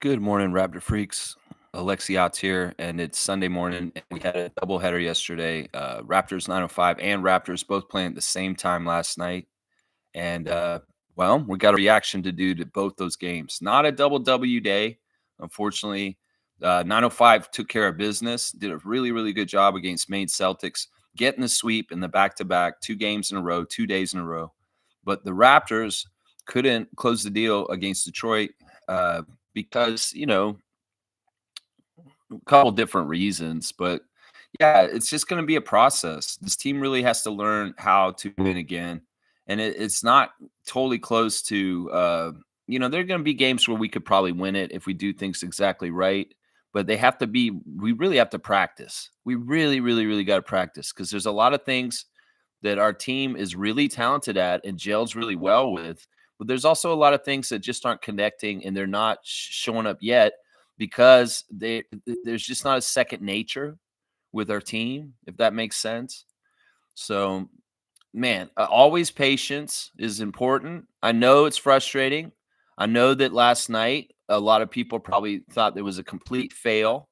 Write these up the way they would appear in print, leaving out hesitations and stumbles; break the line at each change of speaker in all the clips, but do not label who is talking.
Good morning, Raptor Freaks. Alexiot's here, and it's Sunday morning. And we had a doubleheader yesterday. Raptors 905 and Raptors both playing at the same time last night. And, well, we got a reaction to do to both those games. Not a double W day, unfortunately. 905 took care of business, did a really, really good job against Maine Celtics, getting the sweep in the back to back, 2 games in a row, 2 days in a row. But the Raptors couldn't close the deal against Detroit. Because a couple different reasons, but yeah, it's just going to be a process. This team really has to learn how to win again, and it's not totally close to. There are going to be games where we could probably win it if we do things exactly right, but they have to be. We really have to practice. We really, really, really got to practice because there's a lot of things that our team is really talented at and gels really well with. But there's also a lot of things that just aren't connecting and they're not showing up yet because there's just not a second nature with our team, if that makes sense. So, man, always patience is important. I know it's frustrating. I know that last night a lot of people probably thought there was a complete fail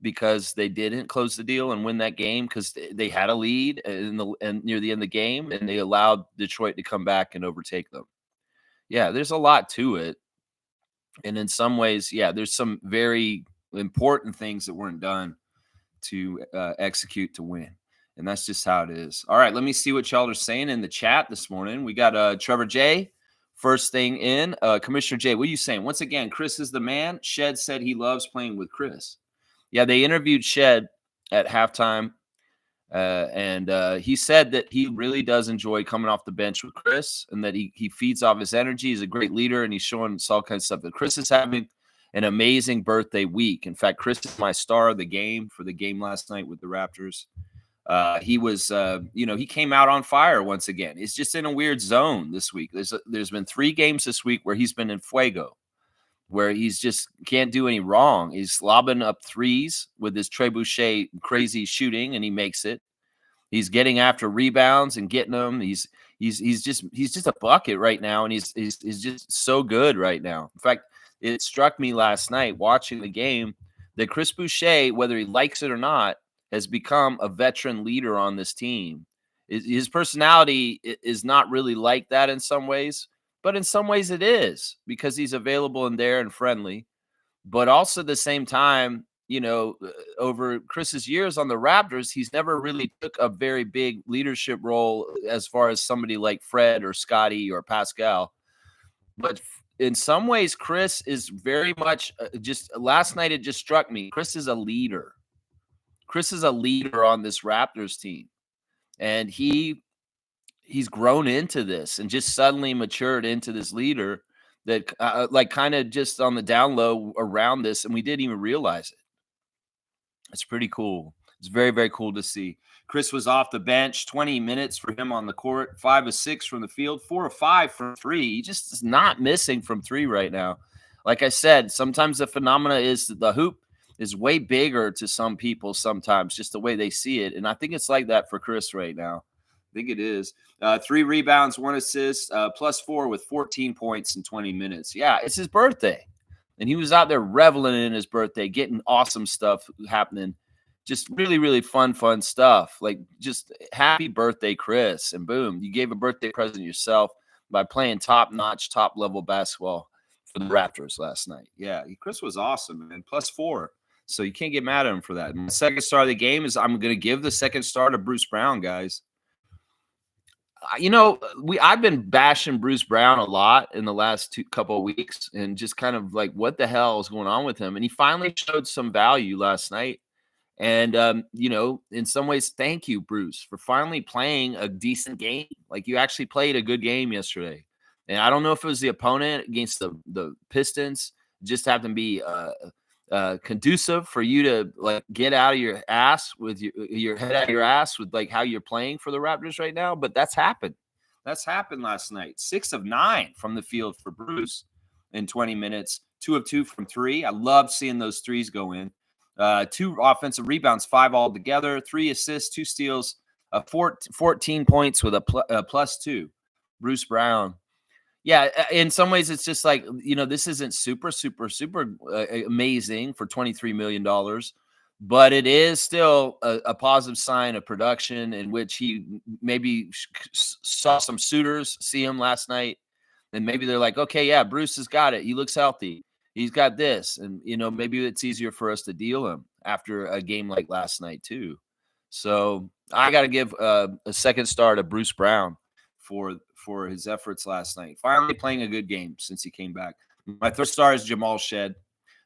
because they didn't close the deal and win that game because they had a lead and near the end of the game and they allowed Detroit to come back and overtake them. Yeah, there's a lot to it. And in some ways, yeah, there's some very important things that weren't done to execute to win. And that's just how it is. All right, let me see what y'all are saying in the chat this morning. We got Trevor J. First thing in. Commissioner J, what are you saying? Once again, Chris is the man. Shed said he loves playing with Chris. Yeah, they interviewed Shed at halftime. And he said that he really does enjoy coming off the bench with Chris and that he feeds off his energy. He's a great leader and he's showing us all kinds of stuff. But Chris is having an amazing birthday week. In fact, Chris is my star of the game for the game last night with the Raptors. He was, he came out on fire once again. He's just in a weird zone this week. There's been 3 games this week where he's been in fuego, where he's just can't do any wrong. He's lobbing up threes with his trebuchet crazy shooting, and he makes it. He's getting after rebounds and getting them. He's just a bucket right now, and he's just so good right now. In fact, it struck me last night watching the game that Chris Boucher, whether he likes it or not, has become a veteran leader on this team. His personality is not really like that in some ways, but in some ways it is because he's available and there and friendly. But also at the same time, over Chris's years on the Raptors, he's never really took a very big leadership role as far as somebody like Fred or Scotty or Pascal. But in some ways, Chris is very much just last night, it just struck me. Chris is a leader. Chris is a leader on this Raptors team. And he's grown into this and just suddenly matured into this leader that kind of just on the down low around this. And we didn't even realize it. It's pretty cool. It's very, very cool to see. Chris was off the bench, 20 minutes for him on the court, 5 of 6 from the field, 4 of 5 from 3. He just is not missing from 3 right now. Like I said, sometimes the phenomena is that the hoop is way bigger to some people sometimes, just the way they see it. And I think it's like that for Chris right now. I think it is. 3 rebounds, 1 assist, +4 with 14 points in 20 minutes. Yeah, it's his birthday. And he was out there reveling in his birthday, getting awesome stuff happening. Just really, really fun stuff. Like just happy birthday, Chris. And boom, you gave a birthday present yourself by playing top-notch, top-level basketball for the Raptors last night. Yeah, Chris was awesome, man. +4. So you can't get mad at him for that. And the second star of the game is I'm going to give the second star to Bruce Brown, guys. I've been bashing Bruce Brown a lot in the last couple of weeks and just kind of like, what the hell is going on with him? And he finally showed some value last night. And, in some ways, thank you, Bruce, for finally playing a decent game. Like you actually played a good game yesterday. And I don't know if it was the opponent against the Pistons, just happened to be conducive for you to like get out of your ass with your head out of your ass with like how you're playing for the Raptors right now. But that's happened. That's happened last night. 6 of 9 from the field for Bruce in 20 minutes, 2 of 2 from 3. I love seeing those threes go in. 2 offensive rebounds, 5 altogether, 3 assists, 2 steals, 14 points with a +2. Bruce Brown. Yeah, in some ways, it's just like, this isn't super amazing for $23 million, but it is still a positive sign of production in which he maybe saw some suitors see him last night, and maybe they're like, okay, yeah, Bruce has got it. He looks healthy. He's got this, and maybe it's easier for us to deal him after a game like last night too. So I got to give a second star to Bruce Brown for his efforts last night. Finally playing a good game since he came back. My third star is Jamal Shed.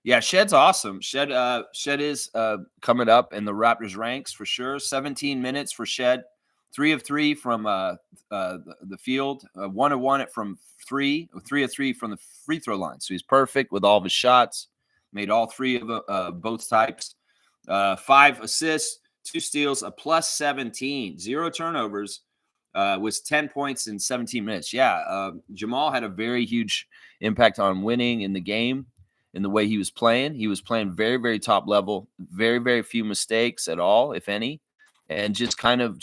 Yeah, Shed's awesome. Shed is coming up in the Raptors ranks for sure. 17 minutes for Shed, 3 of 3 from the field, 1 of 1 from 3 of 3 from the free throw line. So he's perfect with all of his shots. Made all 3 of both types. 5 assists, 2 steals, a plus 17, 0 turnovers. Was 10 points in 17 minutes. Yeah, Jamal had a very huge impact on winning in the game in the way he was playing. He was playing very, very top level, very, very few mistakes at all, if any, and just kind of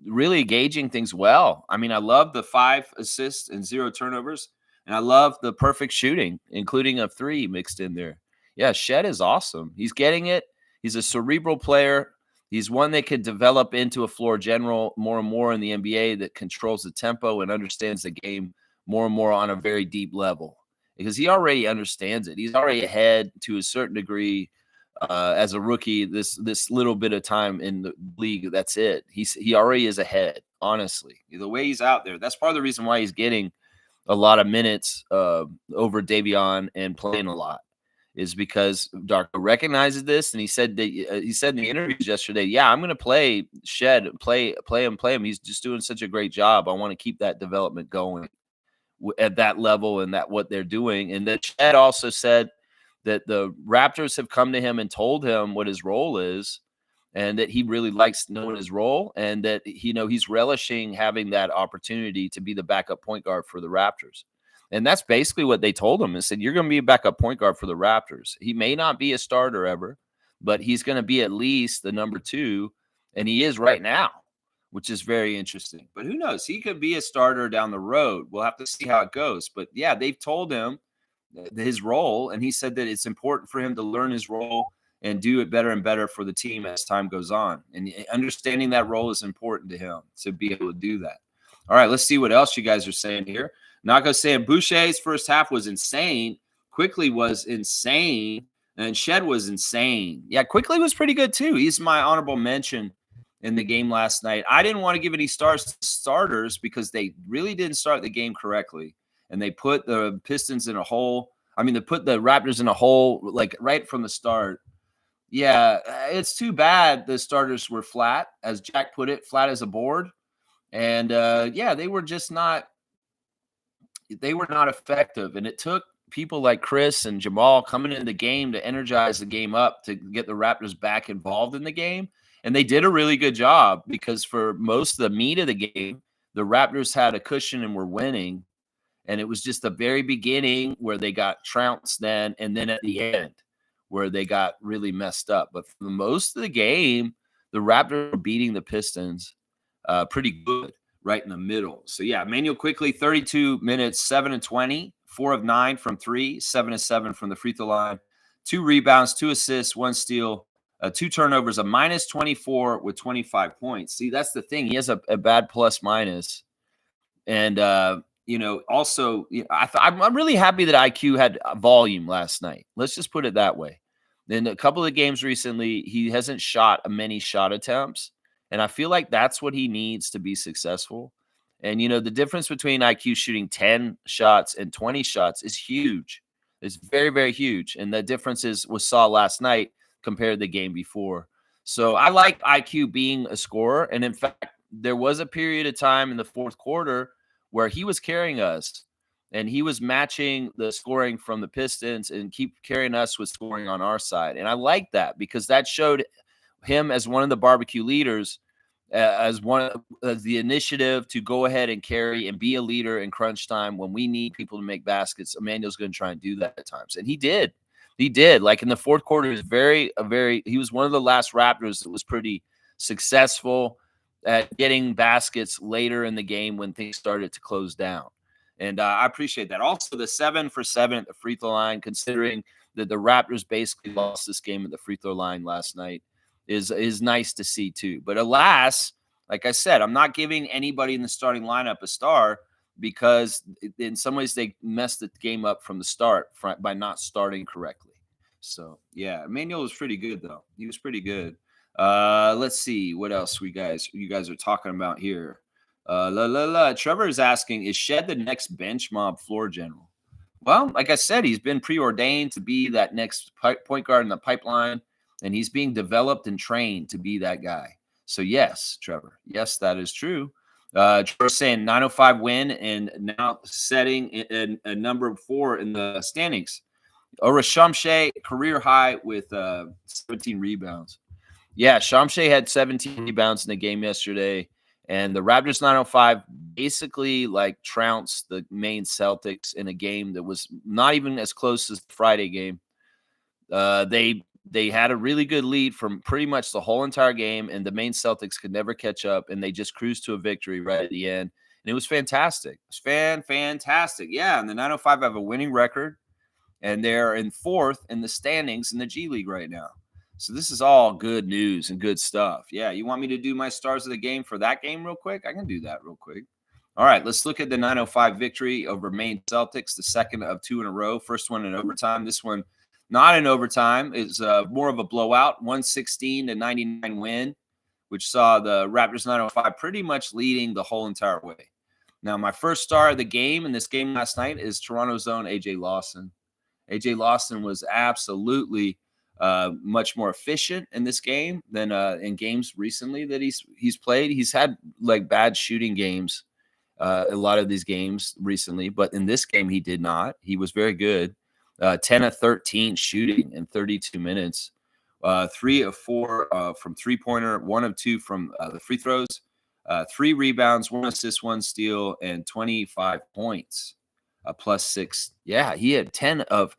really gauging things well. I mean, I love the 5 assists and 0 turnovers, and I love the perfect shooting, including a 3 mixed in there. Yeah, Shed is awesome. He's getting it. He's a cerebral player. He's one that could develop into a floor general more and more in the NBA that controls the tempo and understands the game more and more on a very deep level because he already understands it. He's already ahead to a certain degree as a rookie. This little bit of time in the league, that's it. He already is ahead. Honestly, the way he's out there, that's part of the reason why he's getting a lot of minutes over Davion and playing a lot. Is because Darko recognizes this, and he said in the interviews yesterday, yeah, I'm going to play Shed, play him. He's just doing such a great job. I want to keep that development going at that level and that what they're doing. And that Shed also said that the Raptors have come to him and told him what his role is, and that he really likes knowing his role, and that he's relishing having that opportunity to be the backup point guard for the Raptors. And that's basically what they told him and said, you're going to be a backup point guard for the Raptors. He may not be a starter ever, but he's going to be at least the number 2. And he is right now, which is very interesting. But who knows? He could be a starter down the road. We'll have to see how it goes. But yeah, they've told him his role. And he said that it's important for him to learn his role and do it better and better for the team as time goes on. And understanding that role is important to him to be able to do that. All right, let's see what else you guys are saying here. Nako saying Boucher's first half was insane. Quickly was insane. And Shed was insane. Yeah, Quickly was pretty good too. He's my honorable mention in the game last night. I didn't want to give any stars to starters because they really didn't start the game correctly. And they put the Pistons in a hole. I mean, they put the Raptors in a hole like right from the start. Yeah, it's too bad the starters were flat, as Jack put it, flat as a board. And yeah, they were not effective. And it took people like Chris and Jamal coming into the game to energize the game up to get the Raptors back involved in the game. And they did a really good job because for most of the meat of the game, the Raptors had a cushion and were winning. And it was just the very beginning where they got trounced then, and then at the end where they got really messed up. But for most of the game, the Raptors were beating the Pistons pretty good. Right in the middle. So yeah, Manuel Quickly, 32 minutes, 7 of 20, 4 of 9 from 3, 7 of 7 from the free throw line, 2 rebounds, 2 assists, 1 steal, 2 turnovers, a minus 24 with 25 points. See, that's the thing. He has a bad plus minus. And, also, I'm really happy that IQ had volume last night. Let's just put it that way. In a couple of games recently, he hasn't shot many shot attempts. And I feel like that's what he needs to be successful. And, the difference between IQ shooting 10 shots and 20 shots is huge. It's very, very huge. And the difference was saw last night compared to the game before. So I like IQ being a scorer. And in fact, there was a period of time in the fourth quarter where he was carrying us and he was matching the scoring from the Pistons and keep carrying us with scoring on our side. And I like that because that showed him as one of the barbecue leaders, as the initiative to go ahead and carry and be a leader in crunch time when we need people to make baskets. Emmanuel's going to try and do that at times, and he did. Like in the fourth quarter, he was he was one of the last Raptors that was pretty successful. at getting baskets later in the game when things started to close down. And I appreciate that. Also, the 7 for 7 at the free throw line, considering that the Raptors basically lost this game at the free throw line last night, is nice to see too. But alas, like I said, I'm not giving anybody in the starting lineup a star because in some ways they messed the game up from the start by not starting correctly. So yeah, Emmanuel was pretty good though. He was pretty good. Let's see what else you guys are talking about here. Trevor is asking, is Shed the next bench mob floor general? Well, like I said, he's been preordained to be that next point guard in the pipeline, and he's being developed and trained to be that guy. So yes, Trevor, yes, that is true. Trevor saying 905 win and now setting in number 4 in the standings. Shamshay career high with 17 rebounds. Yeah, Shamshay had 17 rebounds in the game yesterday, and the Raptors 905 basically like trounced the Maine Celtics in a game that was not even as close as the Friday game. They had a really good lead from pretty much the whole entire game, and the Maine Celtics could never catch up, and they just cruised to a victory right at the end. And it was fantastic. It was fantastic. Yeah, and the 905 have a winning record, and they're in 4th in the standings in the G League right now. So this is all good news and good stuff. Yeah, you want me to do my stars of the game for that game real quick? I can do that real quick. All right, let's look at the 905 victory over Maine Celtics, the second of 2 in a row. First one in overtime. This one not in overtime. It's more of a blowout, 116-99 win, which saw the Raptors 905 pretty much leading the whole entire way. Now, my first star of the game in this game last night is Toronto's own A.J. Lawson. A.J. Lawson was absolutely much more efficient in this game than in games recently that he's played. He's had like bad shooting games, a lot of these games recently, but in this game he did not. He was very good. 10 of 13 shooting in 32 minutes. 3 of 4 from three-pointer, 1 of 2 from the free throws, 3 rebounds, 1 assist, 1 steal, and 25 points. +6. Yeah, he had 10 of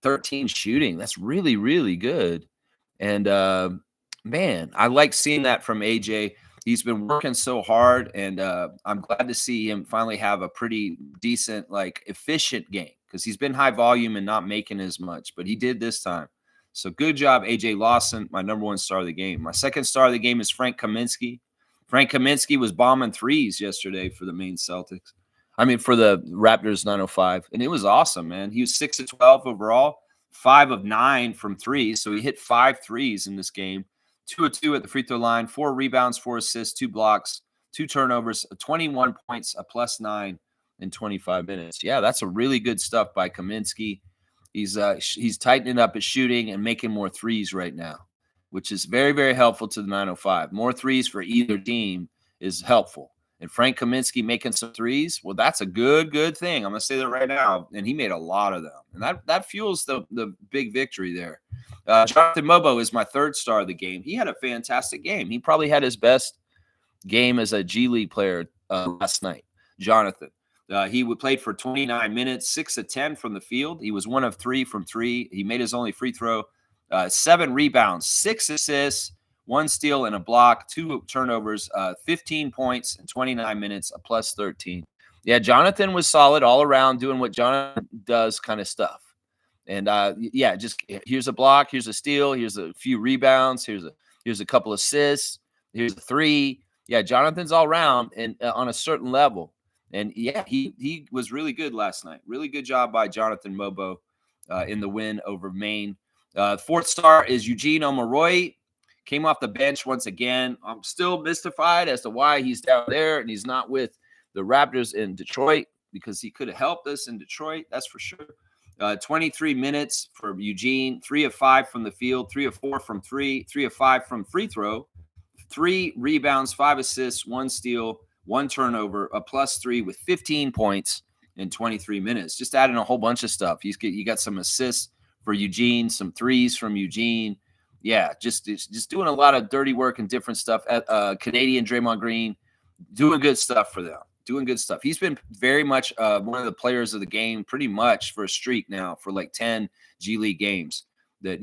13 shooting. That's really, really good. And man, I like seeing that from AJ. He's been working so hard, and I'm glad to see him finally have a pretty decent, like efficient game because he's been high volume and not making as much, but he did this time. So good job, AJ Lawson, my number 1 star of the game. My second star of the game is Frank Kaminsky. Frank Kaminsky was bombing threes yesterday for the Maine Celtics. I mean, for the Raptors 905, and it was awesome, man. He was 6 of 12 overall, 5 of 9 from 3, so he hit 5 threes in this game. 2 of 2 at the free throw line, 4 rebounds, 4 assists, 2 blocks, 2 turnovers, 21 points, a +9 in 25 minutes. Yeah, that's a really good stuff by Kaminsky. He's tightening up his shooting and making more threes right now, which is very, very helpful to the 905. More threes for either team is helpful. And Frank Kaminsky making some threes, well, that's a good thing. I'm going to say that right now. And he made a lot of them. And that fuels the big victory there. Jonathan Mobo is my third star of the game. He had a fantastic game. He probably had his best game as a G League player last night. Jonathan. He played for 29 minutes, 6 of 10 from the field. He was 1 of 3 from 3. He made his only free throw. 7 rebounds, 6 assists, 1 steal and a block, 2 turnovers, 15 points in 29 minutes, a +13. Yeah, Jonathan was solid all around, doing what Jonathan does kind of stuff. And yeah, just here's a block, here's a steal, here's a few rebounds, here's a couple assists, here's a 3. Yeah, Jonathan's all around and on a certain level. And yeah, he was really good last night. Really good job by Jonathan Mobo in the win over Maine. Fourth star is Eugene Omoruyi. Came off the bench once again. I'm still mystified as to why he's down there and he's not with the Raptors in Detroit because he could have helped us in Detroit. That's for sure. 23 minutes for Eugene. 3 of 5 from the field. 3 of 4 from 3. 3 of 5 from free throw. 3 rebounds, 5 assists, 1 steal, 1 turnover, a +3 with 15 points in 23 minutes. Just adding a whole bunch of stuff. You got some assists for Eugene, some threes from Eugene. Yeah, just doing a lot of dirty work and different stuff. Canadian Draymond Green, doing good stuff for them. Doing good stuff. He's been very much one of the players of the game pretty much for a streak now for like 10 G League games. That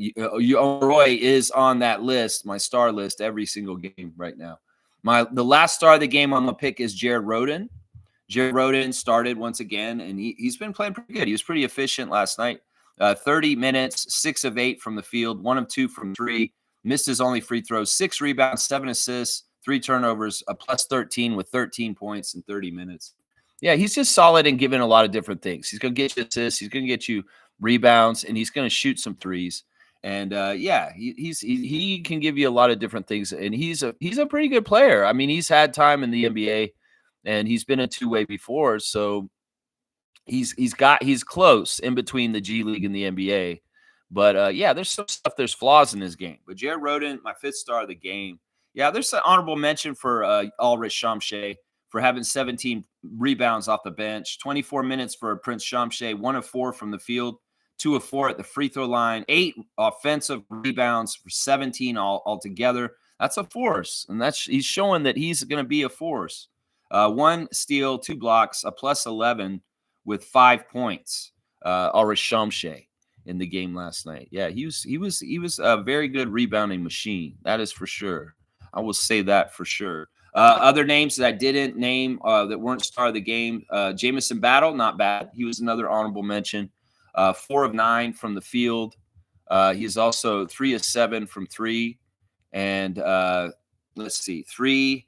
Roy is on that list, my star list, every single game right now. The last star of the game I'm gonna pick is Jared Rhoden. Jared Rhoden started once again, and he's been playing pretty good. He was pretty efficient last night. 30 minutes, 6 of 8 from the field, 1 of 2 from 3. Missed his only free throws, 6 rebounds, 7 assists, 3 turnovers, a plus 13 with 13 points in 30 minutes. Yeah, he's just solid and giving a lot of different things. He's going to get you assists, he's going to get you rebounds, and he's going to shoot some threes. And he can give you a lot of different things, and he's a pretty good player. I mean, he's had time in the NBA, and he's been a two-way before, so he's close in between the G League and the NBA. But there's some stuff. There's flaws in his game. But Jared Rhoden, my 5th star of the game. Yeah, there's an honorable mention for Ulrich Shamshay for having 17 rebounds off the bench, 24 minutes for Prince Shamshay, 1 of 4 from the field, 2 of 4 at the free throw line, 8 offensive rebounds for 17 altogether. That's a force, and he's showing that he's going to be a force. 1 steal, 2 blocks, a plus 11 with 5 points. Ulrich Shamshay in the game last night. Yeah, he was a very good rebounding machine. That is for sure. I will say that for sure. Other names that I didn't name that weren't star of the game. Jamison Battle, not bad. He was another honorable mention. 4 of 9 from the field. He's also 3 of 7 from 3. And 3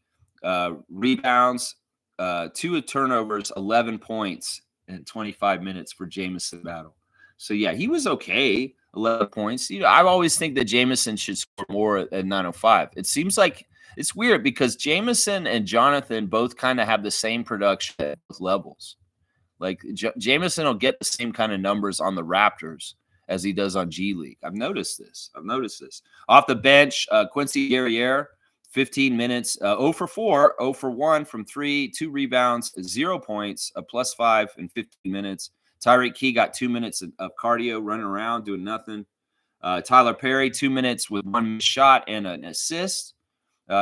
rebounds, 2 turnovers, 11 points in 25 minutes for Jamison Battle. So, yeah, he was okay, 11 points. I always think that Jamison should score more at 905. It seems like it's weird because Jamison and Jonathan both kind of have the same production at both levels. Like, Jamison will get the same kind of numbers on the Raptors as he does on G League. I've noticed this. Off the bench, Quincy Guerriere, 15 minutes, 0 for 4, 0 for 1 from 3, 2 rebounds, 0 points, a plus 5 in 15 minutes. Tyreek Key got 2 minutes of cardio, running around, doing nothing. Tyler Perry, 2 minutes with 1 shot and an assist.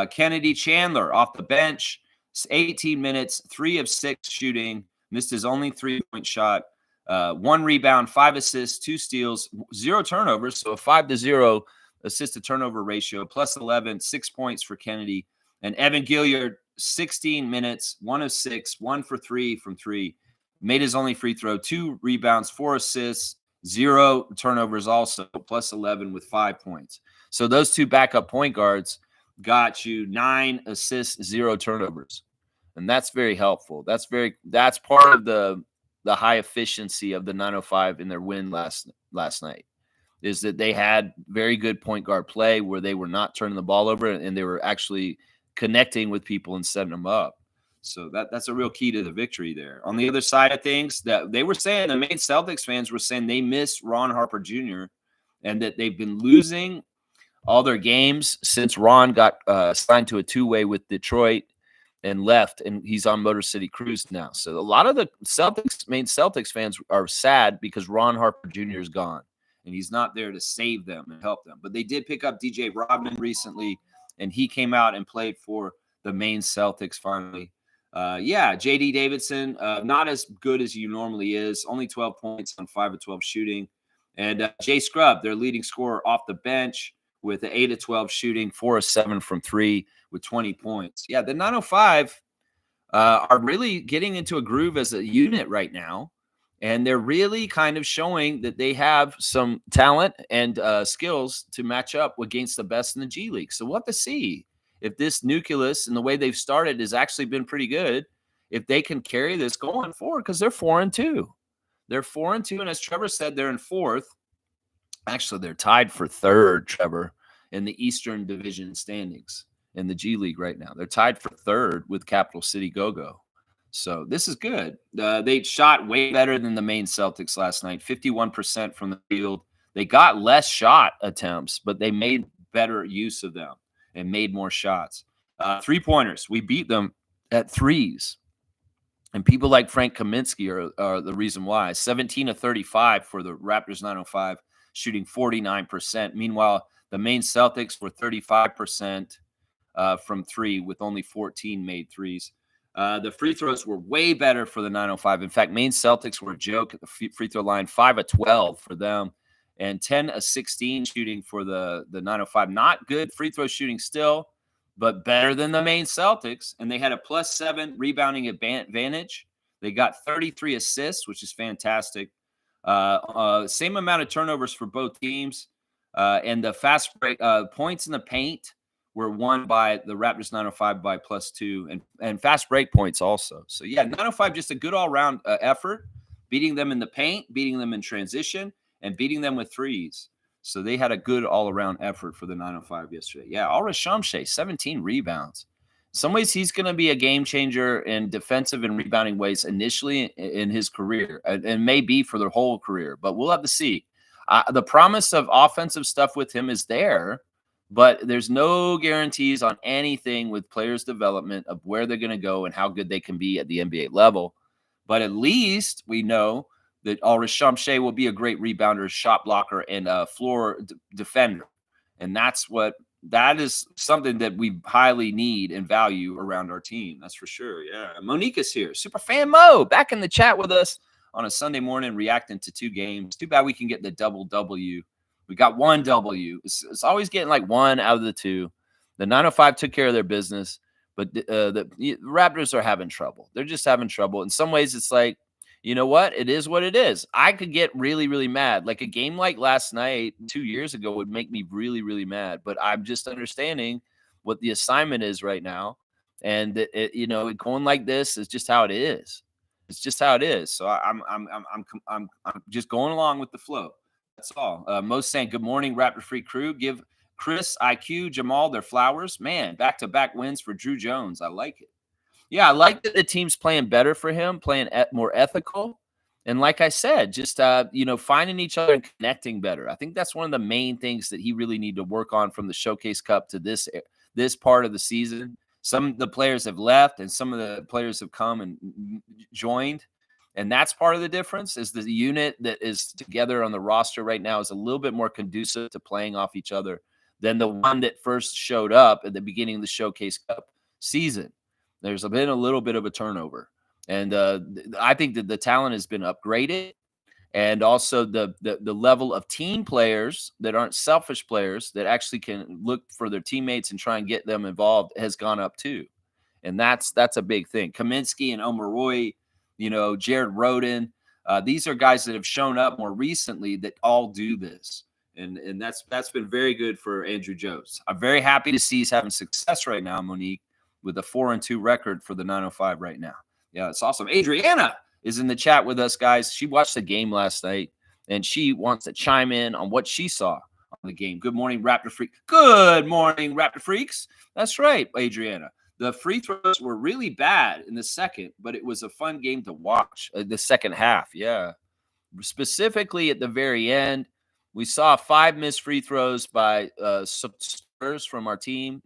Kennedy Chandler off the bench, 18 minutes, 3 of 6 shooting, missed his only 3-point shot. 1 rebound, 5 assists, 2 steals, 0 turnovers, so a 5-0 assist to turnover ratio, plus 11, 6 points for Kennedy. And Evan Gilliard, 16 minutes, 1 of 6, 1 for 3 from 3. Made his only free throw, 2 rebounds, 4 assists, 0 turnovers also, plus 11 with 5 points. So those 2 backup point guards got you 9 assists, 0 turnovers. And that's very helpful. That's part of the high efficiency of the 905 in their win last night, is that they had very good point guard play where they were not turning the ball over and they were actually connecting with people and setting them up. So that's a real key to the victory there. On the other side of things, that they were saying, the Maine Celtics fans were saying they miss Ron Harper Jr. and that they've been losing all their games since Ron got signed to a 2-way with Detroit and left, and he's on Motor City Cruise now. So a lot of the Maine Celtics fans are sad because Ron Harper Jr. is gone, and he's not there to save them and help them. But they did pick up DJ Rodman recently, and he came out and played for the Maine Celtics finally. J.D. Davidson, not as good as he normally is, only 12 points on 5 of 12 shooting. And Jay Scrubb, their leading scorer off the bench with an 8 of 12 shooting, 4 of 7 from 3 with 20 points. Yeah, the 905 are really getting into a groove as a unit right now. And they're really kind of showing that they have some talent and skills to match up against the best in the G League. So we'll have to see if this nucleus and the way they've started has actually been pretty good, if they can carry this going forward, because they're 4-2. They're 4-2, and as Trevor said, they're in 4th. Actually, they're tied for 3rd, Trevor, in the Eastern Division standings in the G League right now. They're tied for 3rd with Capital City Go-Go. So this is good. They shot way better than the Maine Celtics last night, 51% from the field. They got less shot attempts, but they made better use of them and made more shots. 3-pointers, we beat them at threes. And people like Frank Kaminsky are the reason why. 17 of 35 for the Raptors 905, shooting 49%. Meanwhile, the Maine Celtics were 35% from 3 with only 14 made threes. The free throws were way better for the 905. In fact, Maine Celtics were a joke at the free throw line, 5 of 12 for them, and 10 of 16 shooting for the 905. Not good free throw shooting still, but better than the Maine Celtics. And they had a +7 rebounding advantage. They got 33 assists, which is fantastic. Same amount of turnovers for both teams. And the fast break points in the paint were won by the Raptors 905 by +2, and fast break points also. So, yeah, 905, just a good all-around effort, beating them in the paint, beating them in transition, and beating them with threes. So they had a good all-around effort for the 905 yesterday. Yeah, Alra Shamshay, 17 rebounds. In some ways, he's going to be a game changer in defensive and rebounding ways initially in his career, and may be for the whole career, but we'll have to see. The promise of offensive stuff with him is there, but there's no guarantees on anything with players' development of where they're going to go and how good they can be at the NBA level. But at least we know that Alra Shamshay will be a great rebounder, shot blocker, and a floor defender. And that is something that we highly need and value around our team. That's for sure. Yeah. Monique is here. Super fan Mo back in the chat with us on a Sunday morning, reacting to 2 games. Too bad we can get the double W. We got 1 W. It's always getting like 1 out of the 2. The 905 took care of their business, but the Raptors are having trouble. They're just having trouble. In some ways, it's like, you know what? It is what it is. I could get really, really mad. Like a game like last night 2 years ago would make me really, really mad. But I'm just understanding what the assignment is right now. And going like this is just how it is. It's just how it is. So I'm just going along with the flow. That's all. Most saying, good morning, Raptor Free crew. Give Chris, IQ, Jamal their flowers. Man, back-to-back wins for Drew Jones. I like it. Yeah, I like that the team's playing better for him, playing more ethical. And like I said, just, finding each other and connecting better. I think that's one of the main things that he really need to work on from the Showcase Cup to this part of the season. Some of the players have left and some of the players have come and joined. And that's part of the difference is the unit that is together on the roster right now is a little bit more conducive to playing off each other than the one that first showed up at the beginning of the Showcase Cup season. There's been a little bit of a turnover. And I think that the talent has been upgraded. And also the level of team players that aren't selfish players that actually can look for their teammates and try and get them involved has gone up too. And that's a big thing. Kaminsky and Omaroi, Jared Roden, these are guys that have shown up more recently that all do this. And that's been very good for Andrew Jones. I'm very happy to see he's having success right now, Monique, with a 4-2 record for the 905 right now. Yeah, it's awesome. Adriana is in the chat with us, guys. She watched the game last night, and she wants to chime in on what she saw on the game. Good morning, Raptor Freak. Good morning, Raptor Freaks. That's right, Adriana. The free throws were really bad in the second, but it was a fun game to watch. The second half, yeah. Specifically at the very end, we saw 5 missed free throws by Spurs from our team,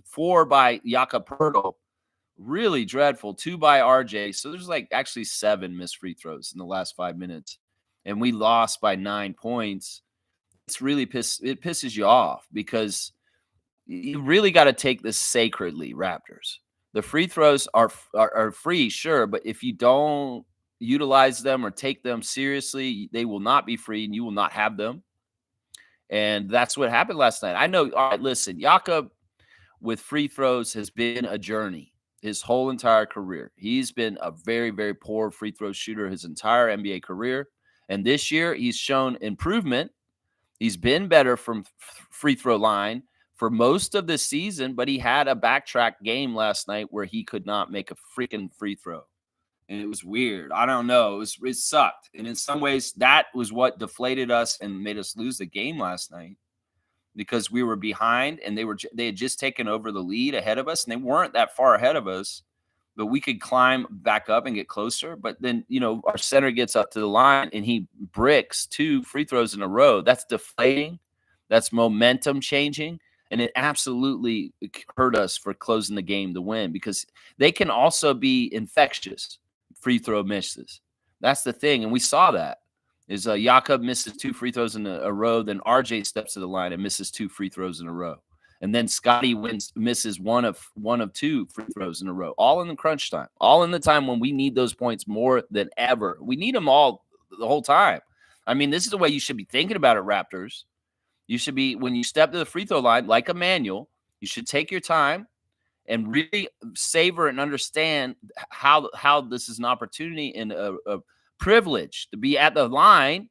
4 by Jakob Poeltl. Really dreadful. 2 by RJ. So there's actually 7 missed free throws in the last 5 minutes. And we lost by 9 points. It's really it pisses you off because you really got to take this sacredly, Raptors. The free throws are free, sure, but if you don't utilize them or take them seriously, they will not be free and you will not have them. And that's what happened last night. I know. All right, listen, Jakob with free throws has been a journey his whole entire career. He's been a very, very poor free throw shooter his entire NBA career. And this year he's shown improvement. He's been better from free throw line for most of the season, but he had a backtrack game last night where he could not make a freaking free throw. And it was weird. I don't know. It sucked. And in some ways, that was what deflated us and made us lose the game last night because we were behind and they had just taken over the lead ahead of us, and they weren't that far ahead of us, but we could climb back up and get closer. But then, our center gets up to the line and he bricks 2 free throws in a row. That's deflating. That's momentum changing. And it absolutely hurt us for closing the game to win because they can also be infectious. Free throw misses. That's the thing. And we saw that is Jakob misses 2 free throws in a row. Then RJ steps to the line and misses 2 free throws in a row. And then Scotty misses one of 2 free throws in a row, all in the crunch time, all in the time when we need those points more than ever. We need them all the whole time. I mean, this is the way you should be thinking about it, Raptors. You should be, when you step to the free throw line, like Emmanuel, you You should take your time and really savor and understand how this is an opportunity and a privilege to be at the line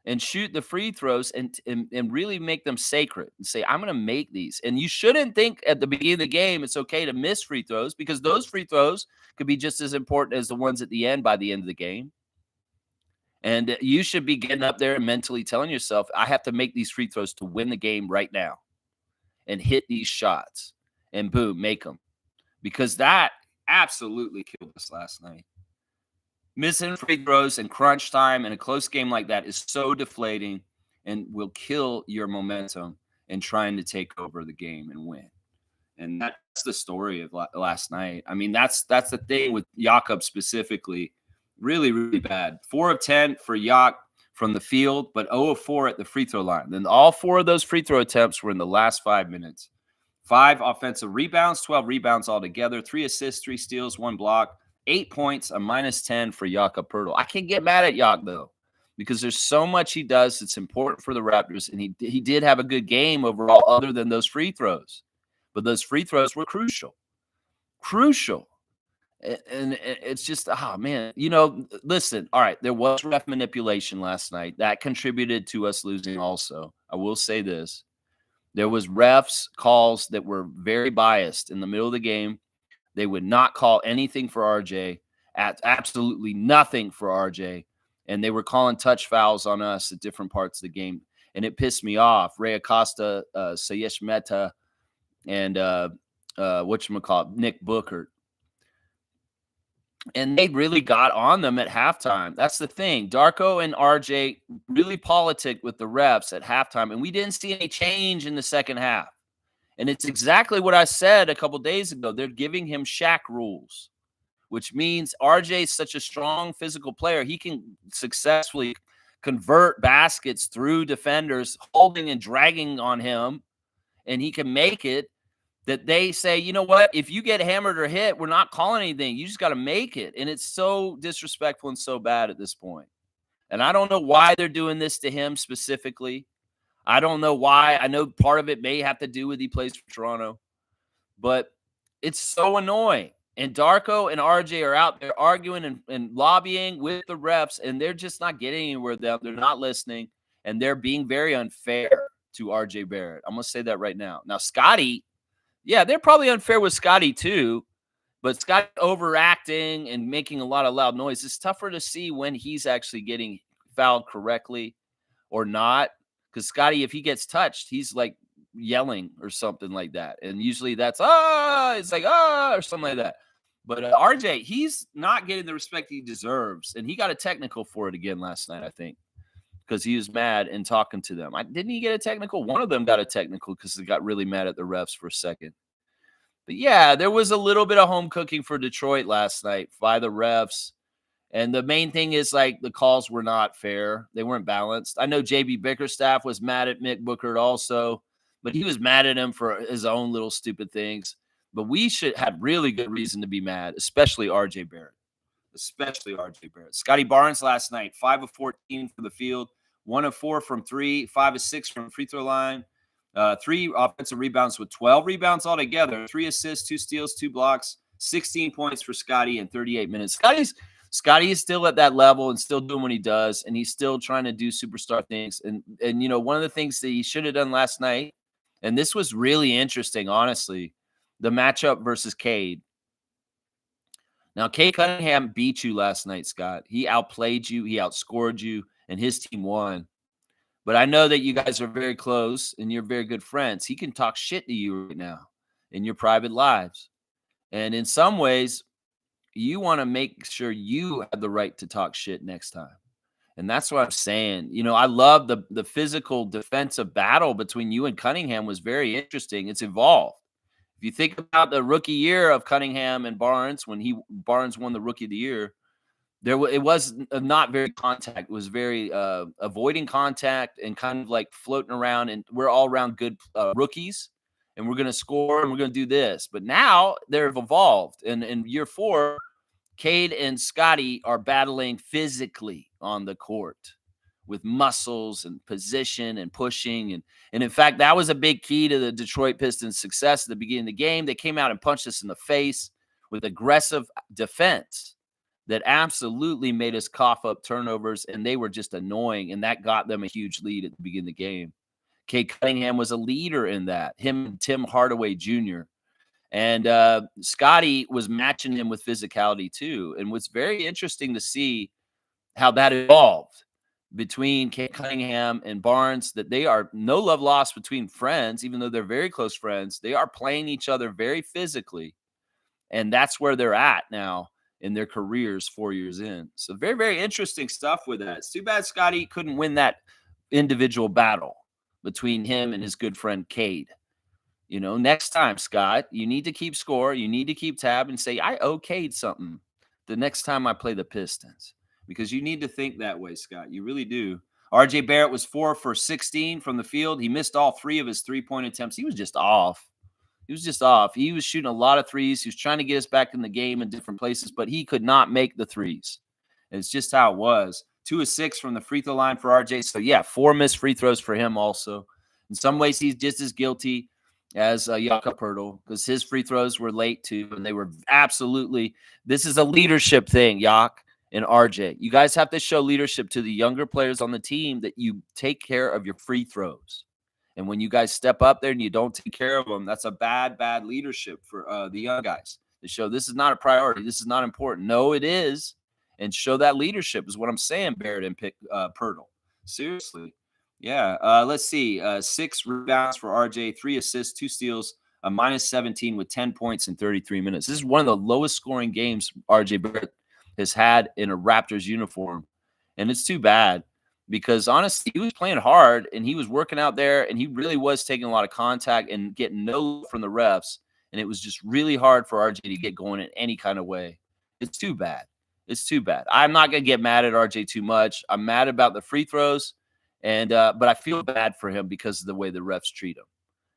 and shoot the free throws and really make them sacred and say, I'm going to make these. And you shouldn't think at the beginning of the game it's okay to miss free throws, because those free throws could be just as important as the ones at the end by the end of the game. And you should be getting up there and mentally telling yourself, I have to make these free throws to win the game right now and hit these shots and boom, make them. Because that absolutely killed us last night. Missing free throws and crunch time in a close game like that is so deflating and will kill your momentum in trying to take over the game and win. And that's the story of last night. I mean, that's the thing with Jakob specifically. Really, really bad. 4 of 10 for Jakob from the field, but 0 of 4 at the free throw line. Then all 4 of those free throw attempts were in the last 5 minutes. 5 offensive rebounds, 12 rebounds altogether, 3 assists, 3 steals, 1 block, 8 points, a -10 for Jakob Poeltl. I can't get mad at Jakob, though, because there's so much he does that's important for the Raptors, and he did have a good game overall other than those free throws. But those free throws were crucial. Crucial. And it's just, oh, man. Listen, all right, there was ref manipulation last night. That contributed to us losing also. I will say this. There was refs calls that were very biased in the middle of the game. They would not call anything for RJ, absolutely nothing for RJ. And they were calling touch fouls on us at different parts of the game. And it pissed me off. Ray Acosta, Sayesh Mehta, and Nick Booker. And they really got on them at halftime. That's the thing. Darko and RJ really politicked with the refs at halftime, and we didn't see any change in the second half. And it's exactly what I said a couple days ago. They're giving him Shaq rules, which means RJ is such a strong physical player. He can successfully convert baskets through defenders holding and dragging on him, and he can make it. That they say, you know what, if you get hammered or hit, we're not calling anything. You just got to make it. And it's so disrespectful and so bad at this point. And I don't know why they're doing this to him specifically. I don't know why. I know part of it may have to do with he plays for Toronto. But it's so annoying. And Darko and RJ are out there arguing and lobbying with the refs, and they're just not getting anywhere with them. They're not listening, and they're being very unfair to RJ Barrett. I'm going to say that right now. Now, Scotty, yeah, they're probably unfair with Scotty too, but Scotty overacting and making a lot of loud noise. It's tougher to see when he's actually getting fouled correctly or not. Because Scotty, if he gets touched, he's like yelling or something like that. And usually that's, it's like, or something like that. But RJ, he's not getting the respect he deserves. And he got a technical for it again last night, I think, because he was mad and talking to them. Didn't he get a technical? One of them got a technical because they got really mad at the refs for a second. But yeah, there was a little bit of home cooking for Detroit last night by the refs. And the main thing is, like, the calls were not fair. They weren't balanced. I know JB Bickerstaff was mad at Mick Booker also, but he was mad at him for his own little stupid things. But we should have really good reason to be mad, especially RJ Barrett. Scotty Barnes last night, 5 of 14 from the field, 1 of 4 from 3, 5 of 6 from free throw line, 3 offensive rebounds with 12 rebounds altogether, 3 assists, 2 steals, 2 blocks, 16 points for Scotty in 38 minutes. Scotty is still at that level and still doing what he does, and he's still trying to do superstar things. And one of the things that he should have done last night, and this was really interesting, honestly, the matchup versus Cade. Now, Cade Cunningham beat you last night, Scott. He outplayed you. He outscored you, and his team won. But I know that you guys are very close, and you're very good friends. He can talk shit to you right now in your private lives. And in some ways, you want to make sure you have the right to talk shit next time. And that's what I'm saying. I love the physical defensive battle between you and Cunningham was very interesting. It's evolved. If you think about the rookie year of Cunningham and Barnes, when Barnes won the rookie of the year, it was not very contact. It was very avoiding contact and kind of like floating around. And we're all around good rookies, and we're going to score and we're going to do this. But now they've evolved. And in year 4, Cade and Scotty are battling physically on the court, with muscles and position and pushing. And in fact, that was a big key to the Detroit Pistons' success at the beginning of the game. They came out and punched us in the face with aggressive defense that absolutely made us cough up turnovers, and they were just annoying, and that got them a huge lead at the beginning of the game. Kate Cunningham was a leader in that, him and Tim Hardaway Jr. And Scotty was matching him with physicality too. And what's very interesting to see how that evolved between Kate Cunningham and Barnes, that they are no love lost between friends, even though they're very close friends. They are playing each other very physically. And that's where they're at now in their careers 4 years in. So very, very interesting stuff with that. It's too bad Scotty couldn't win that individual battle between him and his good friend Cade. You know, next time, Scott, you need to keep score. You need to keep tab and say, I okayed something the next time I play the Pistons, because you need to think that way, Scott. You really do. RJ Barrett was 4 for 16 from the field. He missed all 3 of his 3-point attempts. He was just off. He was just off. He was shooting a lot of threes. He was trying to get us back in the game in different places, but he could not make the threes. And it's just how it was. 2 of 6 from the free throw line for RJ. So, yeah, 4 missed free throws for him also. In some ways, he's just as guilty as Jakob Poeltl, because his free throws were late too, and they were absolutely – this is a leadership thing, Jak and RJ. You guys have to show leadership to the younger players on the team, that you take care of your free throws. And when you guys step up there and you don't take care of them, that's a bad, bad leadership for the young guys to show this is not a priority. This is not important. No, it is. And show that leadership is what I'm saying, Barrett and Poeltl. Seriously. Yeah. Let's see. 6 rebounds for RJ, 3 assists, 2 steals, a minus 17 with 10 points in 33 minutes. This is one of the lowest scoring games RJ Barrett has had in a Raptors uniform. And it's too bad, because honestly, he was playing hard and he was working out there, and he really was taking a lot of contact and getting no love from the refs. And it was just really hard for RJ to get going in any kind of way. It's too bad. It's too bad. I'm not going to get mad at RJ too much. I'm mad about the free throws, and but I feel bad for him because of the way the refs treat him.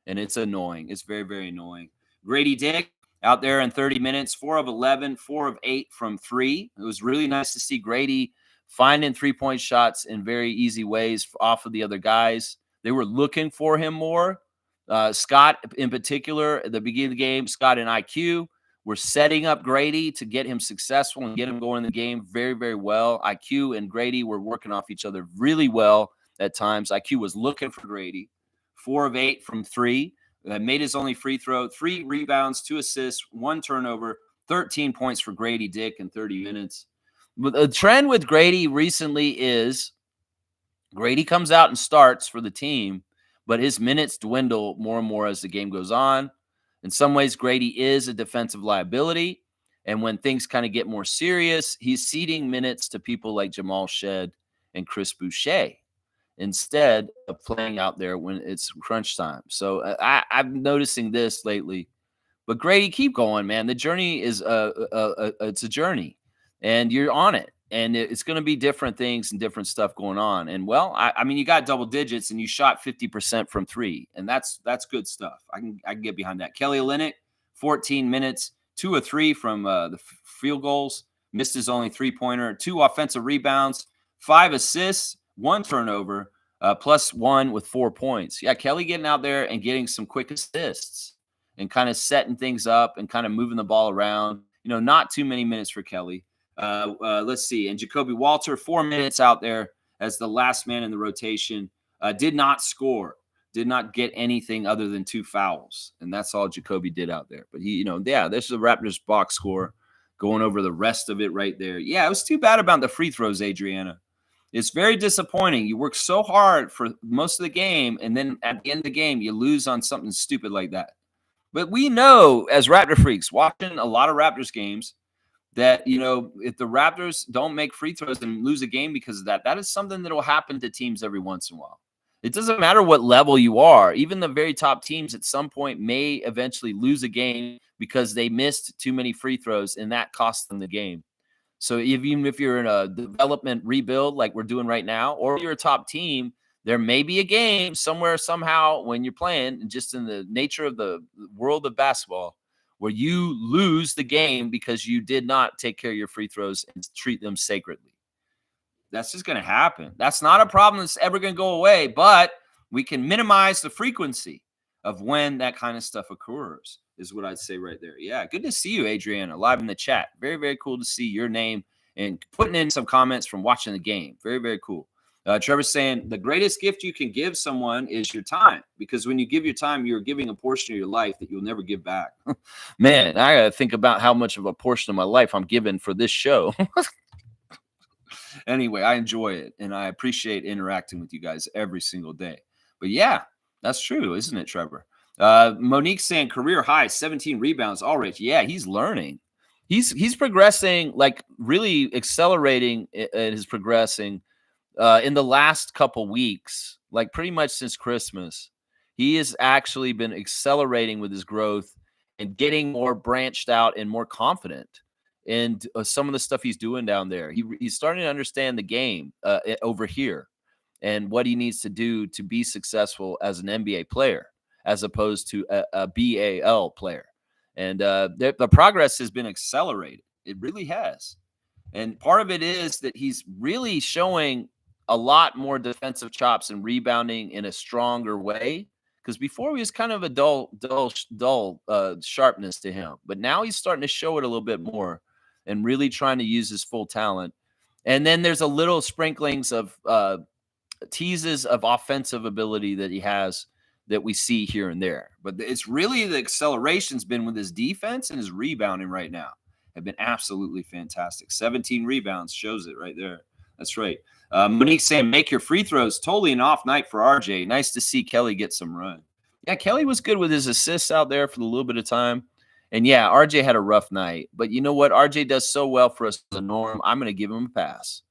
And it's annoying. It's very, very annoying. Grady Dick out there in 30 minutes, 4 of 11, 4 of 8 from 3. It was really nice to see Grady finding 3-point shots in very easy ways off of the other guys. They were looking for him more. Scott, in particular, at the beginning of the game, Scott and IQ were setting up Grady to get him successful and get him going in the game very, very well. IQ and Grady were working off each other really well at times. IQ was looking for Grady. 4 of 8 from 3. Made his only free throw. 3 rebounds, 2 assists, 1 turnover, 13 points for Grady Dick in 30 minutes. But the trend with Grady recently is Grady comes out and starts for the team, but his minutes dwindle more and more as the game goes on. In some ways, Grady is a defensive liability. And when things kind of get more serious, he's ceding minutes to people like Jamal Shed and Chris Boucher instead of playing out there when it's crunch time. So I'm noticing this lately. But Grady, keep going, man. The journey is it's a journey, and you're on it. And it's going to be different things and different stuff going on. And, well, I mean, you got double digits and you shot 50% from 3, and that's good stuff. I can get behind that. Kelly Olynyk, 14 minutes, 2 of 3 from the field goals, missed his only 3-pointer, 2 offensive rebounds, 5 assists, 1 turnover, +1 with 4 points. Yeah, Kelly getting out there and getting some quick assists and kind of setting things up and kind of moving the ball around. You know, not too many minutes for Kelly. Let's see. And Jacoby Walter, 4 minutes out there as the last man in the rotation. Did not score. Did not get anything other than 2 fouls. And that's all Jacoby did out there. But he, this is the Raptors box score. Going over the rest of it right there. Yeah, it was too bad about the free throws, Adriana. It's very disappointing. You work so hard for most of the game, and then at the end of the game, you lose on something stupid like that. But we know, as Raptor freaks, watching a lot of Raptors games, that, if the Raptors don't make free throws and lose a game because of that, that is something that will happen to teams every once in a while. It doesn't matter what level you are. Even the very top teams at some point may eventually lose a game because they missed too many free throws, and that cost them the game. So even if you're in a development rebuild like we're doing right now, or you're a top team, there may be a game somewhere, somehow, when you're playing, just in the nature of the world of basketball, where you lose the game because you did not take care of your free throws and treat them sacredly. That's just going to happen. That's not a problem that's ever going to go away, but we can minimize the frequency of when that kind of stuff occurs, is what I'd say right there. Yeah, good to see you, Adriana, live in the chat. Very, very cool to see your name and putting in some comments from watching the game. Very, very cool. Trevor's saying the greatest gift you can give someone is your time, because when you give your time, you're giving a portion of your life that you'll never give back. Man, I got to think about how much of a portion of my life I'm giving for this show. Anyway, I enjoy it, and I appreciate interacting with you guys every single day. But yeah, that's true, isn't it, Trevor? Monique saying career high, 17 rebounds already. Yeah, he's learning. He's progressing, like really accelerating his progressing in the last couple weeks, like pretty much since Christmas. He has actually been accelerating with his growth and getting more branched out and more confident. And some of the stuff he's doing down there, he's starting to understand the game over here and what he needs to do to be successful as an NBA player, as opposed to a BAL player. And the progress has been accelerated. It really has. And part of it is that he's really showing a lot more defensive chops and rebounding in a stronger way. Because before he was kind of a dull sharpness to him. But now he's starting to show it a little bit more and really trying to use his full talent. And then there's a little sprinklings of teases of offensive ability that he has that we see here and there. But it's really the acceleration's been with his defense and his rebounding right now. Have been absolutely fantastic. 17 rebounds shows it right there. That's right. Monique saying, make your free throws. Totally an off night for RJ. Nice to see Kelly get some run. Yeah, Kelly was good with his assists out there for a little bit of time. And yeah, RJ had a rough night. But you know what? RJ does so well for us as a norm. I'm going to give him a pass.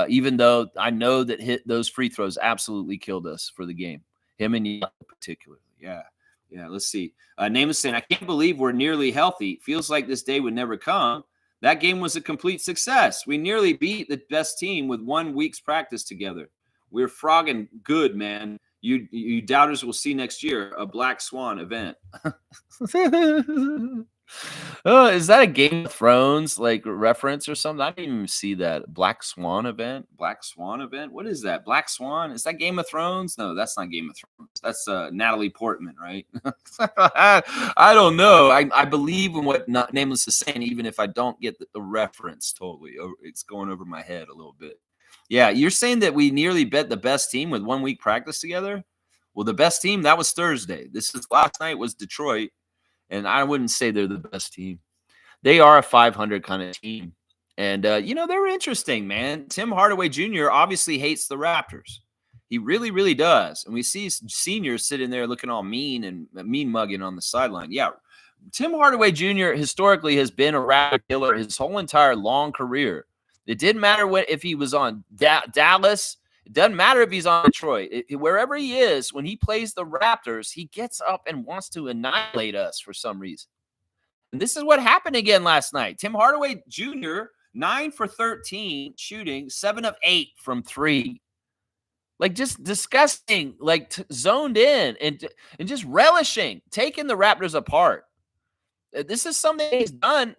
Even though I know that those free throws absolutely killed us for the game. Him and Young particularly. Yeah. Yeah, let's see. Name is saying, I can't believe we're nearly healthy. Feels like this day would never come. That game was a complete success. We nearly beat the best team with 1 week's practice together. We're frogging good, man. You doubters will see next year a Black Swan event. Oh, is that a Game of Thrones like reference or something? I didn't even see that. Black Swan event? Black Swan event? What is that? Black Swan? Is that Game of Thrones? No, that's not Game of Thrones. That's Natalie Portman, right? I don't know. I believe in what Nameless is saying, even if I don't get the reference totally. It's going over my head a little bit. Yeah, you're saying that we nearly bet the best team with 1 week practice together? Well, the best team, that was Thursday. Last night was Detroit. And I wouldn't say they're the best team. They are a 500 kind of team. And, they're interesting, man. Tim Hardaway Jr. obviously hates the Raptors. He really, really does. And we see seniors sitting there looking all mean and mean mugging on the sideline. Yeah, Tim Hardaway Jr. historically has been a Raptor killer his whole entire long career. It didn't matter if he was on Dallas. It doesn't matter if he's on Detroit. Wherever he is, when he plays the Raptors, he gets up and wants to annihilate us for some reason. And this is what happened again last night. Tim Hardaway Jr., 9 for 13 shooting, 7 of 8 from 3. Like, just disgusting, like zoned in and just relishing, taking the Raptors apart. This is something he's done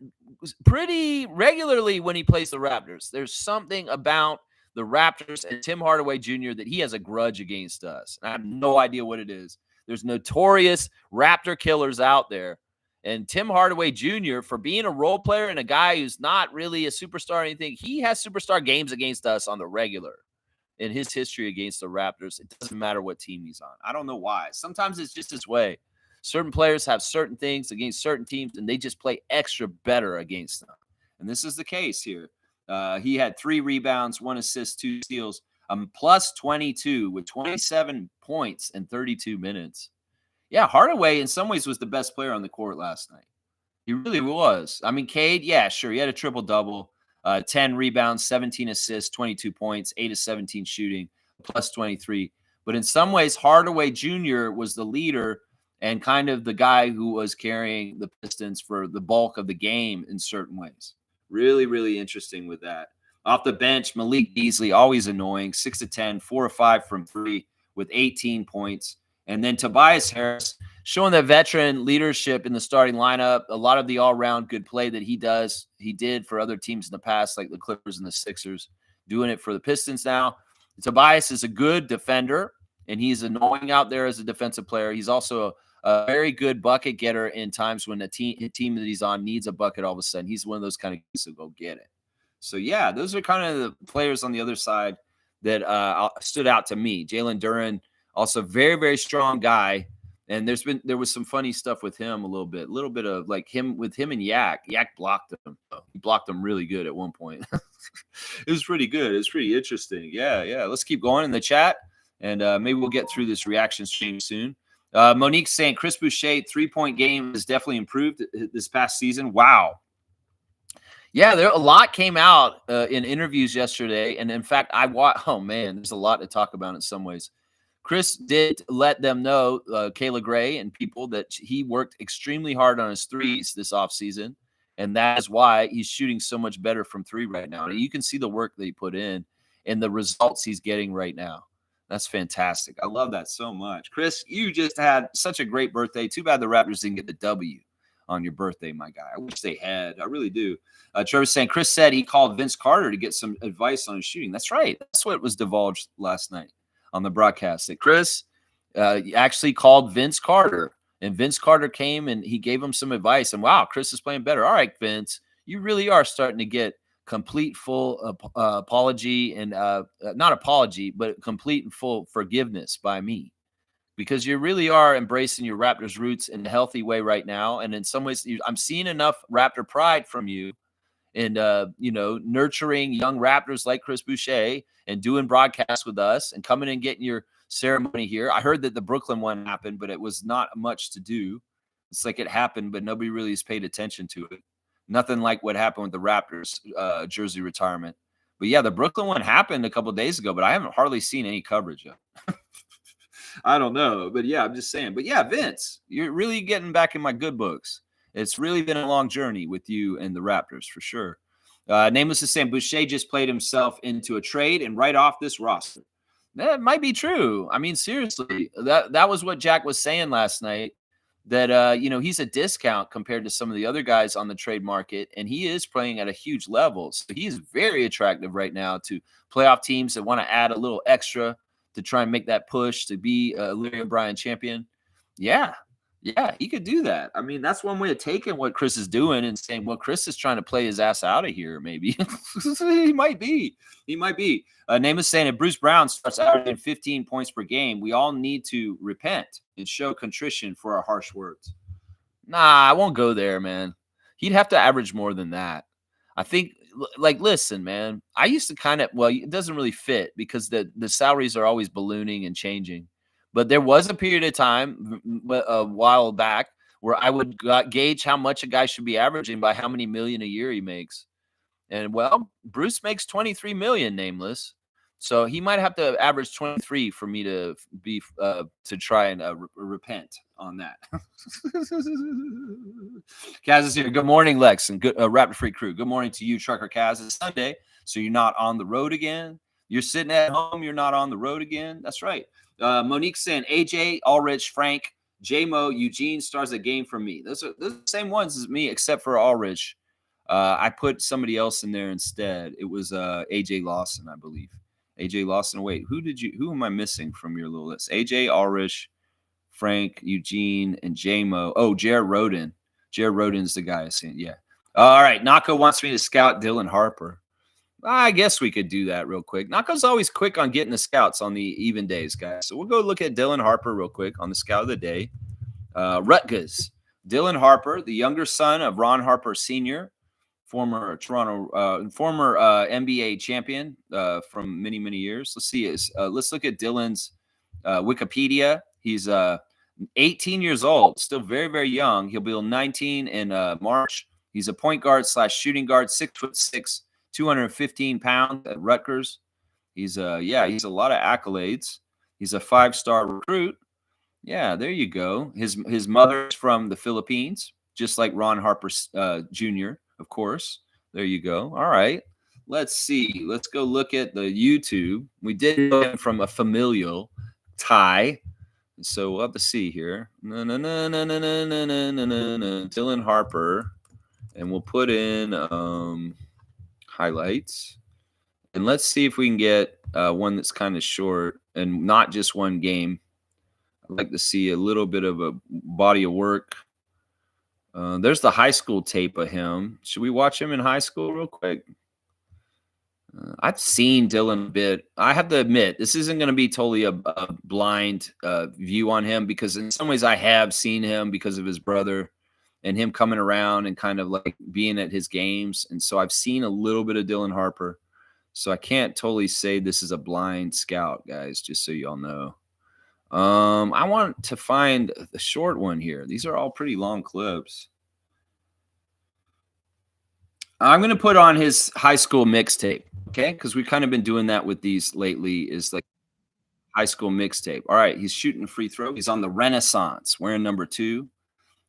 pretty regularly when he plays the Raptors. There's something about the Raptors and Tim Hardaway Jr. that he has a grudge against us. I have no idea what it is. There's notorious Raptor killers out there. And Tim Hardaway Jr., for being a role player and a guy who's not really a superstar or anything, he has superstar games against us on the regular in his history against the Raptors. It doesn't matter what team he's on. I don't know why. Sometimes it's just his way. Certain players have certain things against certain teams, and they just play extra better against them. And this is the case here. He had 3 rebounds, 1 assist, 2 steals, plus 22 with 27 points in 32 minutes. Yeah, Hardaway in some ways was the best player on the court last night. He really was. I mean, Cade, yeah, sure. He had a triple-double, 10 rebounds, 17 assists, 22 points, 8 of 17 shooting, plus 23. But in some ways, Hardaway Jr. was the leader and kind of the guy who was carrying the Pistons for the bulk of the game in certain ways. Really, really interesting with that. Off the bench, Malik Beasley, always annoying, 6 of 10, 4 of 5 from 3 with 18 points. And then Tobias Harris showing that veteran leadership in the starting lineup, a lot of the all-around good play that he did for other teams in the past, like the Clippers and the Sixers. doing it for the Pistons now. Tobias is a good defender, and he's annoying out there as a defensive player. He's also a very good bucket getter in times when a team that he's on needs a bucket all of a sudden. He's one of those kind of guys who go get it. So, yeah, those are kind of the players on the other side that stood out to me. Jalen Duren, also very, very strong guy. And there was some funny stuff with him a little bit of like him and Yak. Yak blocked him. He blocked him really good at one point. It was pretty good. It was pretty interesting. Yeah. Let's keep going in the chat, and maybe we'll get through this reaction stream soon. Monique saying Chris Boucher 3-point game has definitely improved this past season. Wow. Yeah, a lot came out in interviews yesterday, and in fact, I watched. Oh man, there's a lot to talk about in some ways. Chris did let them know, Kayla Gray and people, that he worked extremely hard on his threes this offseason, and that is why he's shooting so much better from three right now. And you can see the work that he put in and the results he's getting right now. That's fantastic. I love that so much. Chris, you just had such a great birthday. Too bad the Raptors didn't get the W on your birthday, my guy. I wish they had. I really do. Trevor's saying Chris said he called Vince Carter to get some advice on his shooting. That's right. That's what was divulged last night on the broadcast, that Chris actually called Vince Carter, and Vince Carter came and he gave him some advice. And wow, Chris is playing better. All right, Vince, you really are starting to get complete, full apology, and not apology, but complete and full forgiveness by me, because you really are embracing your Raptors roots in a healthy way right now. And in some ways, I'm seeing enough Raptor pride from you, and nurturing young Raptors like Chris Boucher, and doing broadcasts with us, and coming and getting your ceremony here. I heard that the Brooklyn one happened, but it was not much to do. It's like it happened, but nobody really has paid attention to it. Nothing like what happened with the Raptors jersey retirement. But yeah, the Brooklyn one happened a couple of days ago, but I haven't hardly seen any coverage of it. I don't know, but yeah, I'm just saying. But yeah, Vince, you're really getting back in my good books. It's really been a long journey with you and the Raptors, for sure. Nameless is saying Boucher just played himself into a trade and right off this roster. That might be true. I mean, seriously, that was what Jack was saying last night, that he's a discount compared to some of the other guys on the trade market, and he is playing at a huge level. So he is very attractive right now to playoff teams that want to add a little extra to try and make that push to be a Larry O'Brien champion. Yeah, he could do that. I mean, that's one way of taking what Chris is doing and saying, well, Chris is trying to play his ass out of here, maybe. He might be. Name is saying if Bruce Brown starts averaging 15 points per game, we all need to repent and show contrition for our harsh words. Nah, I won't go there, man. He'd have to average more than that. I think, like, listen, man, I used to it doesn't really fit because the salaries are always ballooning and changing. But there was a period of time a while back where I would gauge how much a guy should be averaging by how many million a year he makes. And well, Bruce makes 23 million, Nameless. So he might have to average 23 for me to be to try and repent on that. Kaz is here. Good morning, Lex, and good Raptor Free crew. Good morning to you, Trucker Kaz. It's Sunday, so you're not on the road again. You're sitting at home. You're not on the road again. That's right. Monique saying AJ, Ulrich, Frank, J-Mo, Eugene stars a game for me. Those are the same ones as me, except for Ulrich. I put somebody else in there instead. It was AJ Lawson, I believe. AJ Lawson. Wait, who am I missing from your little list? AJ, Ulrich, Frank, Eugene, and J-Mo. Oh, Jared Roden. Jared Roden's the guy I seen. Yeah. All right. Nako wants me to scout Dylan Harper. I guess we could do that real quick. Nako's always quick on getting the scouts on the even days, guys. So we'll go look at Dylan Harper real quick on the scout of the day. Rutgers. Dylan Harper, the younger son of Ron Harper Sr., former NBA champion from many, many years. Let's see. Let's look at Dylan's Wikipedia. He's 18 years old, still very, very young. He'll be 19 in March. He's a point guard / shooting guard, 6'6", 215 pounds at Rutgers. He's a lot of accolades. He's a 5-star recruit. Yeah, there you go. His mother's from the Philippines, just like Ron Harper Jr., of course. There you go. All right. Let's see. Let's go look at the YouTube. We did know him from a familial tie. So we'll have to see here. Dylan Harper. And we'll put in highlights. And let's see if we can get one that's kind of short and not just one game. I'd like to see a little bit of a body of work. There's the high school tape of him. Should we watch him in high school real quick? I've seen Dylan a bit. I have to admit, this isn't going to be totally a blind view on him, because in some ways I have seen him because of his brother and him coming around and kind of like being at his games. And so I've seen a little bit of Dylan Harper. So I can't totally say this is a blind scout, guys, just so y'all know. I want to find the short one here. These are all pretty long clips. I'm going to put on his high school mixtape, okay? Because we've kind of been doing that with these lately, is like high school mixtape. All right, he's shooting a free throw. He's on the Renaissance, wearing number 2.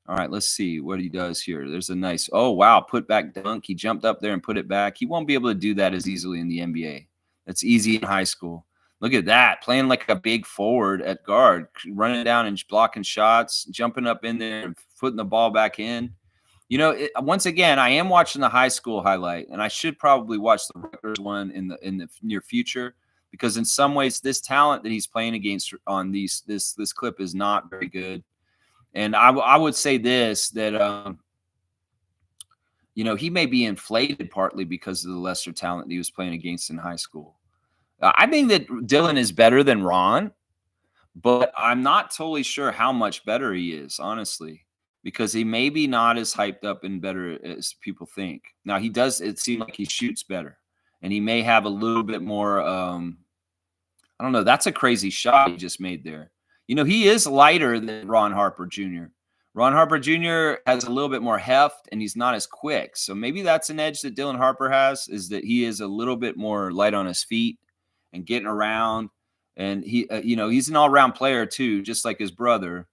All right, let's see what he does here. There's a nice, oh, wow, put back dunk. He jumped up there and put it back. He won't be able to do that as easily in the NBA. That's easy in high school. Look at that, playing like a big forward at guard, running down and blocking shots, jumping up in there and putting the ball back in. You know, once again, I am watching the high school highlight, and I should probably watch the Rutgers one in the near future, because in some ways, this talent that he's playing against on this clip is not very good. And I would say this, that you know, he may be inflated partly because of the lesser talent that he was playing against in high school. I think that Dylan is better than Ron, but I'm not totally sure how much better he is, honestly, because he may be not as hyped up and better as people think. Now, he does, it seems like he shoots better, and he may have a little bit more, I don't know. That's a crazy shot he just made there. You know, he is lighter than Ron Harper Jr. Ron Harper Jr. has a little bit more heft, and he's not as quick. So maybe that's an edge that Dylan Harper has, is that he is a little bit more light on his feet and getting around. And he, you know, he's an all-around player too, just like his brother.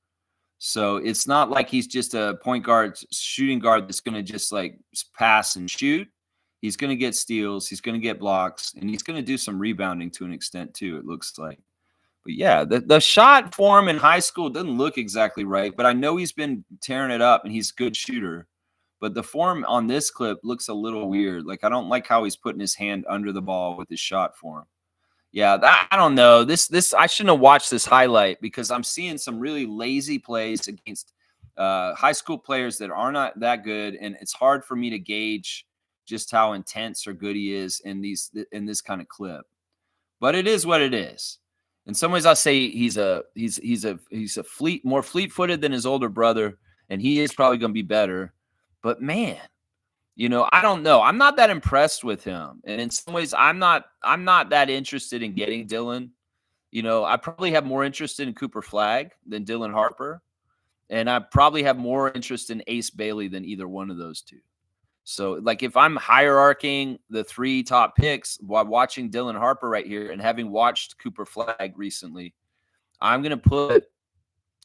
So it's not like he's just a point guard, shooting guard that's going to just like pass and shoot. He's going to get steals. He's going to get blocks, and he's going to do some rebounding to an extent too, it looks like. But yeah, the shot for him in high school doesn't look exactly right, but I know he's been tearing it up and he's a good shooter. But the form on this clip looks a little weird. Like, I don't like how he's putting his hand under the ball with his shot form. Yeah, I don't know. This I shouldn't have watched this highlight, because I'm seeing some really lazy plays against high school players that are not that good, and it's hard for me to gauge just how intense or good he is in this kind of clip. But it is what it is. In some ways, I say he's more fleet-footed than his older brother, and he is probably going to be better. But man, you know, I don't know. I'm not that impressed with him, and in some ways, I'm not that interested in getting Dylan. You know, I probably have more interest in Cooper Flagg than Dylan Harper, and I probably have more interest in Ace Bailey than either one of those two. So, like, if I'm hierarching the 3 top picks while watching Dylan Harper right here and having watched Cooper Flagg recently, I'm going to put,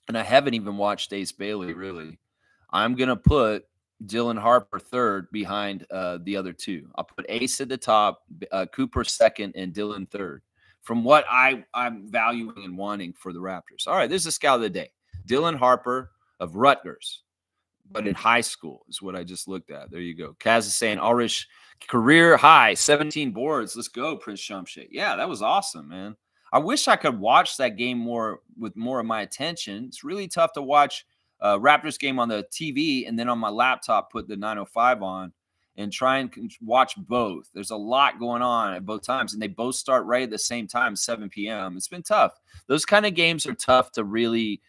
and I haven't even watched Ace Bailey, really. I'm going to put Dylan Harper third behind the other 2. I'll put Ace at the top, Cooper second, and Dylan third, from what I'm valuing and wanting for the Raptors. All right, this is the scout of the day. Dylan Harper of Rutgers, but in high school is what I just looked at. There you go. Kaz is saying, Ulrich, career high, 17 boards. Let's go, Prince Shumshay. Yeah, that was awesome, man. I wish I could watch that game more with more of my attention. It's really tough to watch Raptors game on the TV and then on my laptop put the 905 on and try and watch both. There's a lot going on at both times, and they both start right at the same time, 7 p.m. It's been tough. Those kind of games are tough to really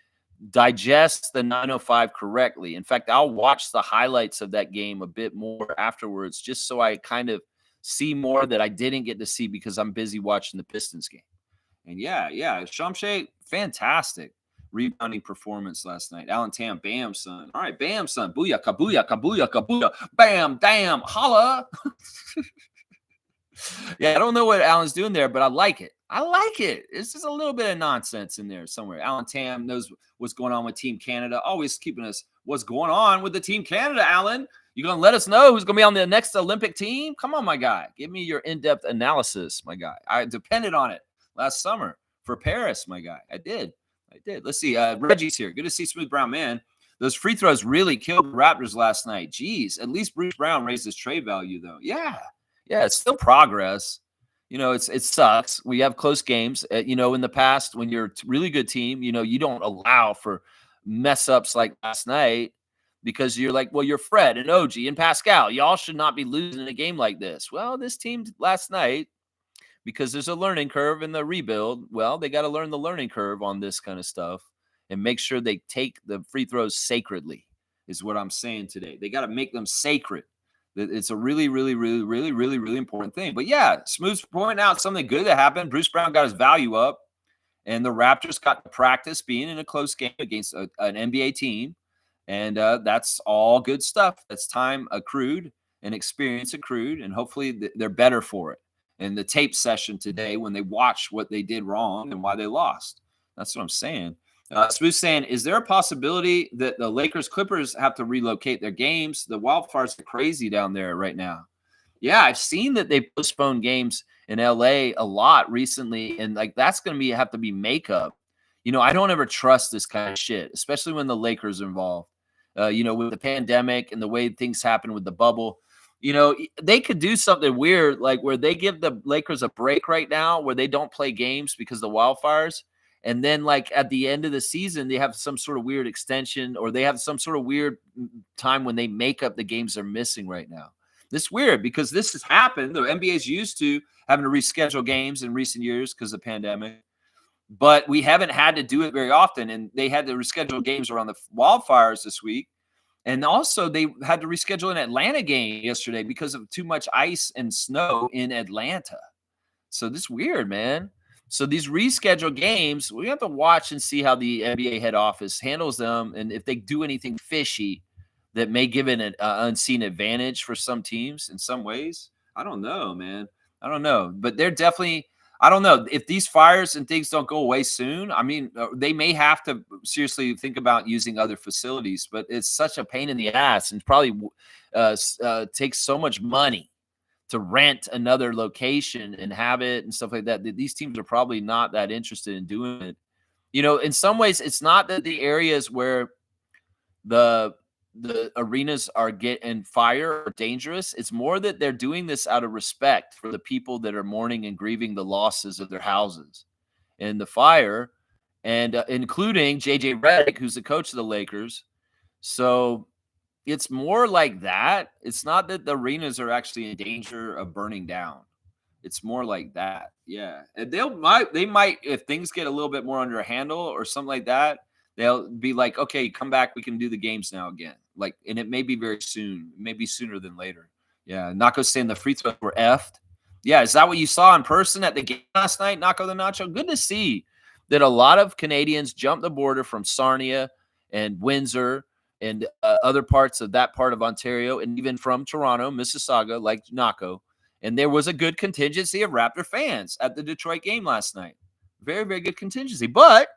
digest the 905 correctly. In fact, I'll watch the highlights of that game a bit more afterwards, just so I kind of see more that I didn't get to see because I'm busy watching the Pistons game. And yeah, Shumshay, fantastic rebounding performance last night. Alan Tam, bam, son. All right, bam, son. Booyaka, booyaka, booyaka, booyaka. Bam, damn, holla. Yeah, I don't know what Alan's doing there, but I like it. I like it. It's just a little bit of nonsense in there somewhere. Alan Tam knows what's going on with Team Canada. Always keeping us what's going on with the Team Canada, Alan. You going to let us know who's going to be on the next Olympic team? Come on, my guy. Give me your in-depth analysis, my guy. I depended on it last summer for Paris, my guy. I did. Let's see. Reggie's here. Good to see Smooth Brown, man. Those free throws really killed the Raptors last night. Jeez. At least Bruce Brown raised his trade value, though. Yeah, it's still progress. it sucks. We have close games. In the past, when you're a really good team, you don't allow for mess ups like last night because you're like, well, you're Fred and OG and Pascal. Y'all should not be losing a game like this. Well, this team last night, because there's a learning curve in the rebuild. Well, they got to learn the learning curve on this kind of stuff and make sure they take the free throws sacredly, is what I'm saying today. They got to make them sacred. It's a really, really, really, really, really, really important thing. But yeah, Smooth's pointing out something good that happened. Bruce Brown got his value up, and the Raptors got to practice being in a close game against an NBA team. And that's all good stuff. That's time accrued and experience accrued, and hopefully they're better for it. And the tape session today, when they watch what they did wrong and why they lost, that's what I'm saying. Smooth saying, is there a possibility that the Lakers Clippers have to relocate their games? The wildfires are crazy down there right now. Yeah, I've seen that they postponed games in LA a lot recently, and like that's going to have to be makeup. I don't ever trust this kind of shit, especially when the Lakers are involved. With the pandemic and the way things happen with the bubble, they could do something weird, like where they give the Lakers a break right now, where they don't play games because of the wildfires. And then, like at the end of the season, they have some sort of weird extension, or they have some sort of weird time when they make up the games they're missing right now. This is weird because this has happened. The NBA's used to having to reschedule games in recent years because of the pandemic, but we haven't had to do it very often. And they had to reschedule games around the wildfires this week. And also, they had to reschedule an Atlanta game yesterday because of too much ice and snow in Atlanta. So this is weird, man. So these rescheduled games, we have to watch and see how the NBA head office handles them, and if they do anything fishy that may give it an unseen advantage for some teams in some ways. I don't know, man. I don't know, but they're definitely. I don't know if these fires and things don't go away soon. I mean, they may have to seriously think about using other facilities, but it's such a pain in the ass, and probably takes so much money to rent another location and have it and stuff like that. These teams are probably not that interested in doing it. In some ways, it's not that the areas where the arenas are getting fire or dangerous. It's more that they're doing this out of respect for the people that are mourning and grieving the losses of their houses and the fire, and including JJ Redick, who's the coach of the Lakers. So it's more like that. It's not that the arenas are actually in danger of burning down. It's more like that. Yeah. And they might, if things get a little bit more under handle or something like that, they'll be like, okay, come back. We can do the games now again. Like, and it may be very soon, maybe sooner than later. Yeah. Nako saying the free throws were effed. Yeah. Is that what you saw in person at the game last night, Nako the Nacho? Good to see that a lot of Canadians jumped the border from Sarnia and Windsor and other parts of that part of Ontario, and even from Toronto, Mississauga, like Nako. And there was a good contingency of Raptor fans at the Detroit game last night. Very, very good contingency. But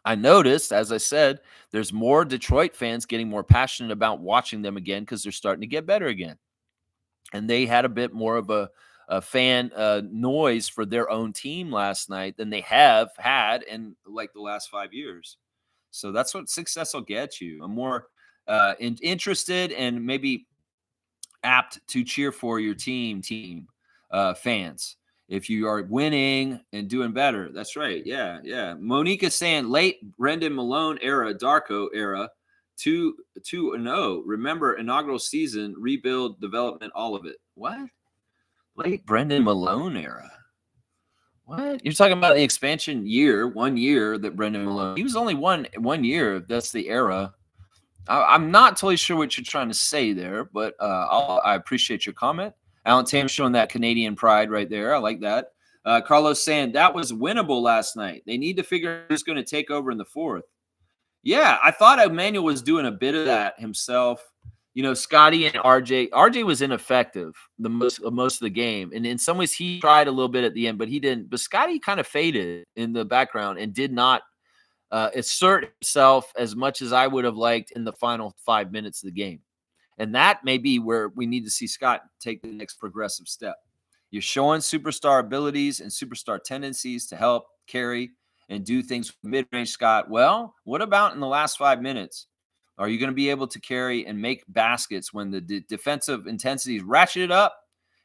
I noticed, as I said, there's more Detroit fans getting more passionate about watching them again because they're starting to get better again. And they had a bit more of a fan noise for their own team last night than they have had in like the last 5 years. So that's what success will get you. I'm more interested and maybe apt to cheer for your team fans. If you are winning and doing better. That's right. Yeah, yeah. Monique is saying late Brendan Malone era, Darko era, 2-0. Remember, inaugural season, rebuild, development, all of it. What? Late Brendan Malone era. What? You're talking about the expansion year, 1 year that Brendan Malone. He was only one year. That's the era. I'm not totally sure what you're trying to say there, but I appreciate your comment. Alan Tam showing that Canadian pride right there. I like that. Carlos saying that was winnable last night. They need to figure out who's going to take over in the fourth. Yeah, I thought Emmanuel was doing a bit of that himself. Scotty and RJ. RJ was ineffective most of the game, and in some ways he tried a little bit at the end, but he didn't. But Scotty kind of faded in the background and did not assert himself as much as I would have liked in the final 5 minutes of the game. And that may be where we need to see Scott take the next progressive step. You're showing superstar abilities and superstar tendencies to help carry and do things with mid-range, Scott. Well, what about in the last 5 minutes? Are you going to be able to carry and make baskets when the defensive intensity is ratcheted up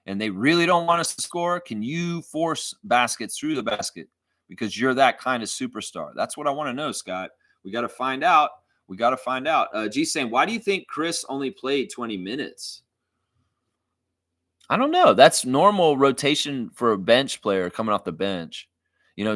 and they really don't want us to score, can you force baskets through the basket? Because you're that kind of superstar. That's what I want to know, Scott. We got to find out. We got to find out. G saying, why do you think Chris only played 20 minutes? I don't know. That's normal rotation for a bench player coming off the bench.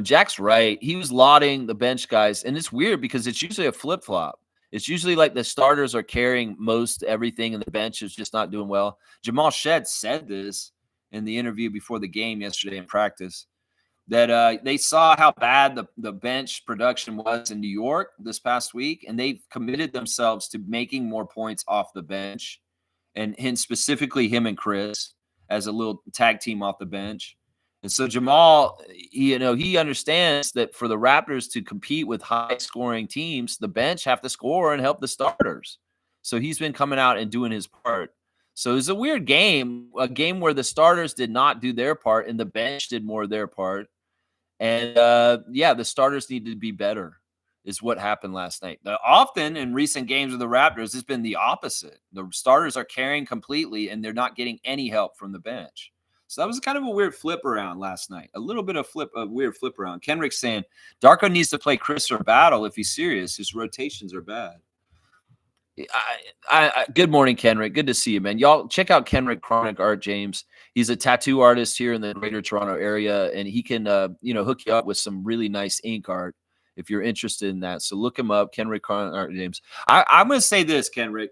Jack's right. He was lauding the bench guys, and it's weird because it's usually a flip flop. It's usually like the starters are carrying most everything, and the bench is just not doing well. Jamal Shedd said this in the interview before the game yesterday in practice, that they saw how bad the bench production was in New York this past week, and they've committed themselves to making more points off the bench, and hence specifically him and Chris as a little tag team off the bench. And so Jamal, he understands that for the Raptors to compete with high-scoring teams, the bench have to score and help the starters. So he's been coming out and doing his part. So it's a weird game, a game where the starters did not do their part and the bench did more of their part. And, the starters need to be better is what happened last night. Often in recent games of the Raptors, it's been the opposite. The starters are carrying completely, and they're not getting any help from the bench. So that was kind of a weird flip around last night. A little bit of weird flip around. Kenrick saying, Darko needs to play Chris or Battle if he's serious. His rotations are bad. Good morning, Kenrick. Good to see you, man. Y'all check out Kenrick Chronic Art, James. He's a tattoo artist here in the Greater Toronto area, and he can, hook you up with some really nice ink art if you're interested in that. So look him up, Kenrick Chronic Art, James. I'm going to say this, Kenrick.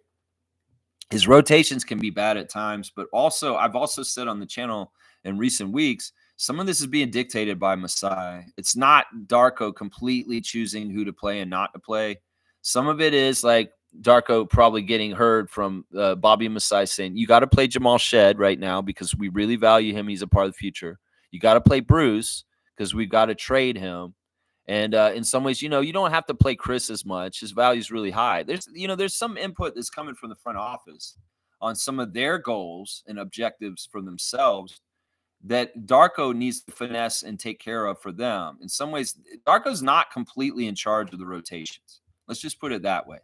His rotations can be bad at times, but also I've also said on the channel in recent weeks, some of this is being dictated by Masai. It's not Darko completely choosing who to play and not to play. Some of it is like Darko probably getting heard from Bobby Masai saying, you got to play Jamal Shedd right now because we really value him. He's a part of the future. You got to play Bruce because we've got to trade him. And in some ways, you don't have to play Chris as much. His value is really high. There's some input that's coming from the front office on some of their goals and objectives for themselves that Darko needs to finesse and take care of for them. In some ways, Darko's not completely in charge of the rotations. Let's just put it that way.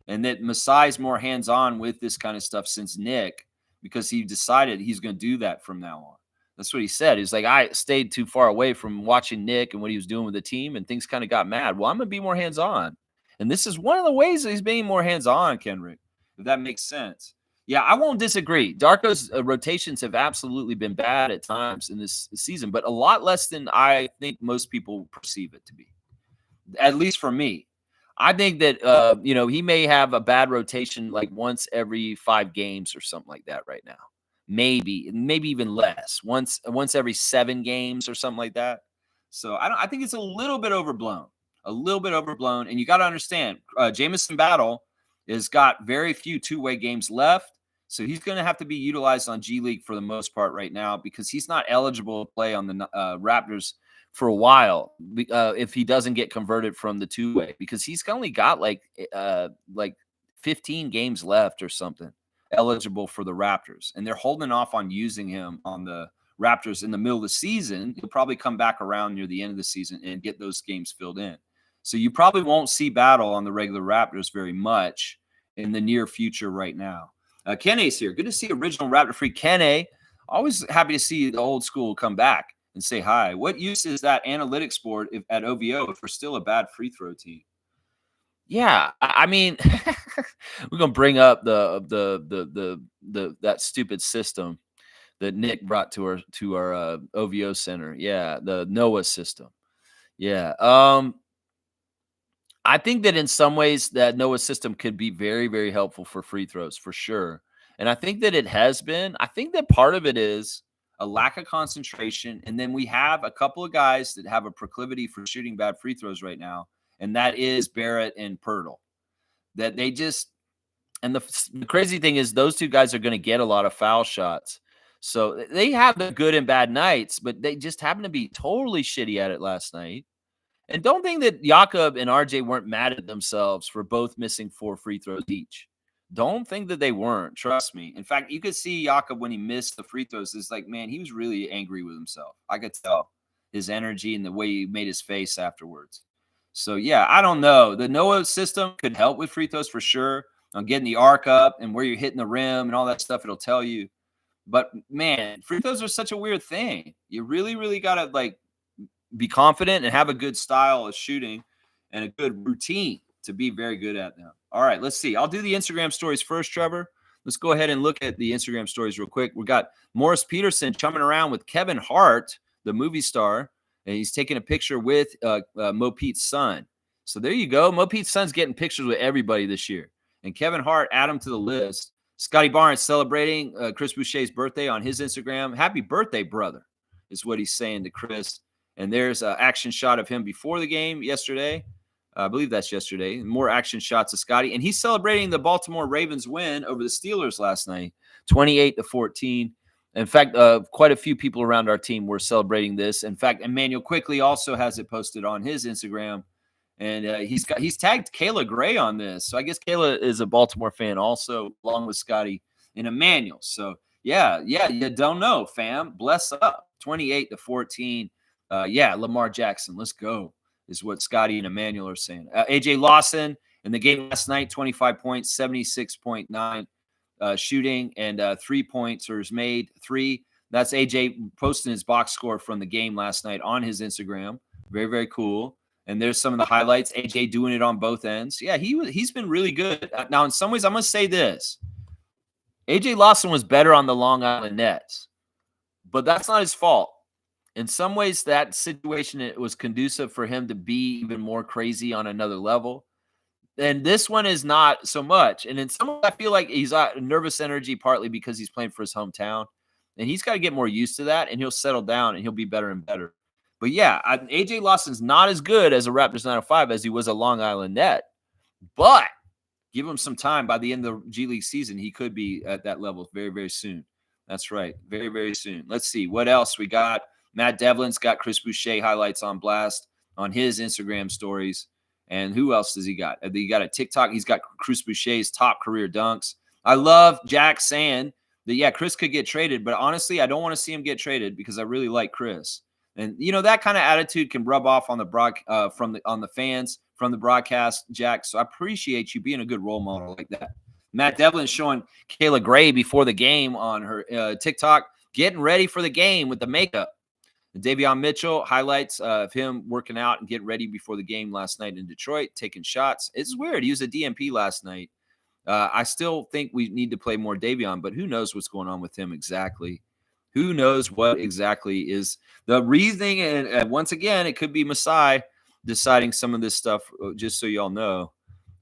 And that Masai's more hands-on with this kind of stuff since Nick, because he decided he's going to do that from now on. That's what he said. He's like, I stayed too far away from watching Nick and what he was doing with the team, and things kind of got mad. Well, I'm going to be more hands-on. And this is one of the ways that he's being more hands-on, Kenrick, if that makes sense. Yeah, I won't disagree. Darko's rotations have absolutely been bad at times in this season, but a lot less than I think most people perceive it to be, at least for me. I think that, he may have a bad rotation like once every 5 games or something like that right now. Maybe even less. Once every 7 games or something like that. So I think it's a little bit overblown. And you got to understand, Jamison Battle has got very few two-way games left. So he's going to have to be utilized on G League for the most part right now because he's not eligible to play on the Raptors for a while if he doesn't get converted from the two-way, because he's only got like 15 games left or something eligible for the Raptors, and they're holding off on using him on the Raptors in the middle of the season. He'll probably come back around near the end of the season and get those games filled in. So you probably won't see Battle on the regular Raptors very much in the near future right now. Kenne's here. Good to see original Raptor Free Kenne. Always happy to see the old school come back and say hi. What use is that analytics board at OVO if we're still a bad free throw team? Yeah, I mean, we're gonna bring up the that stupid system that Nick brought to our OVO center. Yeah, the NOAA system. Yeah, I think that in some ways that NOAA system could be very, very helpful for free throws for sure, and I think that it has been. I think that part of it is a lack of concentration, and then we have a couple of guys that have a proclivity for shooting bad free throws right now. And that is Barrett and Pirtle. That they just, and the crazy thing is those two guys are going to get a lot of foul shots. So they have the good and bad nights, but they just happen to be totally shitty at it last night. And don't think that Jakob and RJ weren't mad at themselves for both missing 4 free throws each. Don't think that they weren't. Trust me. In fact, you could see Jakob when he missed the free throws. It's like, man, he was really angry with himself. I could tell his energy and the way he made his face afterwards. So, yeah, I don't know. The NOAA system could help with free throws for sure on getting the arc up and where you're hitting the rim and all that stuff. It'll tell you. But man, free throws are such a weird thing. You really, really got to like be confident and have a good style of shooting and a good routine to be very good at them. All right, let's see. I'll do the Instagram stories first, Trevor. Let's go ahead and look at the Instagram stories real quick. We got Morris Peterson chumming around with Kevin Hart, the movie star, and he's taking a picture with Mo Pete's son. So there you go. Mo Pete's son's getting pictures with everybody this year. And Kevin Hart, add him to the list. Scotty Barnes celebrating Chris Boucher's birthday on his Instagram. Happy birthday, brother, is what he's saying to Chris. And there's an action shot of him before the game yesterday. I believe that's yesterday. More action shots of Scotty. And he's celebrating the Baltimore Ravens win over the Steelers last night, 28-14. In fact, quite a few people around our team were celebrating this. In fact, Emmanuel Quickly also has it posted on his Instagram. And he's tagged Kayla Gray on this. So I guess Kayla is a Baltimore fan also, along with Scotty and Emmanuel. So, yeah, you don't know, fam. Bless up. 28-14. Lamar Jackson, let's go, is what Scotty and Emmanuel are saying. AJ Lawson in the game last night, 25 points, 76.9 shooting, and 3 pointers made, 3. That's AJ posting his box score from the game last night on his Instagram. Very, very cool. And there's some of the highlights. AJ doing it on both ends. Yeah, he's been really good. Now, in some ways, I'm going to say this. AJ Lawson was better on the Long Island Nets, but that's not his fault. In some ways, that situation, it was conducive for him to be even more crazy on another level. And this one is not so much. And in some ways, I feel like he's got nervous energy, partly because he's playing for his hometown. And he's got to get more used to that, and he'll settle down, and he'll be better and better. But yeah, AJ Lawson's not as good as a Raptors 905 as he was a Long Island Net. But give him some time. By the end of the G League season, he could be at that level very, very soon. That's right. Very, very soon. Let's see. What else we got? Matt Devlin's got Chris Boucher highlights on blast on his Instagram stories. And who else does he got? He got a TikTok. He's got Chris Boucher's top career dunks. I love Jack saying that, yeah, Chris could get traded. But honestly, I don't want to see him get traded because I really like Chris. And, you know, that kind of attitude can rub off on the on the fans from the broadcast, Jack. So I appreciate you being a good role model like that. Matt Devlin showing Kayla Gray before the game on her TikTok, getting ready for the game with the makeup. Davion Mitchell highlights of him working out and getting ready before the game last night in Detroit, taking shots. It's weird. He was a DMP last night. I still think we need to play more Davion, but who knows what's going on with him exactly. Who knows what exactly is the reasoning? And once again, it could be Masai deciding some of this stuff, just so y'all know.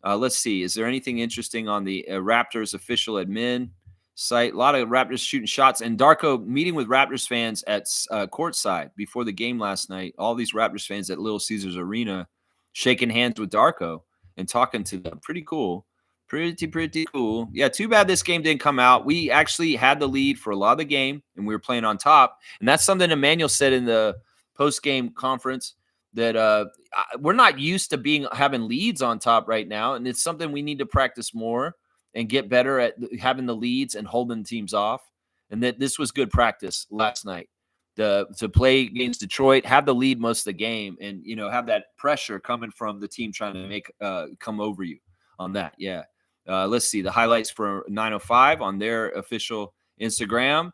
Let's see. Is there anything interesting on the Raptors official admin site? A lot of Raptors shooting shots. And Darko meeting with Raptors fans at courtside before the game last night. All these Raptors fans at Little Caesars Arena shaking hands with Darko and talking to them. Pretty cool. Pretty cool. Yeah, too bad this game didn't come out. We actually had the lead for a lot of the game, and we were playing on top. And that's something Emmanuel said in the post-game conference, that we're not used to having leads on top right now, and it's something we need to practice more and get better at having the leads and holding teams off. And that this was good practice last night to play against Detroit, have the lead most of the game, and have that pressure coming from the team trying to make come over you on that. Yeah. Let's see the highlights for 905 on their official Instagram.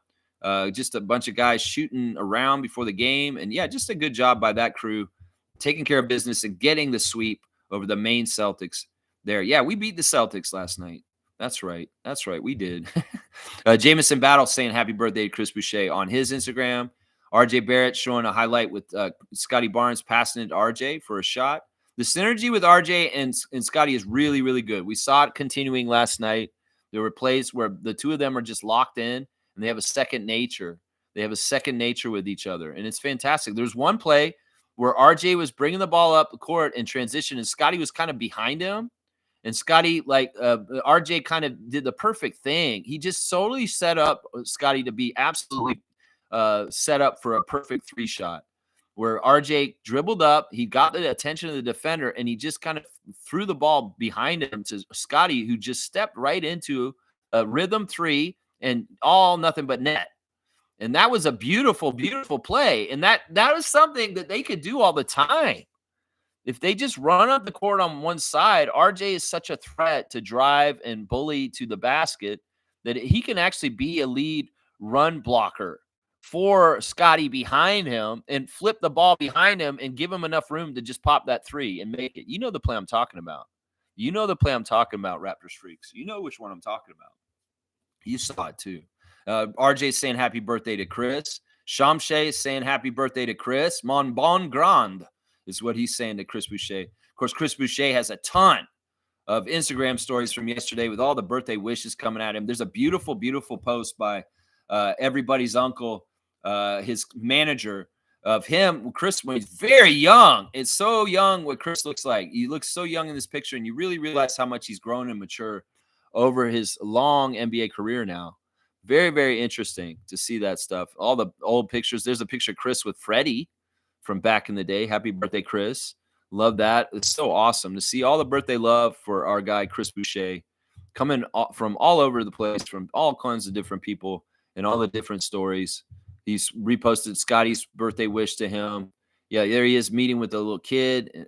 Just a bunch of guys shooting around before the game. And, yeah, just a good job by that crew taking care of business and getting the sweep over the Maine Celtics there. Yeah, we beat the Celtics last night. That's right. We did. Jameson Battle saying happy birthday to Chris Boucher on his Instagram. RJ Barrett showing a highlight with Scotty Barnes passing it to RJ for a shot. The synergy with RJ and Scotty is really, really good. We saw it continuing last night. There were plays where the two of them are just locked in, and they have a second nature. They have a second nature with each other, and it's fantastic. There's one play where RJ was bringing the ball up the court in transition, and Scotty was kind of behind him. And Scotty, RJ kind of did the perfect thing. He just totally set up Scotty to be absolutely set up for a perfect 3-shot. Where RJ dribbled up, he got the attention of the defender, and he just kind of threw the ball behind him to Scotty, who just stepped right into a rhythm 3 and all nothing but net. And that was a beautiful, beautiful play. And that was something that they could do all the time. If they just run up the court on one side, RJ is such a threat to drive and bully to the basket that he can actually be a lead run blocker for Scotty behind him and flip the ball behind him and give him enough room to just pop that three and make it. You know the play I'm talking about. You know the play I'm talking about, Raptors freaks. You know which one I'm talking about. You saw it too. RJ's saying happy birthday to Chris. Shamshay is saying happy birthday to Chris. Mon bon grand is what he's saying to Chris Boucher. Of course, Chris Boucher has a ton of Instagram stories from yesterday with all the birthday wishes coming at him. There's a beautiful, beautiful post by everybody's uncle, his manager, of him, Chris, when he's very young. It's so young what Chris looks like. He looks so young in this picture, and you really realize how much he's grown and mature over his long NBA career now. Very, very interesting to see that stuff. All the old pictures. There's a picture of Chris with Freddie from back in the day. Happy birthday, Chris. Love that. It's so awesome to see all the birthday love for our guy, Chris Boucher, coming from all over the place, from all kinds of different people and all the different stories. He's reposted Scotty's birthday wish to him. Yeah, there he is meeting with a little kid,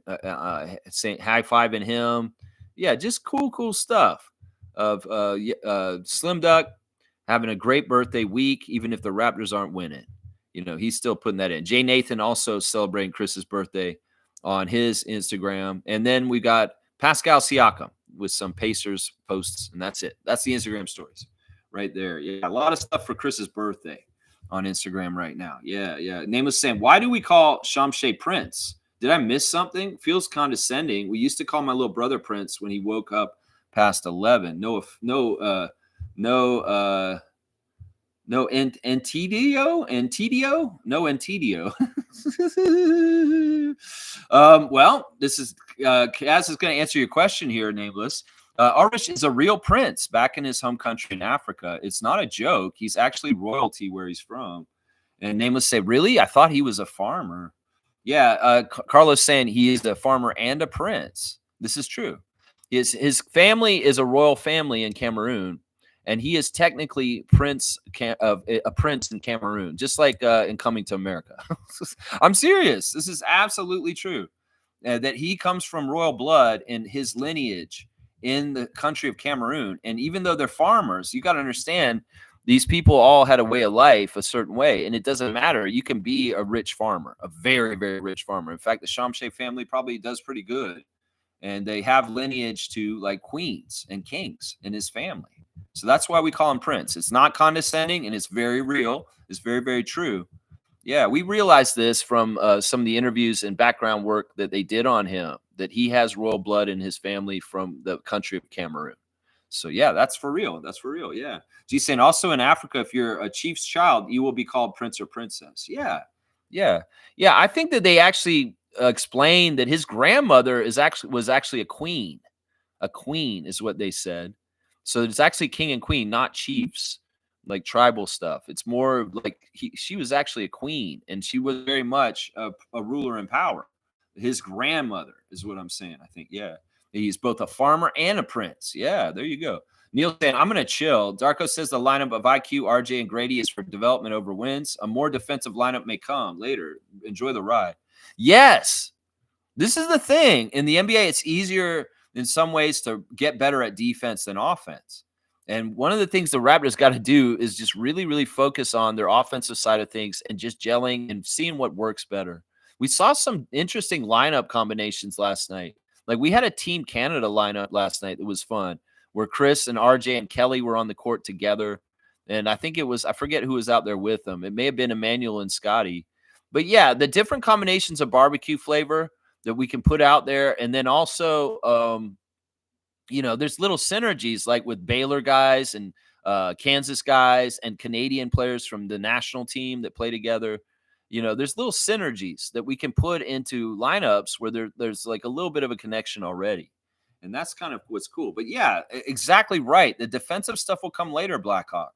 saying high-fiving him. Yeah, just cool stuff of Slim Duck having a great birthday week, even if the Raptors aren't winning. You know, he's still putting that in. Jay Nathan also celebrating Chris's birthday on his Instagram. And then we got Pascal Siakam with some Pacers posts, and that's it. That's the Instagram stories right there. Yeah, a lot of stuff for Chris's birthday on Instagram right now. Yeah. Nameless saying, why do we call Shamshay Prince? Did I miss something? Feels condescending. We used to call my little brother Prince when he woke up past 11. No, Entidio? No Entidio. Well, this is Kaz is going to answer your question here, Nameless. Arish is a real prince back in his home country in Africa. It's not a joke. He's actually royalty where he's from. And Nameless say, really? I thought he was a farmer. Yeah, Carlos saying he is a farmer and a prince. This is true. His family is a royal family in Cameroon, and he is technically a prince in Cameroon, just like in Coming to America. I'm serious. This is absolutely true. That he comes from royal blood in his lineage in the country of Cameroon. And even though they're farmers, you got to understand these people all had a way of life a certain way. And it doesn't matter. You can be a rich farmer, a very, very rich farmer. In fact, the Shamshay family probably does pretty good. And they have lineage to like queens and kings in his family. So that's why we call him Prince. It's not condescending, and it's very real. It's very, very true. Yeah, we realized this from some of the interviews and background work that they did on him, that he has royal blood in his family from the country of Cameroon. So, yeah, that's for real. That's for real, yeah. She's saying also in Africa, if you're a chief's child, you will be called prince or princess. Yeah. I think that they actually explained that his grandmother was actually a queen. A queen is what they said. So it's actually king and queen, not chiefs, like tribal stuff. It's more like she was actually a queen, and she was very much a ruler in power. His grandmother is what I'm saying, I think. Yeah. He's both a farmer and a prince. Yeah, there you go. Neil saying, I'm going to chill. Darko says the lineup of IQ, RJ, and Grady is for development over wins. A more defensive lineup may come later. Enjoy the ride. Yes. This is the thing. In the NBA, it's easier in some ways to get better at defense than offense. And one of the things the Raptors got to do is just really, really focus on their offensive side of things and just gelling and seeing what works better. We saw some interesting lineup combinations last night. Like we had a Team Canada lineup last night that was fun, where Chris and RJ and Kelly were on the court together. And I think I forget who was out there with them. It may have been Emmanuel and Scotty. But yeah, the different combinations of barbecue flavor that we can put out there. And then also, there's little synergies like with Baylor guys and Kansas guys and Canadian players from the national team that play together. There's little synergies that we can put into lineups where there's like a little bit of a connection already. And that's kind of what's cool. But yeah, exactly right. The defensive stuff will come later, Blackhawk.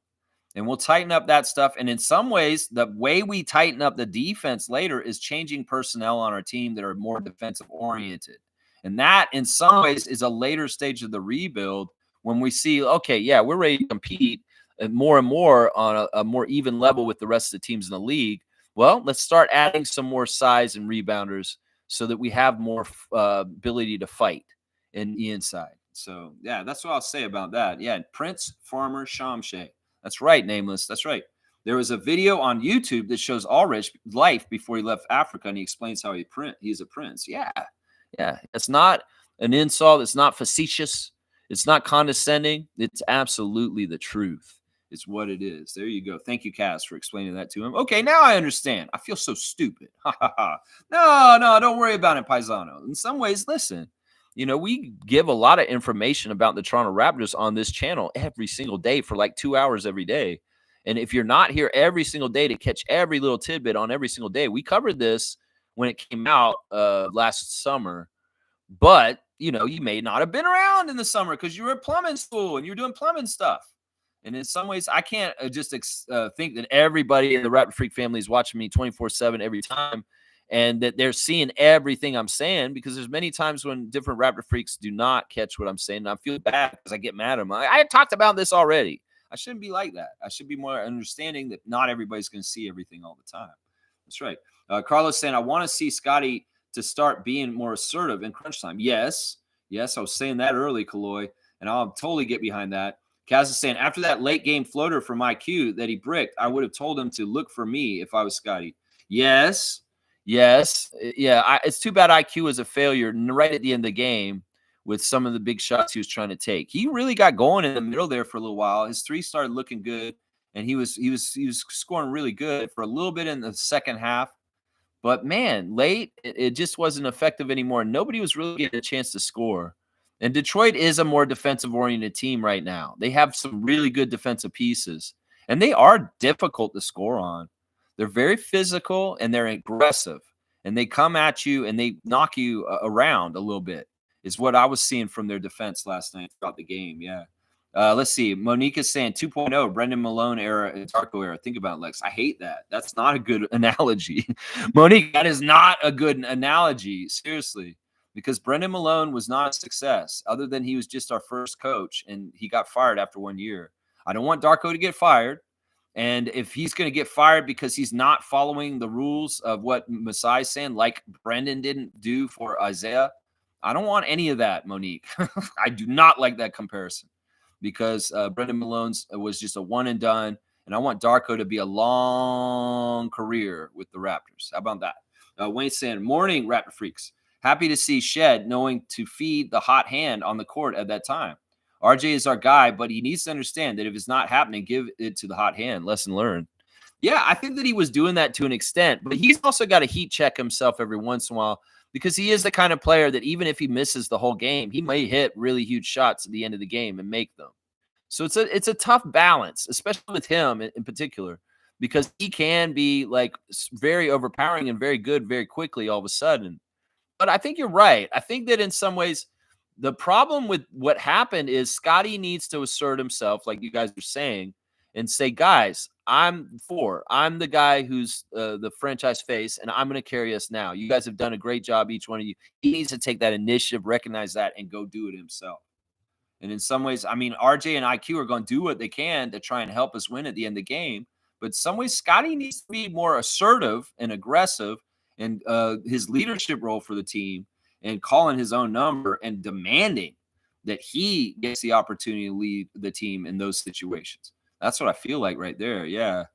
And we'll tighten up that stuff. And in some ways, the way we tighten up the defense later is changing personnel on our team that are more defensive oriented. And that in some ways is a later stage of the rebuild when we see, okay, yeah, we're ready to compete more and more on a more even level with the rest of the teams in the league. Well, let's start adding some more size and rebounders so that we have more ability to fight in the inside. So, yeah, that's what I'll say about that. Yeah, Prince, Farmer, Shamshay. That's right, Nameless. That's right. There was a video on YouTube that shows Ulrich's life before he left Africa, and he explains how he's a prince. Yeah, yeah. It's not an insult. It's not facetious. It's not condescending. It's absolutely the truth. It's what it is. There you go. Thank you, Cass, for explaining that to him. Okay, now I understand. I feel so stupid. Ha ha ha. No, don't worry about it, Paisano. In some ways, listen. We give a lot of information about the Toronto Raptors on this channel every single day for like 2 hours every day. And if you're not here every single day to catch every little tidbit on every single day, we covered this when it came out last summer. But, you may not have been around in the summer because you were at plumbing school and you're doing plumbing stuff. And in some ways, I can't just think that everybody in the Raptor Freak family is watching me 24/7 every time and that they're seeing everything I'm saying, because there's many times when different Raptor Freaks do not catch what I'm saying. And I feel bad because I get mad at them. I talked about this already. I shouldn't be like that. I should be more understanding that not everybody's going to see everything all the time. That's right. Carlos saying, I want to see Scotty to start being more assertive in crunch time. Yes, I was saying that early, Kaloy, and I'll totally get behind that. Kaz is saying, after that late game floater from IQ that he bricked, I would have told him to look for me if I was Scotty. Yes. Yeah. It's too bad IQ was a failure right at the end of the game with some of the big shots he was trying to take. He really got going in the middle there for a little while. His three started looking good, and he was scoring really good for a little bit in the second half. But man, late, it just wasn't effective anymore. Nobody was really getting a chance to score. And Detroit is a more defensive-oriented team right now. They have some really good defensive pieces, and they are difficult to score on. They're very physical, and they're aggressive, and they come at you, and they knock you around a little bit, is what I was seeing from their defense last night throughout the game, yeah. Let's see. Monique is saying 2.0, Brendan Malone era, Darko era. Think about it, Lex. I hate that. That's not a good analogy. Monique, that is not a good analogy, seriously, because Brendan Malone was not a success other than he was just our first coach, and he got fired after 1 year. I don't want Darko to get fired. And if he's going to get fired because he's not following the rules of what Masai is saying, like Brendan didn't do for Isaiah, I don't want any of that, Monique. I do not like that comparison, because Brendan Malone's was just a one and done, and I want Darko to be a long career with the Raptors. How about that? Wayne saying, morning, Raptor Freaks. Happy to see Shed knowing to feed the hot hand on the court at that time. RJ is our guy, but he needs to understand that if it's not happening, give it to the hot hand. Lesson learned. Yeah, I think that he was doing that to an extent, but he's also got to heat check himself every once in a while, because he is the kind of player that even if he misses the whole game, he may hit really huge shots at the end of the game and make them. So it's a tough balance, especially with him in particular, because he can be like very overpowering and very good very quickly all of a sudden. But I think you're right. I think that in some ways, the problem with what happened is Scotty needs to assert himself, like you guys are saying, and say, guys, I'm the guy who's the franchise face, and I'm going to carry us now. You guys have done a great job, each one of you. He needs to take that initiative, recognize that, and go do it himself. And in some ways, I mean, RJ and IQ are going to do what they can to try and help us win at the end of the game. But in some ways, Scotty needs to be more assertive and aggressive in his leadership role for the team, and calling his own number and demanding that he gets the opportunity to lead the team in those situations. That's what I feel like right there. Yeah.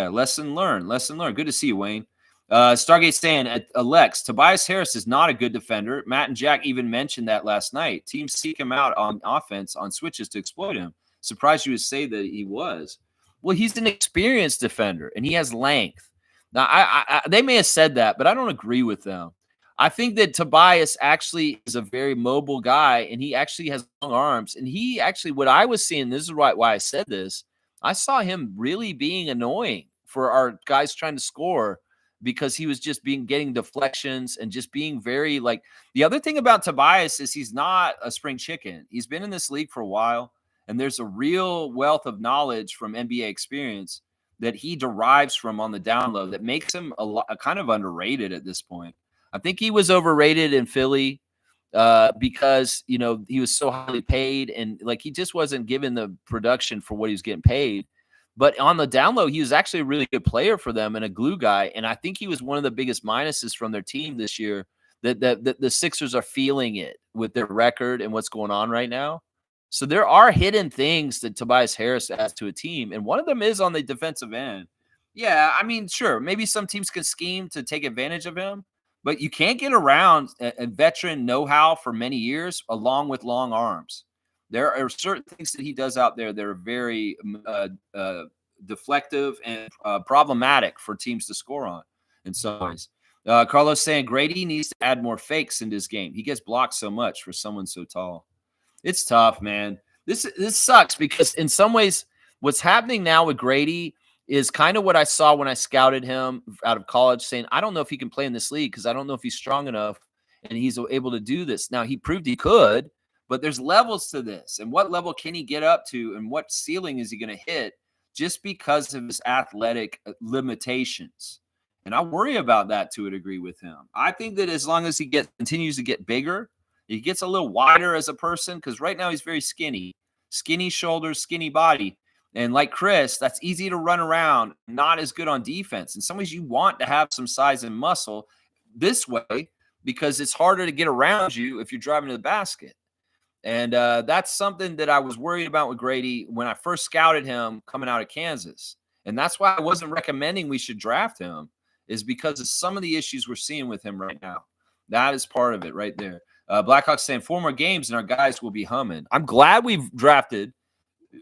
Lesson learned. Good to see you, Wayne. Stargate saying, Alex, Tobias Harris is not a good defender. Matt and Jack even mentioned that last night. Teams seek him out on offense on switches to exploit him. Surprised you would say that he was. Well, he's an experienced defender, and he has length. Now, I they may have said that, but I don't agree with them. I think that Tobias actually is a very mobile guy, and he actually has long arms. And he actually, what I was seeing, this is why I said this, I saw him really being annoying for our guys trying to score, because he was just getting deflections and just being very like. The other thing about Tobias is he's not a spring chicken. He's been in this league for a while, and there's a real wealth of knowledge from NBA experience that he derives from on the down low that makes him a kind of underrated at this point. I think he was overrated in Philly because, he was so highly paid, and like he just wasn't given the production for what he was getting paid. But on the down low, he was actually a really good player for them and a glue guy. And I think he was one of the biggest minuses from their team this year, that the Sixers are feeling it with their record and what's going on right now. So there are hidden things that Tobias Harris adds to a team, and one of them is on the defensive end. Yeah, I mean, sure, maybe some teams can scheme to take advantage of him, but you can't get around a veteran know-how for many years along with long arms. There are certain things that he does out there that are very deflective and problematic for teams to score on in some ways. Carlos saying Grady needs to add more fakes into his game. He gets blocked so much for someone so tall. It's tough, man. This sucks because in some ways, what's happening now with Grady is kind of what I saw when I scouted him out of college, saying, I don't know if he can play in this league because I don't know if he's strong enough and he's able to do this. Now, he proved he could, but there's levels to this. And what level can he get up to and what ceiling is he going to hit just because of his athletic limitations? And I worry about that to a degree with him. I think that as long as he continues to get bigger, he gets a little wider as a person, because right now he's very skinny shoulders, skinny body. And like Chris, that's easy to run around, not as good on defense. In some ways, you want to have some size and muscle this way because it's harder to get around you if you're driving to the basket. And that's something that I was worried about with Grady when I first scouted him coming out of Kansas. And that's why I wasn't recommending we should draft him, is because of some of the issues we're seeing with him right now. That is part of it right there. Blackhawks saying 4 more games and our guys will be humming. I'm glad we've drafted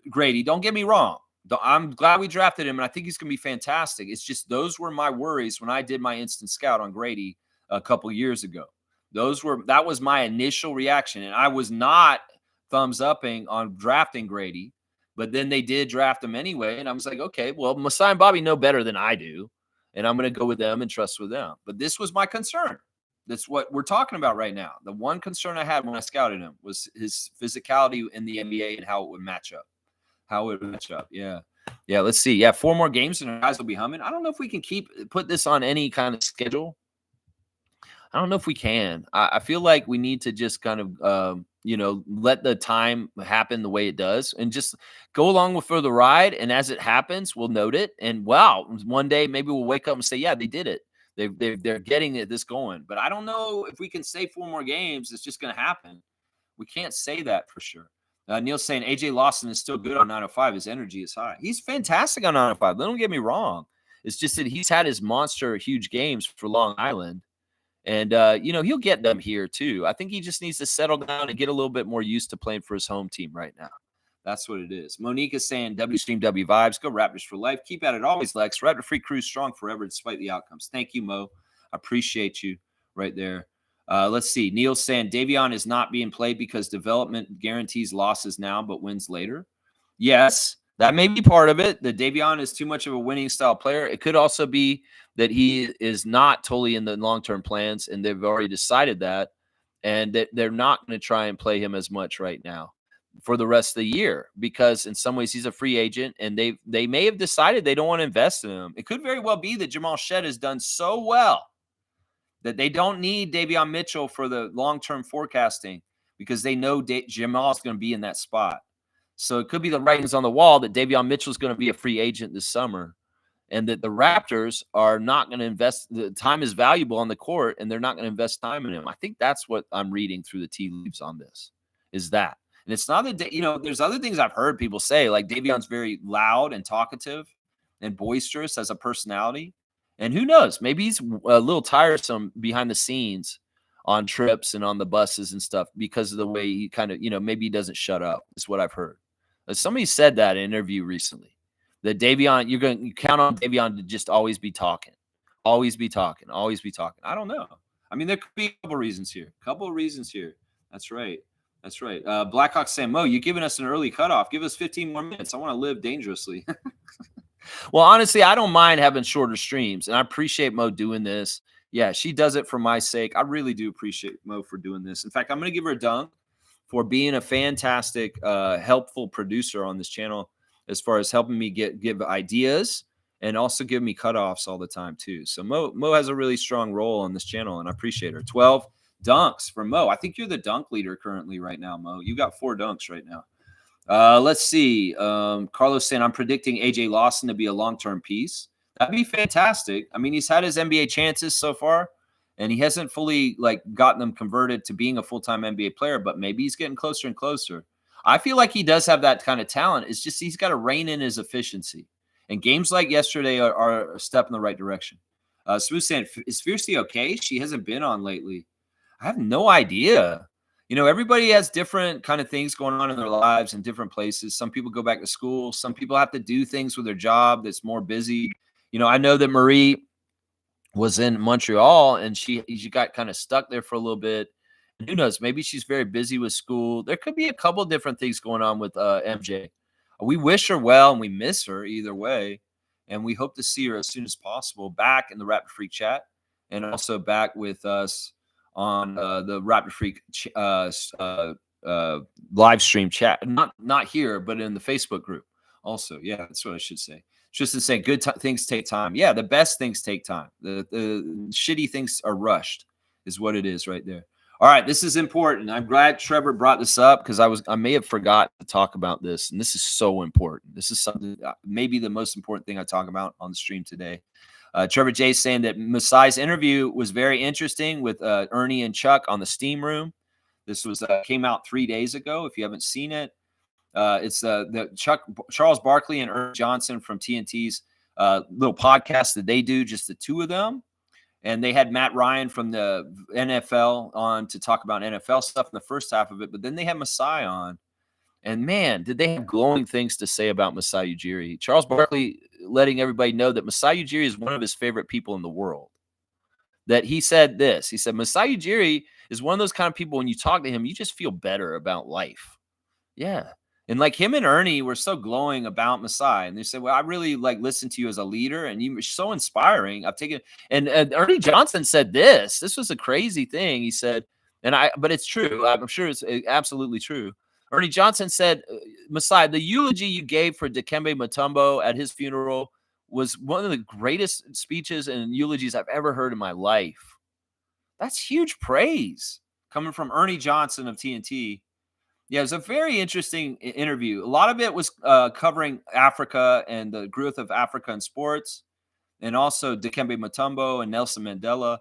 Grady. Don't get me wrong. I'm glad we drafted him, and I think he's going to be fantastic. It's just those were my worries when I did my instant scout on Grady a couple years ago. That was my initial reaction, and I was not thumbs upping on drafting Grady, but then they did draft him anyway, and I was like, okay, well, Masai and Bobby know better than I do, and I'm going to go with them and trust with them. But this was my concern. That's what we're talking about right now. The one concern I had when I scouted him was his physicality in the NBA and how it would match up. Yeah. Yeah, let's see. Yeah, 4 more games and our guys will be humming. I don't know if we can put this on any kind of schedule. I don't know if we can. I feel like we need to just kind of, let the time happen the way it does and just go along for the ride. And as it happens, we'll note it. And wow, one day maybe we'll wake up and say, yeah, they did it. They're getting this going. But I don't know if we can say 4 more games. It's just going to happen. We can't say that for sure. Neil's saying AJ Lawson is still good on 905. His energy is high. He's fantastic on 905. Don't get me wrong. It's just that he's had his monster huge games for Long Island. And, he'll get them here too. I think he just needs to settle down and get a little bit more used to playing for his home team right now. That's what it is. Monique is saying W Stream W Vibes. Go Raptors for life. Keep at it always, Lex. Raptor Free Crew strong forever despite the outcomes. Thank you, Mo. I appreciate you right there. Let's see. Neil's saying Davion is not being played because development guarantees losses now but wins later. Yes, that may be part of it. That Davion is too much of a winning style player. It could also be that he is not totally in the long-term plans, and they've already decided that, and that they're not going to try and play him as much right now for the rest of the year, because in some ways he's a free agent, and they may have decided they don't want to invest in him. It could very well be that Jamal Shead has done so well that they don't need Davion Mitchell for the long-term forecasting because they know Jamal is going to be in that spot. So it could be the writings on the wall that Davion Mitchell is going to be a free agent this summer, and that the Raptors are not going to invest. The time is valuable on the court, and they're not going to invest time in him. I think that's what I'm reading through the tea leaves on this, is that. And it's not that, there's other things I've heard people say, like Davion's very loud and talkative and boisterous as a personality. And who knows, maybe he's a little tiresome behind the scenes on trips and on the buses and stuff because of the way he kind of, maybe he doesn't shut up. Is what I've heard. Somebody said that in an interview recently, that Davion, you count on Davion to just always be talking. I don't know. I mean, there could be a couple of reasons here. That's right. Blackhawks saying, Mo, you're giving us an early cutoff. Give us 15 more minutes. I want to live dangerously. Well, honestly, I don't mind having shorter streams, and I appreciate Mo doing this. Yeah, she does it for my sake. I really do appreciate Mo for doing this. In fact, I'm going to give her a dunk for being a fantastic, helpful producer on this channel as far as helping me give ideas and also give me cutoffs all the time too. So Mo has a really strong role on this channel, and I appreciate her. 12 dunks for Mo. I think you're the dunk leader currently right now, Mo. You got 4 dunks right now. Let's see. Carlos saying, I'm predicting AJ Lawson to be a long-term piece. That'd be fantastic. I mean, he's had his NBA chances so far, and he hasn't fully gotten them converted to being a full-time NBA player, but maybe he's getting closer and closer. I feel like he does have that kind of talent. It's just he's got to rein in his efficiency. And games like yesterday are a step in the right direction. Smooth saying, is Fiercely okay? She hasn't been on lately. I have no idea. Everybody has different kind of things going on in their lives in different places. Some people go back to school. Some people have to do things with their job that's more busy. I know that Marie was in Montreal and she got kind of stuck there for a little bit. And who knows? Maybe she's very busy with school. There could be a couple different things going on with MJ. We wish her well and we miss her either way. And we hope to see her as soon as possible back in the Raptor Freak chat and also back with us on the Raptor Freak live stream chat. Not here, but in the Facebook group also. Yeah, that's what I should say. Tristan saying good things take time. Yeah, the best things take time. The shitty things are rushed is what it is right there. All right, this is important. I'm glad Trevor brought this up because I may have forgot to talk about this, and this is so important. This is something maybe the most important thing I talk about on the stream today. Trevor J saying that Masai's interview was very interesting with Ernie and Chuck on the Steam Room. This was came out 3 days ago. If you haven't seen it, it's the Charles Barkley and Ernie Johnson from TNT's little podcast that they do, just the two of them. And they had Matt Ryan from the NFL on to talk about NFL stuff in the first half of it. But then they had Masai on. And, man, did they have glowing things to say about Masai Ujiri. Charles Barkley letting everybody know that Masai Ujiri is one of his favorite people in the world. That he said this. He said, Masai Ujiri is one of those kind of people, when you talk to him, you just feel better about life. Yeah. And like him and Ernie were so glowing about Masai. And they said, well, I really listen to you as a leader and you were so inspiring. I've taken, and Ernie Johnson said this was a crazy thing. He said, but it's true. I'm sure it's absolutely true. Ernie Johnson said, Masai, the eulogy you gave for Dikembe Mutombo at his funeral was one of the greatest speeches and eulogies I've ever heard in my life. That's huge praise coming from Ernie Johnson of TNT. Yeah, it was a very interesting interview. A lot of it was covering Africa and the growth of Africa in sports, and also Dikembe Mutombo and Nelson Mandela.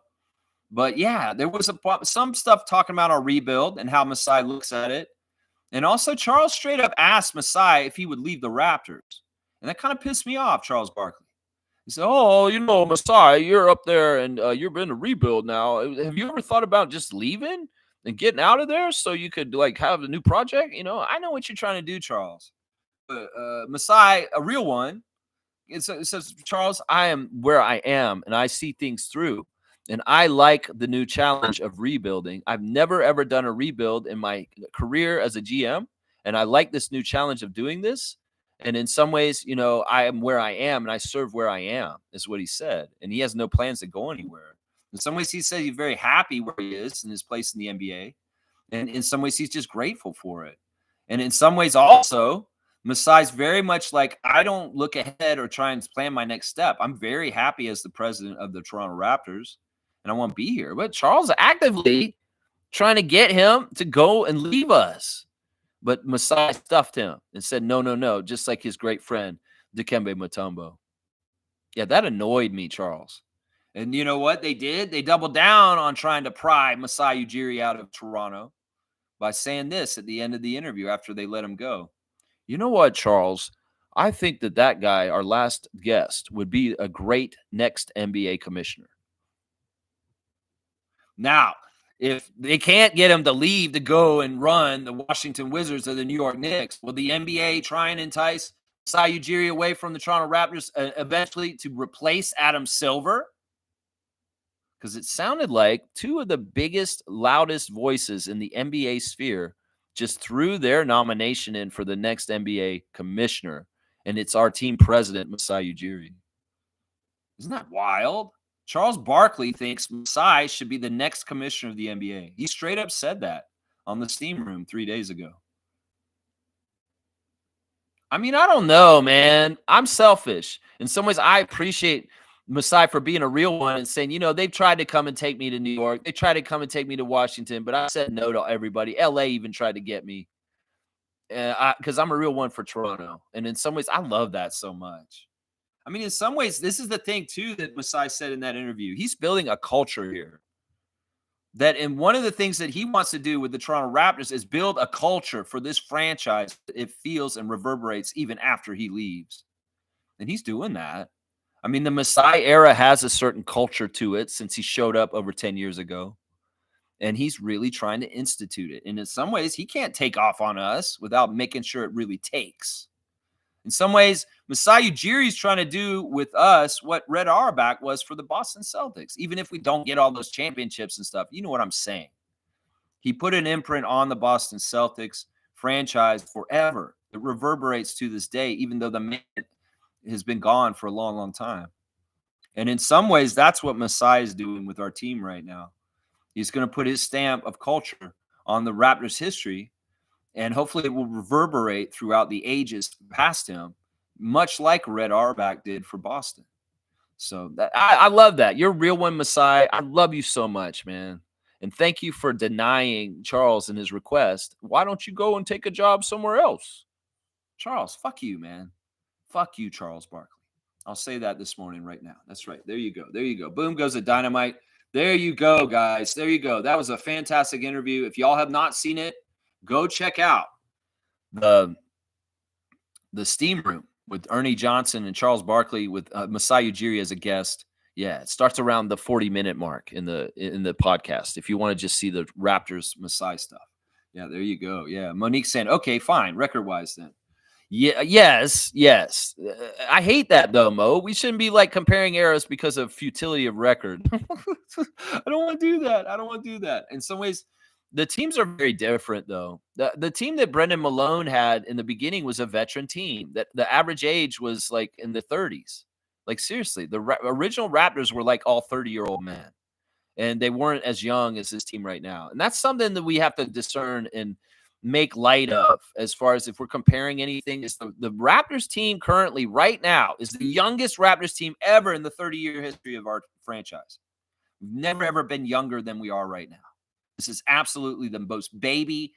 But yeah, there was some stuff talking about our rebuild and how Masai looks at it. And also Charles straight up asked Masai if he would leave the Raptors. And that kind of pissed me off, Charles Barkley. He said, Masai, you're up there and you're in a rebuild now. Have you ever thought about just leaving and getting out of there so you could have a new project? I know what you're trying to do, Charles. But Masai, a real one, it says, Charles, I am where I am and I see things through. And I like the new challenge of rebuilding. I've never, ever done a rebuild in my career as a GM. And I like this new challenge of doing this. And in some ways, I am where I am and I serve where I am, is what he said. And he has no plans to go anywhere. In some ways, he said he's very happy where he is in his place in the NBA. And in some ways, he's just grateful for it. And in some ways also, Masai's very much like, I don't look ahead or try and plan my next step. I'm very happy as the president of the Toronto Raptors, and I want to be here. But Charles actively trying to get him to go and leave us. But Masai stuffed him and said, no, just like his great friend, Dikembe Mutombo. Yeah, that annoyed me, Charles. And you know what they did? They doubled down on trying to pry Masai Ujiri out of Toronto by saying this at the end of the interview after they let him go. You know what, Charles? I think that guy, our last guest, would be a great next NBA commissioner. Now, if they can't get him to leave to go and run the Washington Wizards or the New York Knicks, will the NBA try and entice Masai Ujiri away from the Toronto Raptors eventually to replace Adam Silver? Because it sounded like two of the biggest, loudest voices in the NBA sphere just threw their nomination in for the next NBA commissioner, and it's our team president, Masai Ujiri. Isn't that wild? Charles Barkley thinks Masai should be the next commissioner of the NBA. He straight up said that on the Steam Room 3 days ago. I mean, I don't know, man. I'm selfish. In some ways, I appreciate Masai for being a real one and saying, they've tried to come and take me to New York. They tried to come and take me to Washington, but I said no to everybody. LA even tried to get me because I'm a real one for Toronto. And in some ways, I love that so much. I mean, in some ways, this is the thing, too, that Masai said in that interview. He's building a culture here And one of the things that he wants to do with the Toronto Raptors is build a culture for this franchise that it feels and reverberates even after he leaves. And he's doing that. I mean, the Masai era has a certain culture to it since he showed up over 10 years ago. And he's really trying to institute it. And in some ways, he can't take off on us without making sure it really takes. In some ways, Masai Ujiri is trying to do with us what Red Auerbach was for the Boston Celtics, even if we don't get all those championships and stuff. You know what I'm saying? He put an imprint on the Boston Celtics franchise forever. It reverberates to this day, even though the man has been gone for a long, long time. And in some ways, that's what Masai is doing with our team right now. He's going to put his stamp of culture on the Raptors' history, and hopefully it will reverberate throughout the ages past him, much like Red Auerbach did for Boston. So I love that. You're a real one, Masai. I love you so much, man. And thank you for denying Charles and his request. Why don't you go and take a job somewhere else? Charles, fuck you, man. Fuck you, Charles Barkley. I'll say that this morning right now. That's right. There you go. There you go. Boom goes a dynamite. There you go, guys. There you go. That was a fantastic interview. If y'all have not seen it, go check out the Steam Room with Ernie Johnson and Charles Barkley with Masai Ujiri as a guest. Yeah, it starts around the 40-minute mark in the podcast. If you want to just see the Raptors Masai stuff. Yeah, there you go. Yeah, Monique saying, okay, fine, record-wise then. Yeah, yes. I hate that though, Mo. We shouldn't be like comparing eras because of futility of record. I don't want to do that. In some ways, the teams are very different though. The team that Brendan Malone had in the beginning was a veteran team. That the average age was like in the 30s. Like seriously, the original Raptors were like all 30-year-old men. And they weren't as young as this team right now. And that's something that we have to discern and make light of as far as if we're comparing anything. Is the Raptors team currently right now is the youngest Raptors team ever in the 30-year history of our franchise. We've never, ever been younger than we are right now. This is absolutely the most baby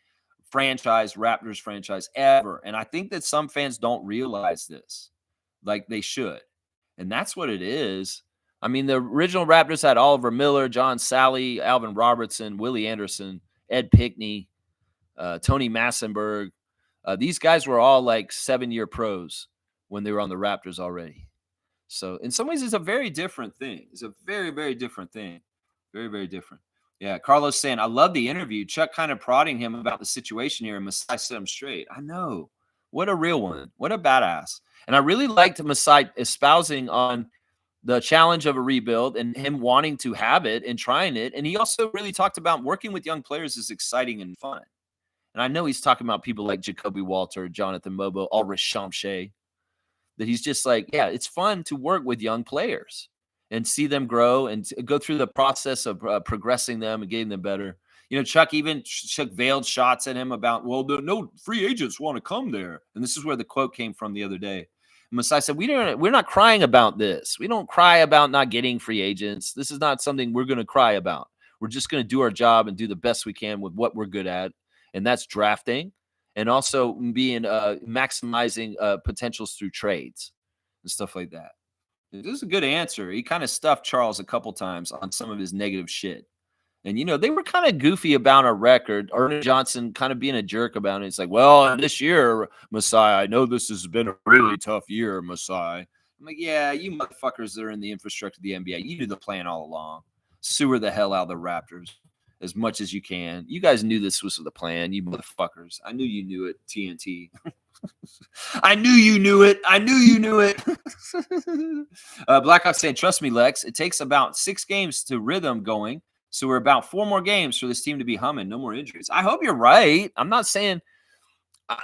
franchise, Raptors franchise ever. And I think that some fans don't realize this like they should. And that's what it is. I mean, the original Raptors had Oliver Miller, John Sally, Alvin Robertson, Willie Anderson, Ed Pickney, Tony Massenberg. These guys were all like 7-year pros when they were on the Raptors already. So in some ways, it's a very different thing. It's a very, very different thing. Very, very different. Yeah, Carlos saying, I love the interview. Chuck kind of prodding him about the situation here, and Masai set him straight. I know. What a real one. What a badass. And I really liked Masai espousing on the challenge of a rebuild and him wanting to have it and trying it. And he also really talked about working with young players is exciting and fun. And I know he's talking about people like Jacoby Walter, Jonathan Mobo, Ulrich Shamshay, that he's just like, yeah, it's fun to work with young players and see them grow and go through the process of progressing them and getting them better. You know, Chuck veiled shots at him about, well, no free agents want to come there. And this is where the quote came from the other day. Masai said, we're not crying about this. We don't cry about not getting free agents. This is not something we're going to cry about. We're just going to do our job and do the best we can with what we're good at. And that's drafting and also being maximizing potentials through trades and stuff like that. This is a good answer. He kind of stuffed Charles a couple times on some of his negative shit. And, you know, they were kind of goofy about our record. Ernie Johnson kind of being a jerk about it. It's like, well, this year, Masai, I know this has been a really tough year, Masai. I'm like, yeah, you motherfuckers that are in the infrastructure of the NBA, you knew the plan all along. Sewer the hell out of the Raptors as much as you can. You guys knew this was the plan, you motherfuckers. I knew you knew it, TNT. I knew you knew it. Blackhawk saying, trust me, Lex, it takes about 6 games to rhythm going. So we're about 4 more games for this team to be humming. No more injuries. I hope you're right. I'm not saying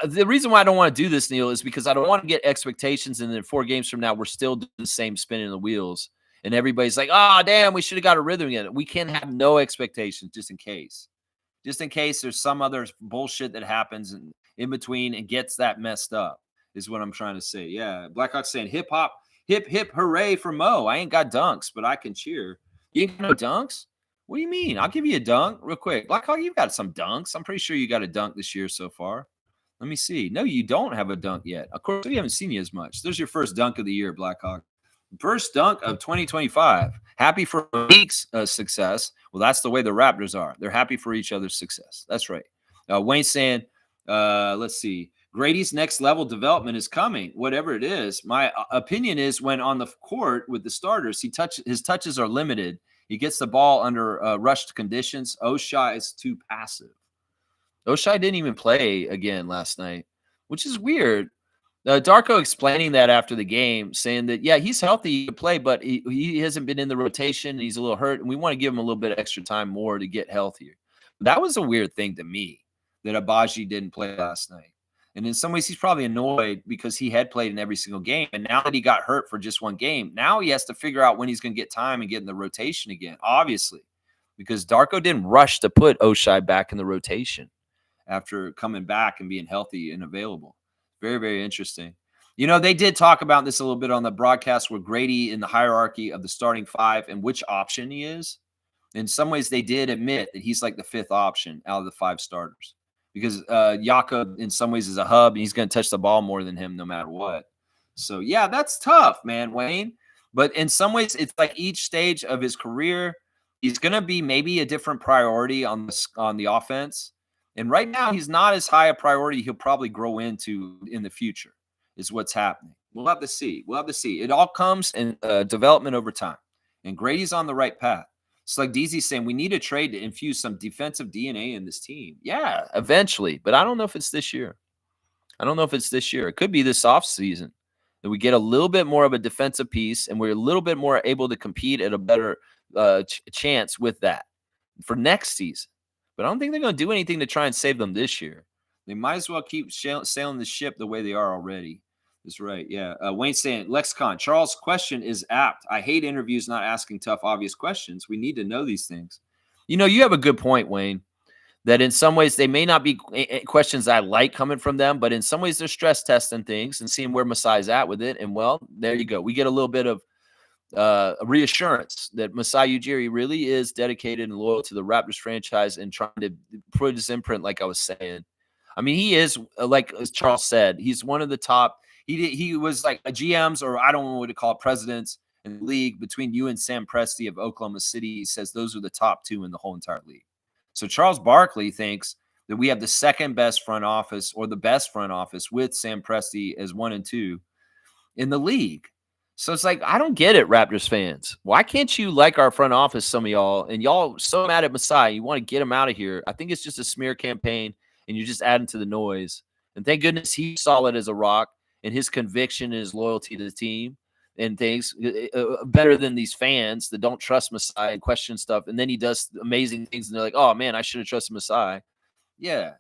the reason why I don't want to do this, Neil, is because I don't want to get expectations. And then 4 games from now, we're still doing the same spinning the wheels. And everybody's like, oh, damn, we should have got a rhythm again. We can't have no expectations just in case. Just in case there's some other bullshit that happens in between and gets that messed up is what I'm trying to say. Yeah. Blackhawk saying hip hop, hip, hip, hooray for Mo. I ain't got dunks, but I can cheer. You ain't got no dunks? What do you mean? I'll give you a dunk real quick. Blackhawk, you've got some dunks. I'm pretty sure you got a dunk this year so far. Let me see. No, you don't have a dunk yet. Of course, we haven't seen you as much. There's your first dunk of the year, Blackhawk. First dunk of 2025. Happy for Malik's success. Well, that's the way the Raptors are. They're happy for each other's success. That's right. Wayne saying, let's see. Grady's next level development is coming, whatever it is. My opinion is when on the court with the starters, his touches are limited. He gets the ball under rushed conditions. Oshai is too passive. Oshai didn't even play again last night, which is weird. Darko explaining that after the game, saying that, yeah, he's healthy to play, but he hasn't been in the rotation. He's a little hurt, and we want to give him a little bit of extra time more to get healthier. That was a weird thing to me that Abaji didn't play last night. And in some ways, he's probably annoyed because he had played in every single game. And now that he got hurt for just one game, now he has to figure out when he's going to get time and get in the rotation again, obviously, because Darko didn't rush to put Oshai back in the rotation after coming back and being healthy and available. Very, very interesting. You know, they did talk about this a little bit on the broadcast with Grady in the hierarchy of the starting five and which option he is. In some ways, they did admit that he's like the fifth option out of the five starters because Jakob in some ways is a hub and he's going to touch the ball more than him no matter what. So, yeah, that's tough, man, Wayne. But in some ways, it's like each stage of his career, he's going to be maybe a different priority on the offense. And right now, he's not as high a priority he'll probably grow into in the future is what's happening. We'll have to see. We'll have to see. It all comes in development over time. And Grady's on the right path. It's like DZ's saying, we need a trade to infuse some defensive DNA in this team. Yeah, eventually. But I don't know if it's this year. It could be this offseason that we get a little bit more of a defensive piece and we're a little bit more able to compete at a better chance with that for next season. But I don't think they're going to do anything to try and save them this year. They might as well keep sailing the ship the way they are already. That's right. Yeah. Wayne saying, Lexicon, Charles' question is apt. I hate interviews not asking tough, obvious questions. We need to know these things. You know, you have a good point, Wayne, that in some ways they may not be questions I like coming from them, but in some ways they're stress testing things and seeing where Masai's at with it. And, well, there you go. We get a little bit of reassurance that Masai Ujiri really is dedicated and loyal to the Raptors franchise and trying to put his imprint, like I was saying. I mean, he is, like as Charles said, he's one of the top. He was like a GMs, or I don't know what to call it, presidents in the league between you and Sam Presti of Oklahoma City. He says those are the top two in the whole entire league. So Charles Barkley thinks that we have the second best front office or the best front office with Sam Presti as 1 and 2 in the league. So it's like, I don't get it, Raptors fans. Why can't you like our front office, some of y'all, and y'all so mad at Masai, you want to get him out of here. I think it's just a smear campaign, and you're just adding to the noise. And thank goodness he's solid as a rock, and his conviction and his loyalty to the team and things better than these fans that don't trust Masai and question stuff. And then he does amazing things, and they're like, oh, man, I should have trusted Masai. Yeah.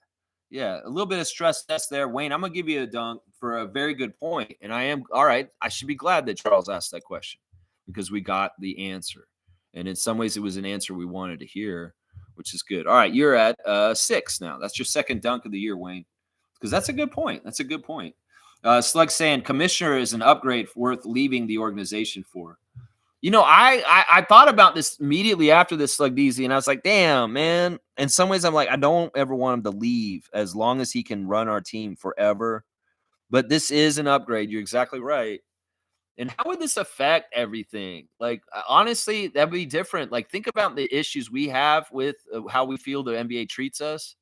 Yeah, a little bit of stress test there. Wayne, I'm going to give you a dunk for a very good point. And I am, all right, I should be glad that Charles asked that question because we got the answer. And in some ways, it was an answer we wanted to hear, which is good. All right, you're at 6 now. That's your second dunk of the year, Wayne, because that's a good point. That's a good point. Slug saying, commissioner is an upgrade worth leaving the organization for. You know, I thought about this immediately after this Slug DZ, and I was like, damn, man. In some ways, I'm like, I don't ever want him to leave as long as he can run our team forever. But this is an upgrade. You're exactly right. And how would this affect everything? Like, honestly, that'd be different. Like, think about the issues we have with how we feel the NBA treats us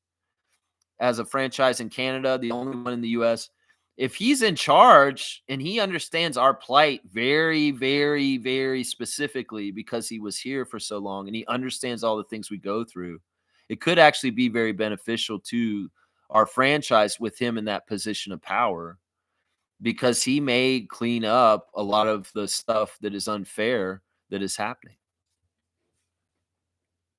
as a franchise in Canada, the only one in the U.S. If he's in charge and he understands our plight very, very, very specifically because he was here for so long and he understands all the things we go through, it could actually be very beneficial to our franchise with him in that position of power because he may clean up a lot of the stuff that is unfair that is happening.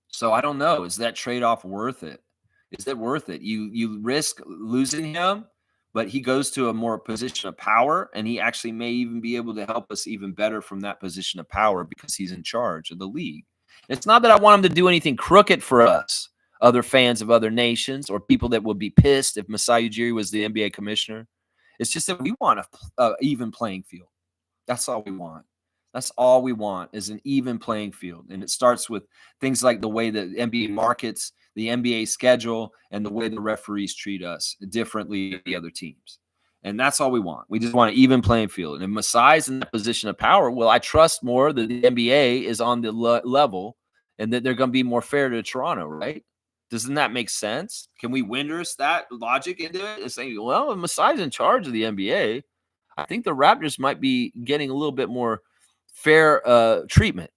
So I don't know. Is that trade-off worth it? Is it worth it? You risk losing him, but he goes to a more position of power, and he actually may even be able to help us even better from that position of power because he's in charge of the league. It's not that I want him to do anything crooked for us, other fans of other nations, or people that would be pissed if Masai Ujiri was the NBA commissioner. It's just that we want an even playing field. That's all we want. That's all we want is an even playing field. And it starts with things like the way the NBA markets, the NBA schedule, and the way the referees treat us differently than the other teams. And that's all we want. We just want an even playing field. And if Masai's in that position of power, well, I trust more that the NBA is on the level and that they're going to be more fair to Toronto, right? Doesn't that make sense? Can we Winders that logic into it and saying, well, if Masai's in charge of the NBA, I think the Raptors might be getting a little bit more fair treatment,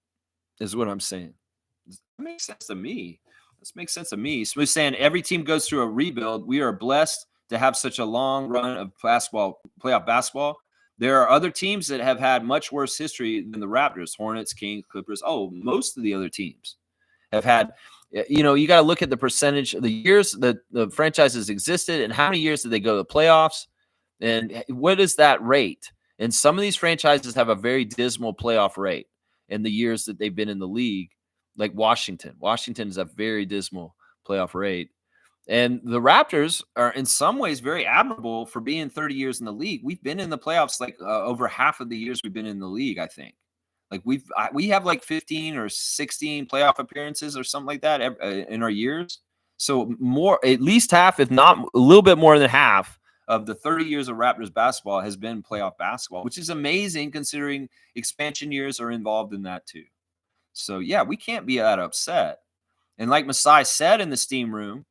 is what I'm saying. That makes sense to me. This makes sense to me. Smooth saying every team goes through a rebuild. We are blessed to have such a long run of playoff basketball. There are other teams that have had much worse history than the Raptors, Hornets, Kings, Clippers. Oh, most of the other teams have had, you got to look at the percentage of the years that the franchises existed and how many years did they go to the playoffs and what is that rate? And some of these franchises have a very dismal playoff rate in the years that they've been in the league, like Washington. Washington is a very dismal playoff rate. And the Raptors are in some ways very admirable for being 30 years in the league. We've been in the playoffs like over half of the years we've been in the league, I think. Like we have like 15 or 16 playoff appearances or something like that in our years. So more, at least half, if not a little bit more than half of the 30 years of Raptors basketball has been playoff basketball, which is amazing considering expansion years are involved in that too. So yeah, we can't be that upset. And like Masai said in the steam room,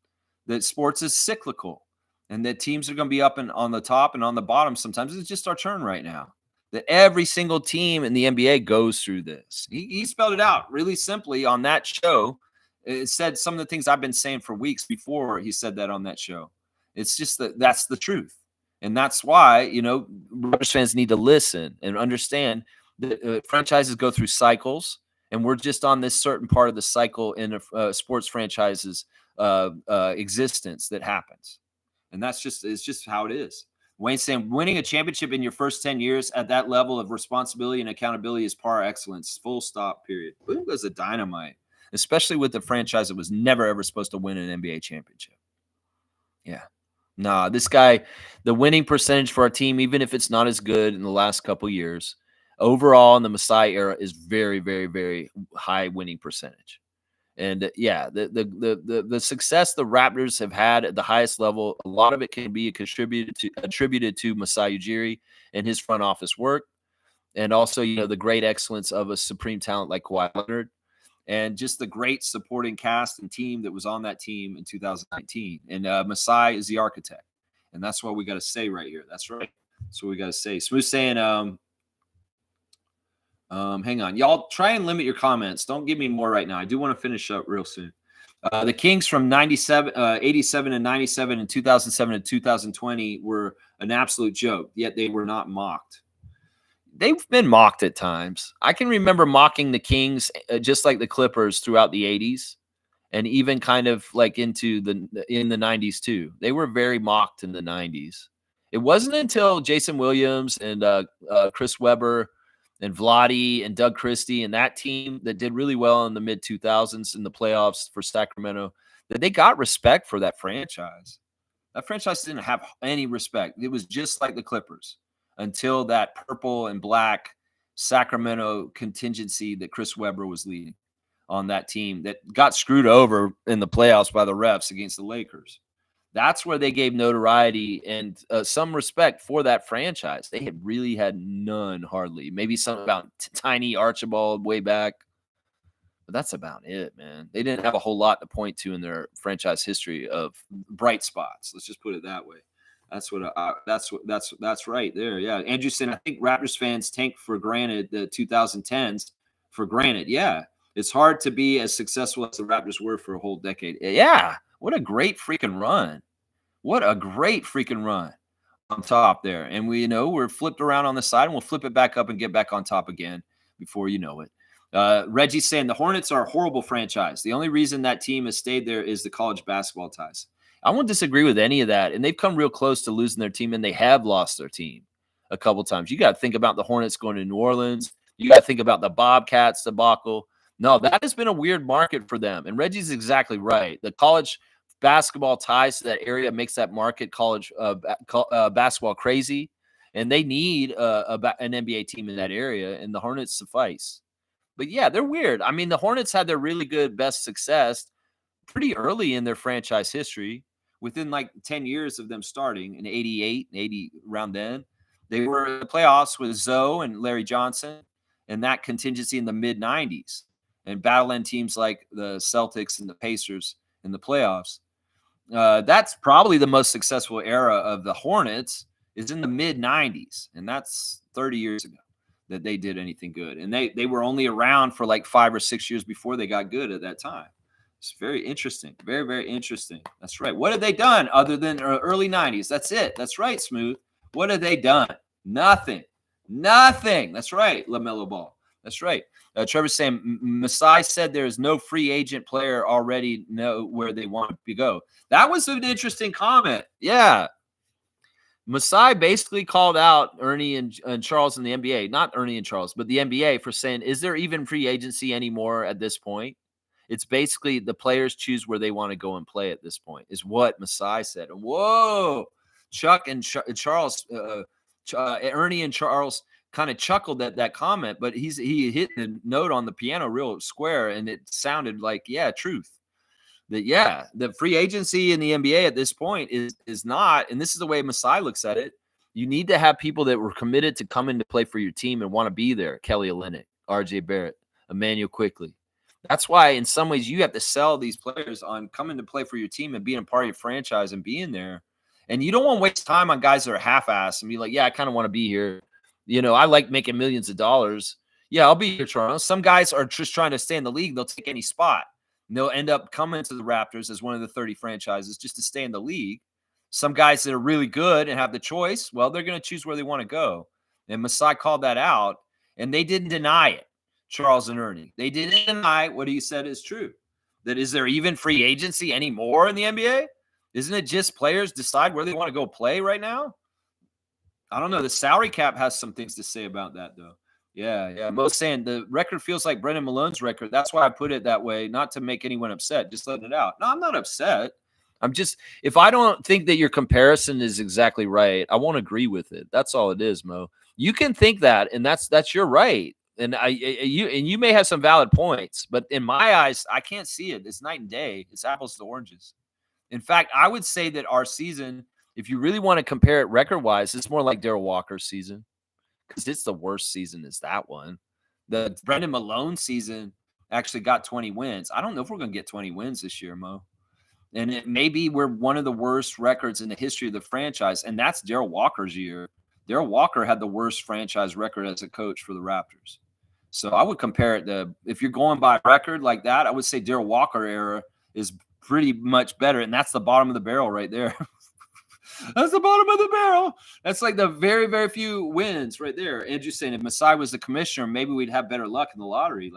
that sports is cyclical and that teams are going to be up and on the top and on the bottom. Sometimes it's just our turn right now. That every single team in the NBA goes through this. He spelled it out really simply on that show. It said some of the things I've been saying for weeks before he said that on that show. It's just that's the truth. And that's why, Raptors fans need to listen and understand that franchises go through cycles. And we're just on this certain part of the cycle in a sports franchise's existence that happens. And it's just how it is. Wayne's saying winning a championship in your first 10 years at that level of responsibility and accountability is par excellence. Full stop, period. Boom goes the dynamite, especially with the franchise that was never, ever supposed to win an NBA championship. Yeah. Nah, this guy, the winning percentage for our team, even if it's not as good in the last couple years, overall in the Masai era is very, very, very high winning percentage. And yeah, the success the Raptors have had at the highest level, a lot of it can be attributed to Masai Ujiri and his front office work, and also the great excellence of a supreme talent like Kawhi Leonard, and just the great supporting cast and team that was on that team in 2019. And Masai is the architect, and that's what we got to say right here. That's right. That's what we got to say. Smooth saying. Hang on. Y'all try and limit your comments. Don't give me more right now. I do want to finish up real soon. The Kings from 87 and 97 and 2007 and 2020 were an absolute joke, yet they were not mocked. They've been mocked at times. I can remember mocking the Kings just like the Clippers throughout the 80s and even kind of like in the 90s too. They were very mocked in the 90s. It wasn't until Jason Williams and Chris Webber and Vlade and Doug Christie and that team that did really well in the mid-2000s in the playoffs for Sacramento, that they got respect for that franchise. That franchise didn't have any respect. It was just like the Clippers until that purple and black Sacramento contingency that Chris Webber was leading on that team that got screwed over in the playoffs by the refs against the Lakers. That's where they gave notoriety and some respect for that franchise. They had really had none, hardly. Maybe something about Tiny Archibald way back. But that's about it, man. They didn't have a whole lot to point to in their franchise history of bright spots. Let's just put it that way. That's right there. Yeah. Andrew said, I think Raptors fans take for granted the 2010s for granted. Yeah. It's hard to be as successful as the Raptors were for a whole decade. Yeah. What a great freaking run. What a great freaking run on top there. And we're flipped around on the side and we'll flip it back up and get back on top again before you know it. Reggie's saying the Hornets are a horrible franchise. The only reason that team has stayed there is the college basketball ties. I won't disagree with any of that. And they've come real close to losing their team, and they have lost their team a couple times. You got to think about the Hornets going to New Orleans. You got to think about the Bobcats debacle. No, that has been a weird market for them. And Reggie's exactly right. The college basketball ties to that area makes that market college basketball crazy. And they need an NBA team in that area, and the Hornets suffice. But yeah, they're weird. I mean, the Hornets had their really good best success pretty early in their franchise history within like 10 years of them starting in 88 and 80 around then. They were in the playoffs with Zoe and Larry Johnson and that contingency in the mid 90s and battling teams like the Celtics and the Pacers in the playoffs. That's probably the most successful era of the Hornets is in the mid 90s. And that's 30 years ago that they did anything good. And they were only around for like 5 or 6 years before they got good at that time. It's very interesting. Very, very interesting. That's right. What have they done other than early 90s? That's it. That's right, Smooth. What have they done? Nothing. Nothing. That's right, LaMelo Ball. That's right. Trevor's saying, Masai said there is no free agent player already know where they want to go. That was an interesting comment. Yeah. Masai basically called out Ernie and Charles in the NBA. Not Ernie and Charles, but the NBA for saying, is there even free agency anymore at this point? It's basically the players choose where they want to go and play at this point, is what Masai said. Whoa. Chuck and Charles, Ernie and Charles kind of chuckled at that comment, but he hit the note on the piano real square, and it sounded like, yeah, truth. That, yeah, the free agency in the NBA at this point is not, and this is the way Masai looks at it, you need to have people that were committed to come in to play for your team and want to be there. Kelly Olynyk, RJ Barrett, Emmanuel Quickley. That's why in some ways you have to sell these players on coming to play for your team and being a part of your franchise and being there. And you don't want to waste time on guys that are half-assed and be like, yeah, I kind of want to be here. You know, I like making millions of dollars. Yeah, I'll be here, Toronto. Some guys are just trying to stay in the league. They'll take any spot. And they'll end up coming to the Raptors as one of the 30 franchises just to stay in the league. Some guys that are really good and have the choice, well, they're going to choose where they want to go. And Masai called that out, and they didn't deny it, Charles and Ernie. They didn't deny what he said is true. That is there even free agency anymore in the NBA? Isn't it just players decide where they want to go play right now? I don't know. The salary cap has some things to say about that, though. Yeah. Mo's saying the record feels like Brendan Malone's record. That's why I put it that way, not to make anyone upset, just letting it out. No, I'm not upset. I'm just, if I don't think that your comparison is exactly right, I won't agree with it. That's all it is, Mo. You can think that, and that's your right. And you may have some valid points, but in my eyes, I can't see it. It's night and day. It's apples to oranges. In fact, I would say that our season, if you really want to compare it record-wise, it's more like Darrell Walker's season because it's the worst season is that one. The Brendan Malone season actually got 20 wins. I don't know if we're going to get 20 wins this year, Mo. And it maybe we're one of the worst records in the history of the franchise, and that's Darrell Walker's year. Darrell Walker had the worst franchise record as a coach for the Raptors. So I would compare it to, if you're going by record like that, I would say Darrell Walker era is pretty much better, and that's the bottom of the barrel right there. That's the bottom of the barrel. That's like the very, very few wins right there. Andrew saying if Masai was the commissioner, maybe we'd have better luck in the lottery.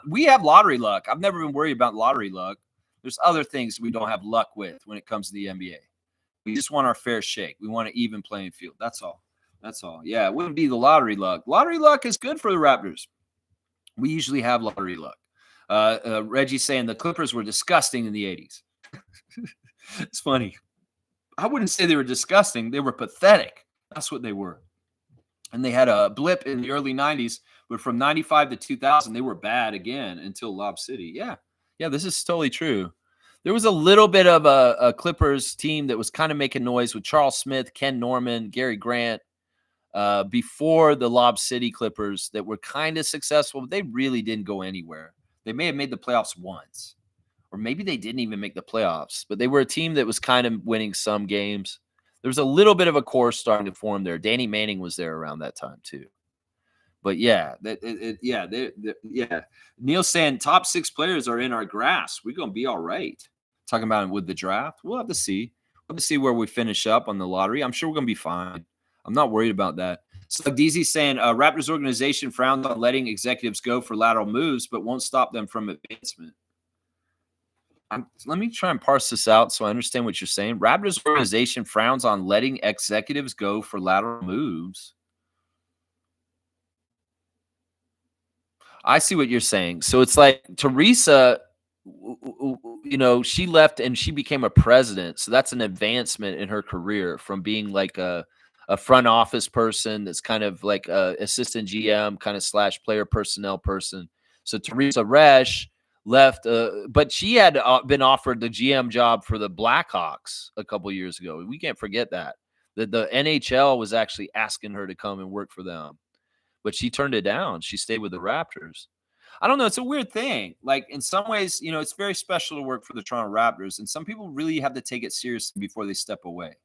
We have lottery luck. I've never been worried about lottery luck. There's other things we don't have luck with when it comes to the NBA. We just want our fair shake. We want an even playing field. That's all. That's all. Yeah, it wouldn't be the lottery luck. Lottery luck is good for the Raptors. We usually have lottery luck. Reggie saying the Clippers were disgusting in the 80s. It's funny. I wouldn't say they were disgusting. They were pathetic. That's what they were. And they had a blip in the early 90s, but from 95 to 2000, they were bad again until Lob City. Yeah, this is totally true. There was a little bit of a Clippers team that was kind of making noise with Charles Smith, Ken Norman, Gary Grant before the Lob City Clippers that were kind of successful, but they really didn't go anywhere. They may have made the playoffs once. Or maybe they didn't even make the playoffs, but they were a team that was kind of winning some games. There was a little bit of a core starting to form there. Danny Manning was there around that time too. But yeah. Neil's saying top 6 players are in our grasp. We're going to be all right. Talking about it with the draft. We'll have to see. We'll have to see where we finish up on the lottery. I'm sure we're going to be fine. I'm not worried about that. So DZ saying Raptors organization frowns on letting executives go for lateral moves, but won't stop them from advancement. Let me try and parse this out so I understand what you're saying. Raptors organization frowns on letting executives go for lateral moves. I see what you're saying. So it's like Teresa, she left and she became a president. So that's an advancement in her career from being like a front office person that's kind of like a assistant GM kind of / player personnel person. So Teresa Resch left, but she had been offered the GM job for the Blackhawks a couple years ago. We can't forget that. The NHL was actually asking her to come and work for them, but she turned it down. She stayed with the Raptors. I don't know. It's a weird thing. Like in some ways, it's very special to work for the Toronto Raptors, and some people really have to take it seriously before they step away.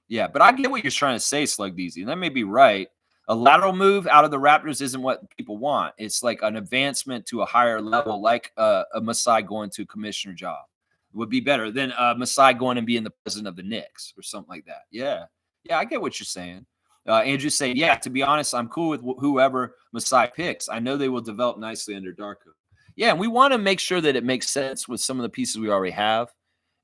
Yeah, but I get what you're trying to say, Slug DZ, and that may be right. A lateral move out of the Raptors isn't what people want. It's like an advancement to a higher level, like a Masai going to a commissioner job would be better than Masai going and being the president of the Knicks or something like that. Yeah. Yeah, I get what you're saying. Andrew's saying, yeah, to be honest, I'm cool with whoever Masai picks. I know they will develop nicely under Darko. Yeah, and we want to make sure that it makes sense with some of the pieces we already have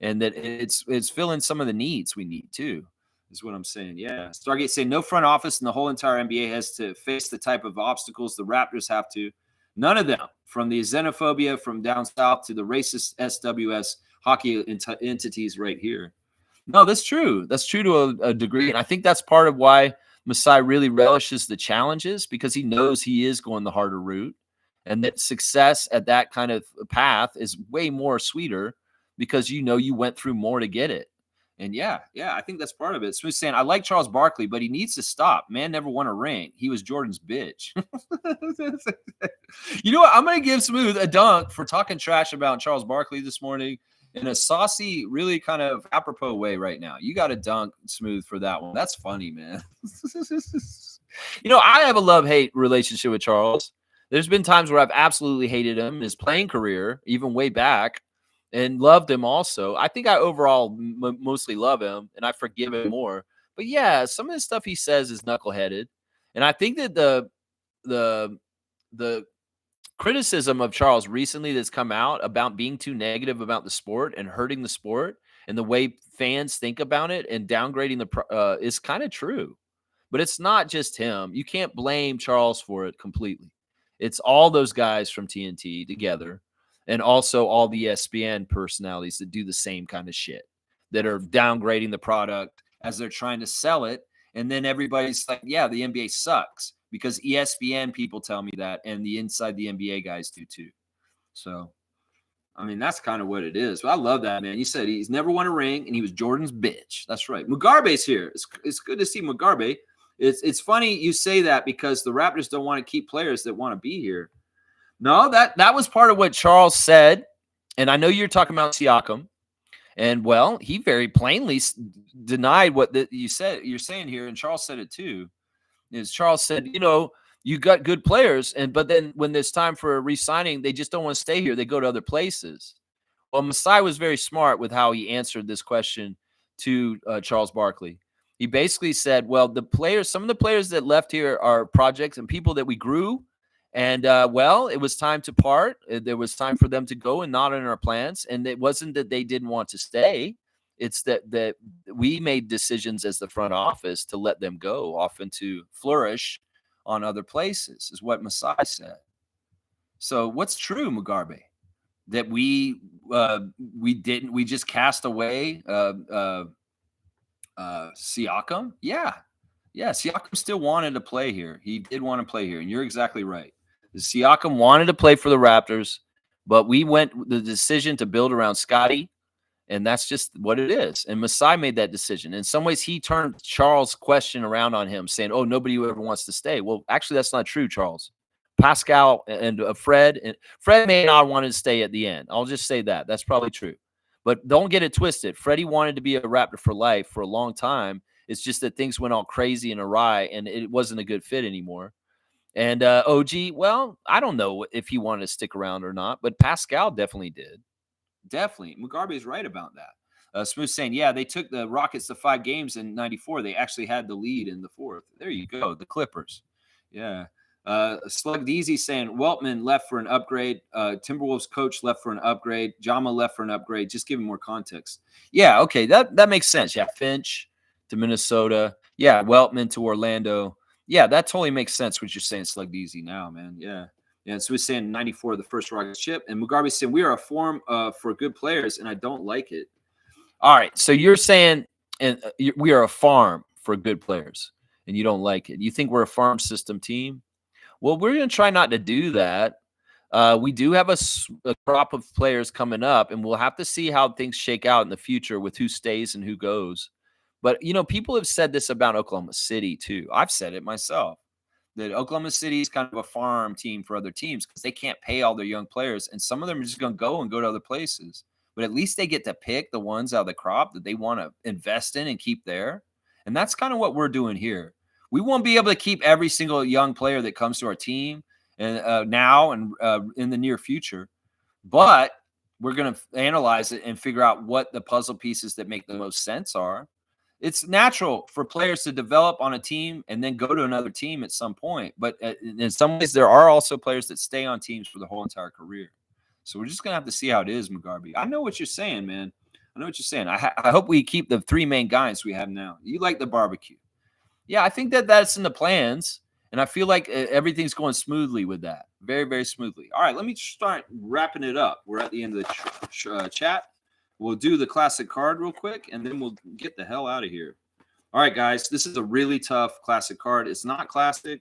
and that it's filling some of the needs we need too. Is what I'm saying. Yeah. Stargate saying no front office in the whole entire NBA has to face the type of obstacles the Raptors have to. None of them, from the xenophobia from down south to the racist SWS hockey entities right here. No, that's true. That's true to a degree. And I think that's part of why Masai really relishes the challenges, because he knows he is going the harder route and that success at that kind of path is way more sweeter because you went through more to get it. And yeah, I think that's part of it. Smooth saying, I like Charles Barkley, but he needs to stop. Man never won a ring. He was Jordan's bitch. You know what? I'm going to give Smooth a dunk for talking trash about Charles Barkley this morning in a saucy, really kind of apropos way right now. You got to dunk Smooth for that one. That's funny, man. I have a love-hate relationship with Charles. There's been times where I've absolutely hated him in his playing career, even way back, and loved him also. I think I overall mostly love him, and I forgive him more. But yeah, some of the stuff he says is knuckleheaded, and I think that the criticism of Charles recently that's come out about being too negative about the sport and hurting the sport and the way fans think about it and downgrading is kind of true. But it's not just him. You can't blame Charles for it completely. It's all those guys from TNT together. And also all the ESPN personalities that do the same kind of shit, that are downgrading the product as they're trying to sell it. And then everybody's like, yeah, the NBA sucks because ESPN people tell me that. And the inside the NBA guys do too. So, I mean, that's kind of what it is. But I love that, man. You said he's never won a ring and he was Jordan's bitch. That's right. Mugarbe's here. It's good to see Mugarbe. It's funny you say that because the Raptors don't want to keep players that want to be here. No, that was part of what Charles said. And I know you're talking about Siakam. And, well, he very plainly denied what you're saying here. And Charles said it too. Charles said, you got good players. But then when there's time for a re-signing, they just don't want to stay here. They go to other places. Well, Masai was very smart with how he answered this question to Charles Barkley. He basically said, well, some of the players that left here are projects and people that we grew. And, it was time to part. There was time for them to go and not in our plans. And it wasn't that they didn't want to stay. It's that we made decisions as the front office to let them go off and to flourish on other places, is what Masai said. So what's true, Mugarbe? That we just cast away Siakam? Yeah. Yeah, Siakam still wanted to play here. He did want to play here, and you're exactly right. Siakam wanted to play for the Raptors, but we went with the decision to build around Scotty, and that's just what it is. And Masai made that decision. In some ways, he turned Charles' question around on him, saying, oh, nobody ever wants to stay. Well, actually, that's not true, Charles. Pascal and Fred may not want to stay at the end. I'll just say that. That's probably true. But don't get it twisted. Freddie wanted to be a Raptor for life for a long time. It's just that things went all crazy and awry, and it wasn't a good fit anymore. And OG, well, I don't know if he wanted to stick around or not, but Pascal definitely did. Definitely. Mugarbe is right about that. Smooth saying, yeah, they took the Rockets to 5 games in 94. They actually had the lead in the 4th. There you go. The Clippers. Yeah. Slug Deezy saying Weltman left for an upgrade. Timberwolves coach left for an upgrade. Jama left for an upgrade. Just give him more context. Yeah, okay. That makes sense. Yeah, Finch to Minnesota. Yeah, Weltman to Orlando. Yeah, that totally makes sense what you're saying, Slug Deezy now, man. Yeah. Yeah, so we're saying 94, the first Rockets chip. And Mugarbe saying we are a form for good players, and I don't like it. All right, so you're saying we are a farm for good players, and you don't like it. You think we're a farm system team? Well, we're going to try not to do that. We do have a crop of players coming up, and we'll have to see how things shake out in the future with who stays and who goes. But, people have said this about Oklahoma City too. I've said it myself, that Oklahoma City is kind of a farm team for other teams because they can't pay all their young players, and some of them are just going to go to other places. But at least they get to pick the ones out of the crop that they want to invest in and keep there. And that's kind of what we're doing here. We won't be able to keep every single young player that comes to our team and now and in the near future, but we're going to analyze it and figure out what the puzzle pieces that make the most sense are. It's natural for players to develop on a team and then go to another team at some point. But in some ways, there are also players that stay on teams for the whole entire career. So we're just going to have to see how it is, McGarvey. I know what you're saying, man. I know what you're saying. I hope we keep the three main guys we have now. You like the barbecue. Yeah, I think that's in the plans. And I feel like everything's going smoothly with that. Very, very smoothly. All right, let me start wrapping it up. We're at the end of the chat. We'll do the classic card real quick, and then we'll get the hell out of here. All right, guys, this is a really tough classic card. It's not classic.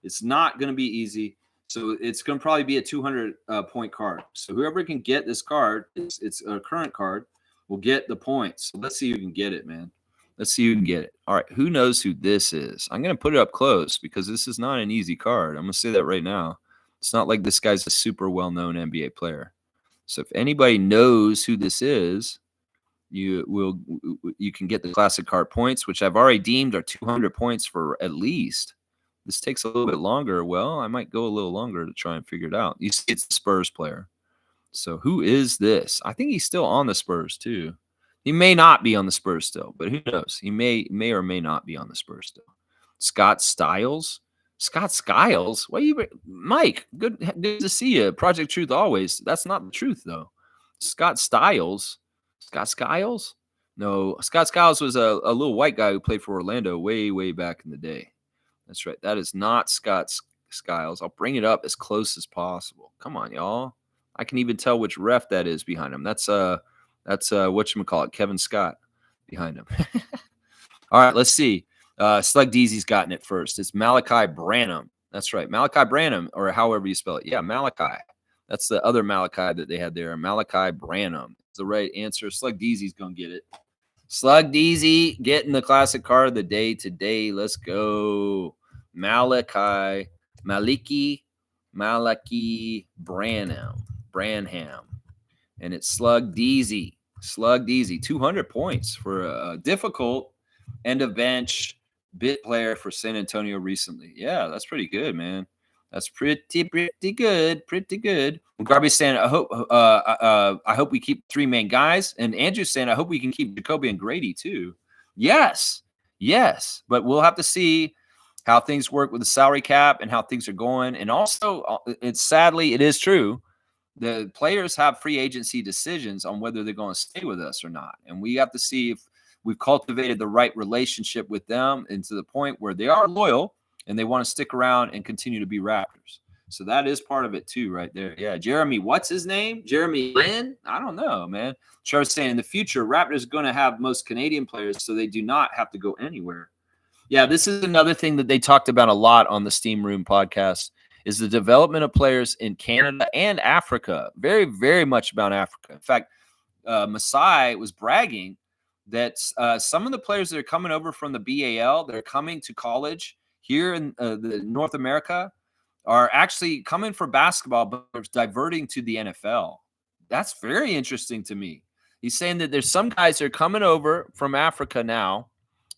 It's not going to be easy. So it's going to probably be a 200-point card. So whoever can get this card, it's a current card, will get the points. So let's see who can get it, man. Let's see who can get it. All right, who knows who this is? I'm going to put it up close because this is not an easy card. I'm going to say that right now. It's not like this guy's a super well-known NBA player. So if anybody knows who this is, you can get the classic card points, which I've already deemed are 200 points for at least. This takes a little bit longer. Well, I might go a little longer to try and figure it out. You see, it's the Spurs player. So who is this? I think he's still on the Spurs too. He may not be on the Spurs still, but who knows? He may or may not be on the Spurs still. Scott Skiles. Scott Skiles? What are you, Mike? Good to see you. Project Truth always. That's not the truth though. Scott Skiles. Scott Skiles? No, Scott Skiles was a little white guy who played for Orlando way back in the day. That's right. That is not Scott Skiles. I'll bring it up as close as possible. Come on, y'all. I can even tell which ref that is behind him. That's whatchamacallit, Kevin Scott behind him. All right, let's see. Slug Deezy's gotten it first. It's Malachi Branham. That's right. Malachi Branham, or however you spell it. Yeah, Malachi. That's the other Malachi that they had there. Malachi Branham is the right answer. Slug Deezy's going to get it. Slug Deezy getting the classic card of the day today. Let's go. Maliki Branham. And it's Slug Deezy. Slug Deezy. 200 points for a difficult end of bench bit player for San Antonio recently. Yeah, that's pretty good, man. That's pretty good. Pretty good. Garby's saying, I hope we keep three main guys. And Andrew's saying, I hope we can keep Jacoby and Grady too. Yes. But we'll have to see how things work with the salary cap and how things are going. And also, it is true. The players have free agency decisions on whether they're going to stay with us or not. And we have to see if we've cultivated the right relationship with them and to the point where they are loyal and they want to stick around and continue to be Raptors. So that is part of it too, right there. Yeah, Jeremy, what's his name? Jeremy Lin? I don't know, man. Trevor's saying in the future, Raptors are going to have most Canadian players, so they do not have to go anywhere. Yeah, this is another thing that they talked about a lot on the Steam Room podcast is the development of players in Canada and Africa. Very, very much about Africa. In fact, Masai was bragging that some of the players that are coming over from the BAL, they're coming to college here in North America, are actually coming for basketball, but they're diverting to the NFL. That's very interesting to me. He's saying that there's some guys that are coming over from Africa now,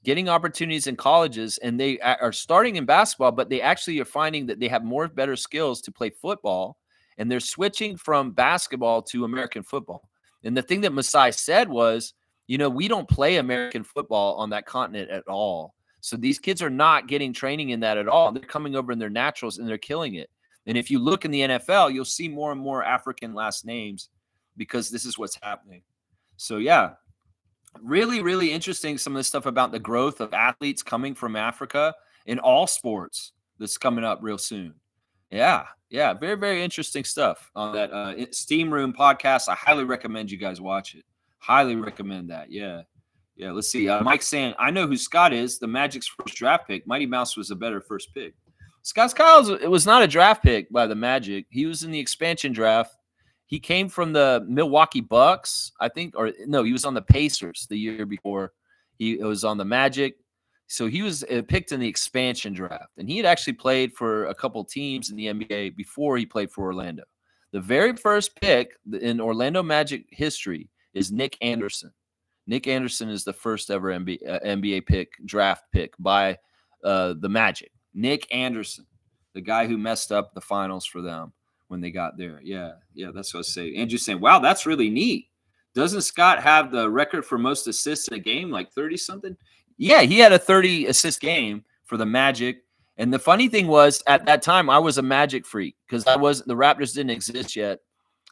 getting opportunities in colleges, and they are starting in basketball, but they actually are finding that they have better skills to play football, and they're switching from basketball to American football. And the thing that Masai said was, we don't play American football on that continent at all. So these kids are not getting training in that at all. They're coming over in their naturals, and they're killing it. And if you look in the NFL, you'll see more and more African last names because this is what's happening. So, yeah. Really, really interesting, some of the stuff about the growth of athletes coming from Africa in all sports that's coming up real soon. Yeah. Very, very interesting stuff on that Steam Room podcast. I highly recommend you guys watch it. Highly recommend that. Yeah. Let's see. Mike's saying, I know who Scott is, the Magic's first draft pick. Mighty Mouse was a better first pick. Scott Skiles, it was not a draft pick by the Magic. He was in the expansion draft. He came from the Milwaukee Bucks, I think, or no, he was on the Pacers the year before. He was on the Magic. So he was picked in the expansion draft. And he had actually played for a couple teams in the NBA before he played for Orlando. The very first pick in Orlando Magic history is Nick Anderson. Nick Anderson is the first ever NBA pick, draft pick by the Magic. Nick Anderson, the guy who messed up the finals for them when they got there. Yeah, that's what I say. Andrew's saying, wow, that's really neat. Doesn't Scott have the record for most assists in a game, like 30-something? Yeah, he had a 30-assist game for the Magic. And the funny thing was, at that time, I was a Magic freak because the Raptors didn't exist yet.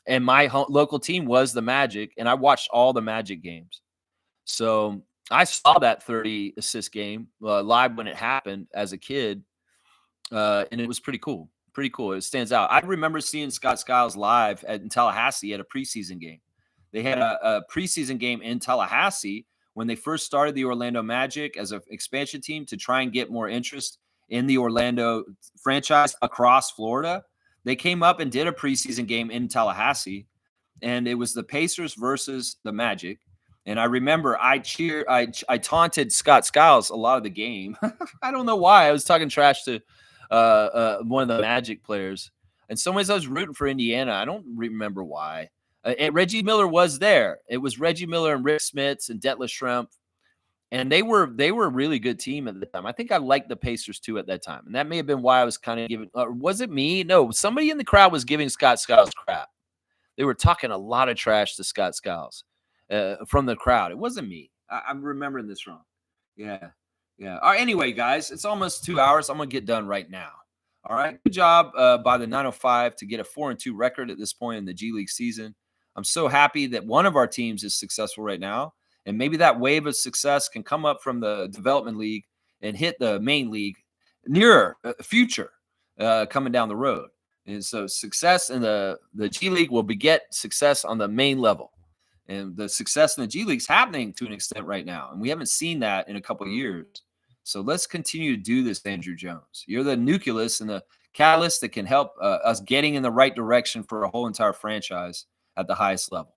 And my local team was the Magic, and I watched all the Magic games. So I saw that 30-assist game live when it happened as a kid. And it was pretty cool. Pretty cool. It stands out. I remember seeing Scott Skiles live in Tallahassee at a preseason game. They had a preseason game in Tallahassee when they first started the Orlando Magic as an expansion team to try and get more interest in the Orlando franchise across Florida. They came up and did a preseason game in Tallahassee, and it was the Pacers versus the Magic. And I remember I taunted Scott Skiles a lot of the game. I don't know why. I was talking trash to one of the Magic players. In some ways, I was rooting for Indiana. I don't remember why. And Reggie Miller was there. It was Reggie Miller and Rick Smits and Detlef Schrempf. And they were a really good team at the time. I think I liked the Pacers too at that time. And that may have been why I was kind of giving was it me? No, somebody in the crowd was giving Scott Skiles crap. They were talking a lot of trash to Scott Skiles from the crowd. It wasn't me. I'm remembering this wrong. Yeah. All right, anyway, guys, it's almost 2 hours. I'm going to get done right now. All right. Good job by the 905 to get a 4-2 record at this point in the G League season. I'm so happy that one of our teams is successful right now. And maybe that wave of success can come up from the development league and hit the main league nearer future coming down the road. And so success in the G League will beget success on the main level. And the success in the G League is happening to an extent right now. And we haven't seen that in a couple of years. So let's continue to do this, Andrew Jones. You're the nucleus and the catalyst that can help us getting in the right direction for a whole entire franchise at the highest level.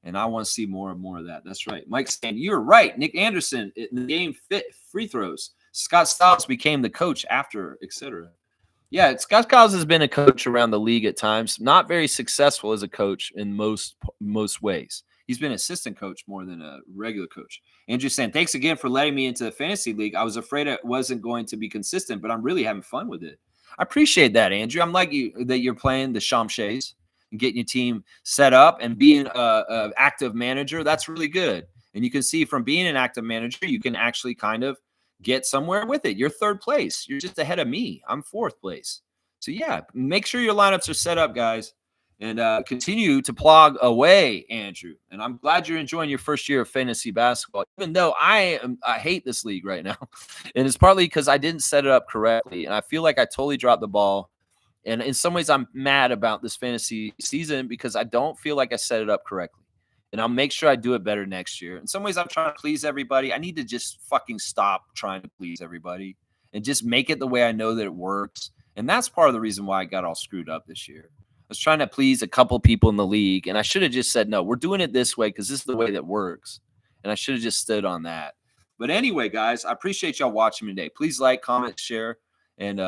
And I want to see more and more of that. That's right. Mike's saying, you're right. Nick Anderson in the game fit free throws. Scott Skiles became the coach after, etc. Yeah, Scott Skiles has been a coach around the league at times. Not very successful as a coach in most ways. He's been assistant coach more than a regular coach. Andrew saying, thanks again for letting me into the fantasy league. I was afraid it wasn't going to be consistent, but I'm really having fun with it. I appreciate that, Andrew. I'm like you that you're playing the Shamshays and getting your team set up and being an active manager. That's really good. And you can see from being an active manager, you can actually kind of get somewhere with it. You're third place. You're just ahead of me. I'm fourth place. So, yeah, make sure your lineups are set up, guys. And continue to plug away, Andrew. And I'm glad you're enjoying your first year of fantasy basketball, even though I hate this league right now. And it's partly because I didn't set it up correctly. And I feel like I totally dropped the ball. And in some ways, I'm mad about this fantasy season because I don't feel like I set it up correctly. And I'll make sure I do it better next year. In some ways, I'm trying to please everybody. I need to just fucking stop trying to please everybody and just make it the way I know that it works. And that's part of the reason why I got all screwed up this year. I was trying to please a couple people in the league, and I should have just said, no, we're doing it this way because this is the way that works. And I should have just stood on that. But anyway, guys, I appreciate y'all watching me today. Please like, comment, share, and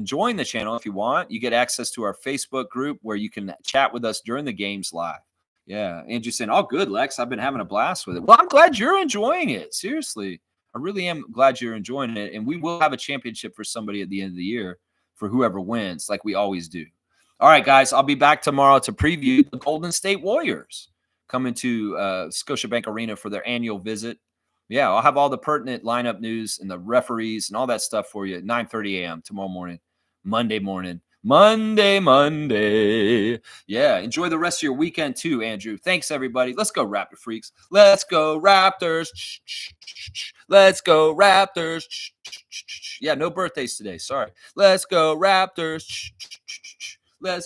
join the channel if you want. You get access to our Facebook group where you can chat with us during the games live. Yeah, Andrew saying, oh, good, Lex. I've been having a blast with it. Well, I'm glad you're enjoying it. Seriously. I really am glad you're enjoying it. And we will have a championship for somebody at the end of the year for whoever wins, like we always do. All right, guys, I'll be back tomorrow to preview the Golden State Warriors coming to Scotiabank Arena for their annual visit. Yeah, I'll have all the pertinent lineup news and the referees and all that stuff for you at 9:30 a.m. tomorrow morning, Monday morning. Monday. Yeah, enjoy the rest of your weekend too, Andrew. Thanks, everybody. Let's go, Raptor freaks. Let's go, Raptors. Let's go, Raptors. Yeah, no birthdays today. Sorry. Let's go, Raptors. Let's